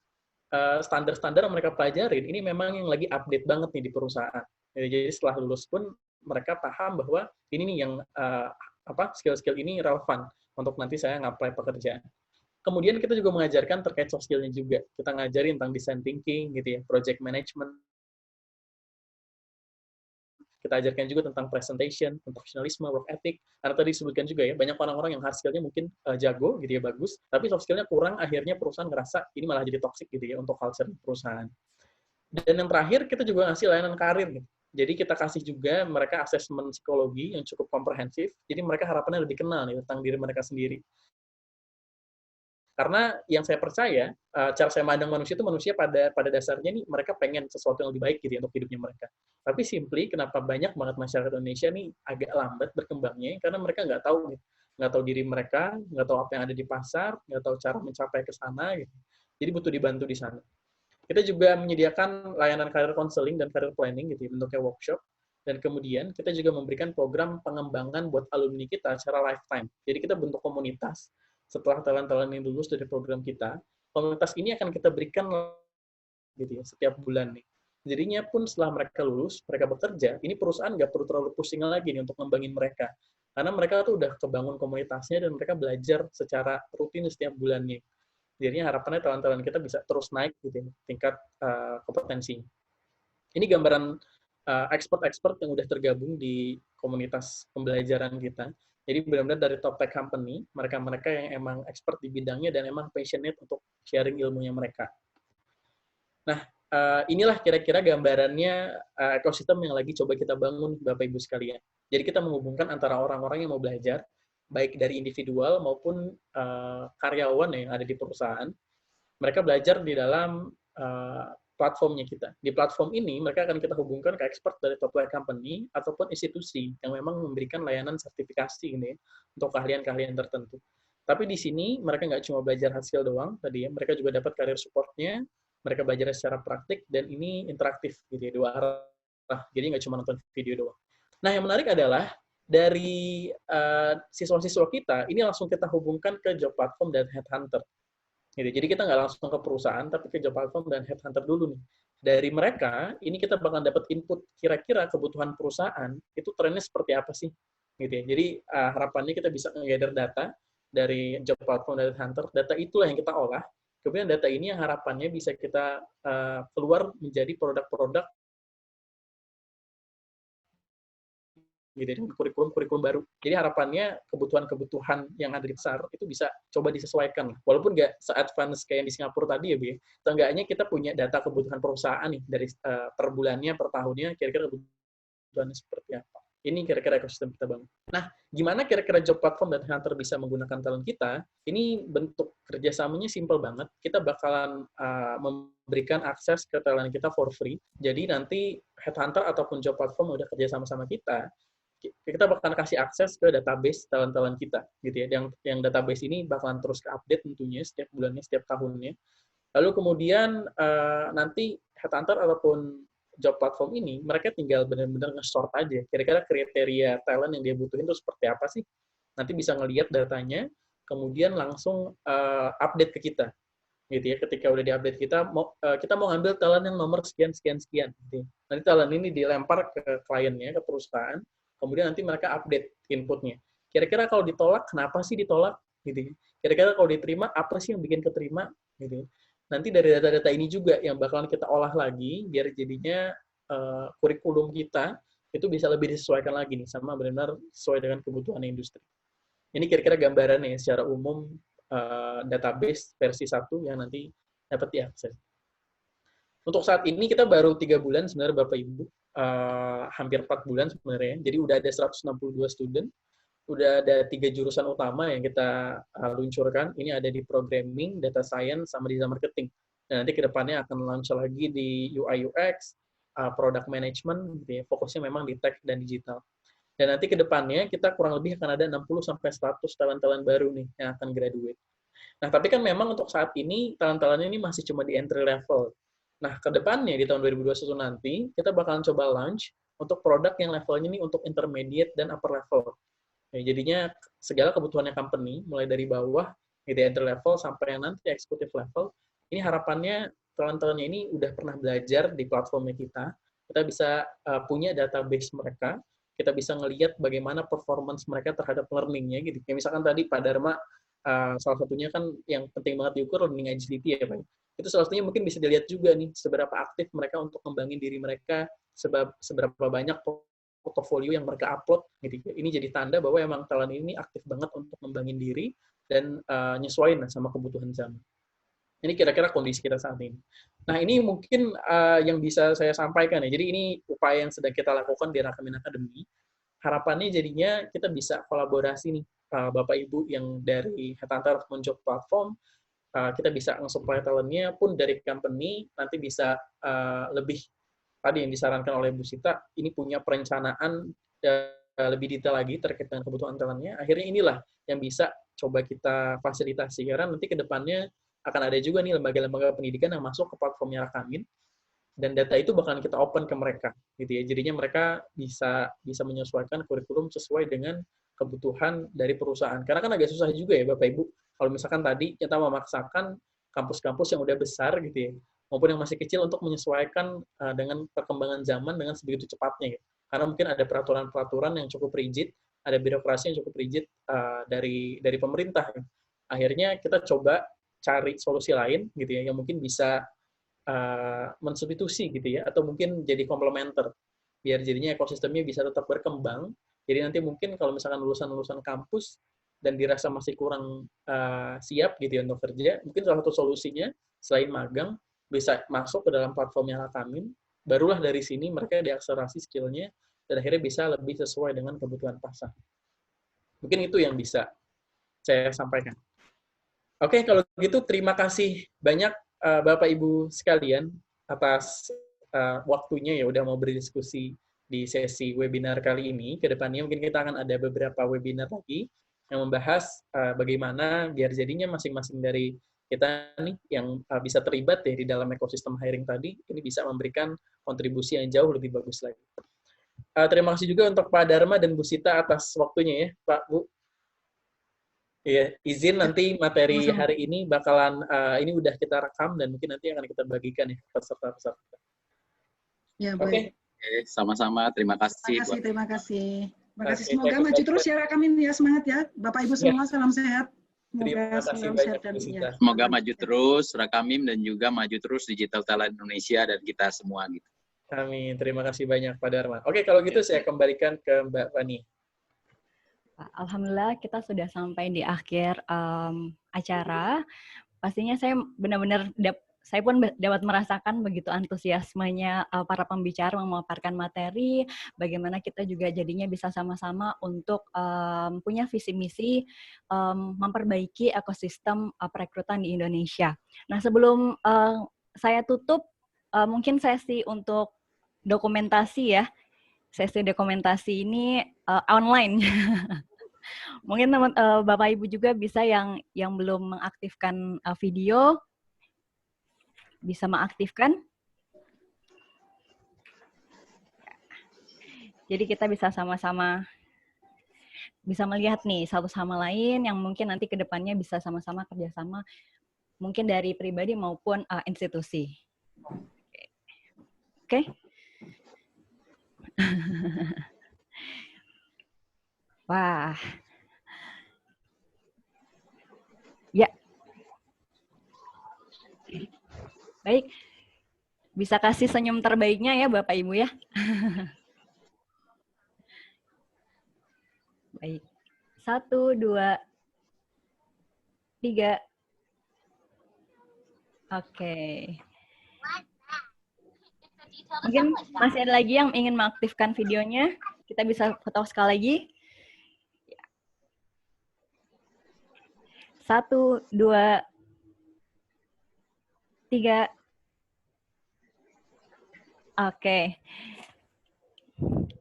standar-standar yang mereka pelajarin ini memang yang lagi update banget nih di perusahaan. Jadi setelah lulus pun mereka paham bahwa ini nih yang skill-skill ini relevan untuk nanti saya ngapply pekerjaan. Kemudian kita juga mengajarkan terkait soft skill-nya juga. Kita ngajarin tentang design thinking gitu ya, project management. Kita ajarkan juga tentang presentation, profesionalisme, work ethic. Karena tadi disebutkan juga ya, banyak orang-orang yang hard skill-nya mungkin jago gitu ya, bagus, tapi soft skill-nya kurang, akhirnya perusahaan ngerasa ini malah jadi toxic gitu ya untuk culture perusahaan. Dan yang terakhir, kita juga ngasih layanan karir gitu. Jadi kita kasih juga mereka asesmen psikologi yang cukup komprehensif, jadi mereka harapannya lebih kenal nih tentang diri mereka sendiri. Karena yang saya percaya, cara saya mandang manusia itu manusia pada dasarnya nih mereka pengen sesuatu yang lebih baik gitu ya untuk hidupnya mereka. Tapi simply kenapa banyak banget masyarakat Indonesia nih agak lambat berkembangnya karena mereka nggak tahu gitu. Nggak tahu diri mereka, nggak tahu apa yang ada di pasar, nggak tahu cara mencapai ke sana gitu. Jadi butuh dibantu di sana. Kita juga menyediakan layanan career counseling dan career planning gitu ya, bentuknya workshop. Dan kemudian kita juga memberikan program pengembangan buat alumni kita secara lifetime. Jadi kita bentuk komunitas. Setelah talent-talent yang lulus dari program kita, komunitas ini akan kita berikan gitu ya, setiap bulan nih. Jadinya pun setelah mereka lulus, mereka bekerja, ini perusahaan nggak perlu terlalu pusing lagi nih untuk ngembangin mereka. Karena mereka tuh udah kebangun komunitasnya dan mereka belajar secara rutin setiap bulannya. Jadinya harapannya talent-talent kita bisa terus naik gitu ya, tingkat kompetensinya. Ini gambaran expert-expert yang udah tergabung di komunitas pembelajaran kita. Jadi benar-benar dari top tech company, mereka-mereka yang emang expert di bidangnya dan emang passionate untuk sharing ilmunya mereka. Nah, inilah kira-kira gambarannya ekosistem yang lagi coba kita bangun, Bapak Ibu sekalian. Jadi kita menghubungkan antara orang-orang yang mau belajar, baik dari individual maupun karyawan yang ada di perusahaan. Mereka belajar di dalam platformnya kita. Di platform ini, mereka akan kita hubungkan ke expert dari top tech company ataupun institusi yang memang memberikan layanan sertifikasi ini untuk keahlian-keahlian tertentu. Tapi di sini, mereka nggak cuma belajar hard skill doang, tadi ya, mereka juga dapat career support-nya, mereka belajar secara praktik, dan ini interaktif, gitu ya, 2 arah. Jadi nggak cuma nonton video doang. Nah, yang menarik adalah, dari siswa-siswa kita, ini langsung kita hubungkan ke job platform dan headhunter. Gitu. Jadi kita nggak langsung ke perusahaan, tapi ke job platform dan headhunter dulu nih. Dari mereka, ini kita bakal dapat input kira-kira kebutuhan perusahaan, itu trennya seperti apa sih? Gitu ya. Jadi harapannya kita bisa nge-gather data dari job platform dan headhunter. Data itulah yang kita olah. Kemudian data ini yang harapannya bisa kita keluar menjadi produk-produk gitu dengan kurikulum baru. Jadi harapannya kebutuhan-kebutuhan yang ada di pasar itu bisa coba disesuaikan. Walaupun nggak se-advance kayak yang di Singapura tadi ya, Bi. Seenggaknya kita punya data kebutuhan perusahaan nih dari per bulannya, per tahunnya, kira-kira kebutuhannya seperti apa. Ini kira-kira ekosistem kita bangun. Nah, gimana kira-kira job platform dan headhunter bisa menggunakan talent kita? Ini bentuk kerjasamanya simple banget. Kita bakalan memberikan akses ke talent kita for free. Jadi nanti headhunter ataupun job platform udah kerja sama-sama kita bakalan kasih akses ke database talent-talent kita, gitu ya. Yang database ini bakalan terus ke-update tentunya setiap bulannya, setiap tahunnya. Lalu kemudian nanti headhunter ataupun job platform ini, mereka tinggal benar-benar nge-sort aja. Kira-kira kriteria talent yang dia butuhin itu seperti apa sih? Nanti bisa ngelihat datanya, kemudian langsung update ke kita. Gitu ya, ketika udah di-update kita mau ngambil talent yang nomor sekian. Gitu ya. Nanti talent ini dilempar ke kliennya, ke perusahaan, kemudian nanti mereka update inputnya. Kira-kira kalau ditolak, kenapa sih ditolak? Gitu. Kira-kira kalau diterima, apa sih yang bikin keterima? Gitu. Nanti dari data-data ini juga yang bakalan kita olah lagi, biar jadinya kurikulum kita itu bisa lebih disesuaikan lagi nih, sama benar-benar sesuai dengan kebutuhan industri. Ini kira-kira gambarannya secara umum database versi 1 yang nanti dapat diakses. Untuk saat ini kita baru 3 bulan sebenarnya Bapak Ibu, hampir 4 bulan sebenarnya. Jadi udah ada 162 student, udah ada 3 jurusan utama yang kita luncurkan. Ini ada di programming, data science, sama digital marketing. Dan nanti kedepannya akan launch lagi di UI UX, product management, gitu ya. Fokusnya memang di tech dan digital. Dan nanti kedepannya kita kurang lebih akan ada 60-100 talent-talent baru nih yang akan graduate. Nah, tapi kan memang untuk saat ini talent-talent ini masih cuma di entry level. Nah, ke depannya di tahun 2021 nanti, kita bakalan coba launch untuk produk yang levelnya ini untuk intermediate dan upper level. Ya, jadinya segala kebutuhannya company, mulai dari bawah, gitu, entry level, sampai yang nanti executive level, ini harapannya talent-talentnya ini udah pernah belajar di platformnya kita bisa punya database mereka, kita bisa ngelihat bagaimana performance mereka terhadap learning-nya, gitu. Kayak misalkan tadi Pak Dharma, salah satunya kan yang penting banget diukur learning agility ya Pak. Itu salah satunya mungkin bisa dilihat juga nih, seberapa aktif mereka untuk ngembangin diri mereka, seberapa banyak portofolio yang mereka upload. Gitu. Ini jadi tanda bahwa emang talent ini aktif banget untuk ngembangin diri dan nyesuaiin sama kebutuhan zaman. Ini kira-kira kondisi kita saat ini. Nah, ini mungkin yang bisa saya sampaikan ya. Jadi ini upaya yang sedang kita lakukan di Rakamin Academy. Harapannya jadinya kita bisa kolaborasi nih, Bapak Ibu yang dari Headhunter ataupun job platform, kita bisa nge-supply talentnya pun dari company, nanti bisa lebih, tadi yang disarankan oleh Bu Sita, ini punya perencanaan lebih detail lagi terkait dengan kebutuhan talentnya. Akhirnya inilah yang bisa coba kita fasilitasi, karena nanti ke depannya akan ada juga nih lembaga-lembaga pendidikan yang masuk ke platformnya Rakamin, dan data itu bakalan kita open ke mereka, gitu ya. Jadinya mereka bisa menyesuaikan kurikulum sesuai dengan kebutuhan dari perusahaan. Karena kan agak susah juga ya Bapak Ibu, kalau misalkan tadi kita memaksakan kampus-kampus yang udah besar gitu ya, maupun yang masih kecil untuk menyesuaikan dengan perkembangan zaman dengan sebegitu cepatnya. Gitu. Karena mungkin ada peraturan-peraturan yang cukup rigid, ada birokrasi yang cukup rigid dari pemerintah. Akhirnya kita coba cari solusi lain gitu ya, yang mungkin bisa mensubstitusi gitu ya, atau mungkin jadi komplementer, biar jadinya ekosistemnya bisa tetap berkembang. Jadi nanti mungkin kalau misalkan lulusan-lulusan kampus dan dirasa masih kurang siap gitu ya untuk kerja, mungkin salah satu solusinya selain magang bisa masuk ke dalam platformnya Rakamin, barulah dari sini mereka diakselerasi skillnya dan akhirnya bisa lebih sesuai dengan kebutuhan pasar. Mungkin itu yang bisa saya sampaikan. Oke, kalau gitu terima kasih banyak Bapak Ibu sekalian atas waktunya ya udah mau berdiskusi di sesi webinar kali ini. Kedepannya mungkin kita akan ada beberapa webinar lagi yang membahas bagaimana biar jadinya masing-masing dari kita nih yang bisa terlibat ya di dalam ekosistem hiring tadi, ini bisa memberikan kontribusi yang jauh lebih bagus lagi. Terima kasih juga untuk Pak Dharma dan Bu Sita atas waktunya ya, Pak, Bu. Iya, izin nanti materi hari ini bakalan ini udah kita rekam dan mungkin nanti akan kita bagikan ya peserta-peserta. Ya, baik. Oke, sama-sama. Terima kasih. Terima kasih. Semoga maju terus ya Rakamin ya, semangat ya. Bapak Ibu semua salam sehat. Terima kasih banyak Bu Sita. Semoga maju terus Rakamin dan juga maju terus Digital Talent Indonesia dan kita semua gitu. Amin. Terima kasih banyak Pak Dharma. Oke, kalau gitu saya kembalikan ke Mbak Fani. Alhamdulillah kita sudah sampai di akhir acara. Pastinya saya benar-benar saya pun dapat merasakan begitu antusiasmenya para pembicara memaparkan materi, bagaimana kita juga jadinya bisa sama-sama untuk punya visi misi memperbaiki ekosistem perekrutan di Indonesia. Nah, sebelum saya tutup, mungkin sesi untuk dokumentasi ya. Sesi dokumentasi ini online. Mungkin Bapak Ibu juga bisa yang belum mengaktifkan video bisa mengaktifkan. Jadi kita bisa sama-sama bisa melihat nih satu sama lain yang mungkin nanti ke depannya bisa sama-sama kerjasama mungkin dari pribadi maupun institusi. Oke. Wah. Ya. Baik. Bisa kasih senyum terbaiknya ya Bapak Ibu ya. Baik. 1, 2, 3. Oke. Mungkin masih ada lagi yang ingin mengaktifkan videonya. Kita bisa foto sekali lagi. 1, 2, 3. Oke.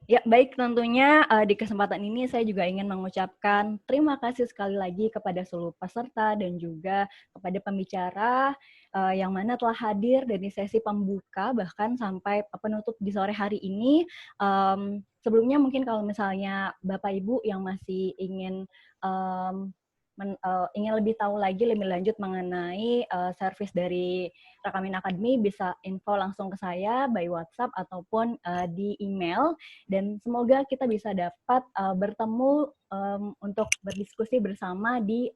Ya, baik, tentunya di kesempatan ini saya juga ingin mengucapkan terima kasih sekali lagi kepada seluruh peserta dan juga kepada pembicara yang mana telah hadir dari sesi pembuka bahkan sampai penutup di sore hari ini. Sebelumnya mungkin kalau misalnya Bapak Ibu yang masih ingin ingin lebih tahu lagi lebih lanjut mengenai service dari Rakamin Academy, bisa info langsung ke saya by WhatsApp ataupun di email. Dan semoga kita bisa dapat bertemu untuk berdiskusi bersama di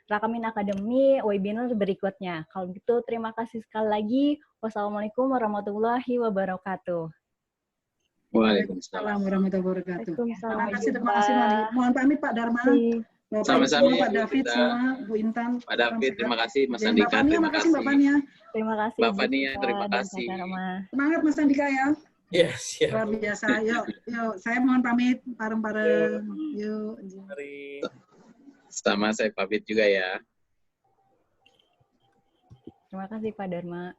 Rakamin Academy webinar berikutnya. Kalau gitu, terima kasih sekali lagi. Wassalamualaikum warahmatullahi wabarakatuh. Waalaikumsalam warahmatullahi wabarakatuh. Terima kasih, mohon pamit Pak Dharma. Sama-sama Pak David semua, Bu Intan. Pak David, terima kasih. Mas Andika, terima kasih. Mbak Fania. Terima kasih. Mbak Fania, terima kasih. Semangat Mas Andika ya. Yes, ya. Luar biasa. Yuk, saya mohon pamit bareng-bareng. Yuk. Mari. Sama saya pamit juga ya. Terima kasih Pak Dharma.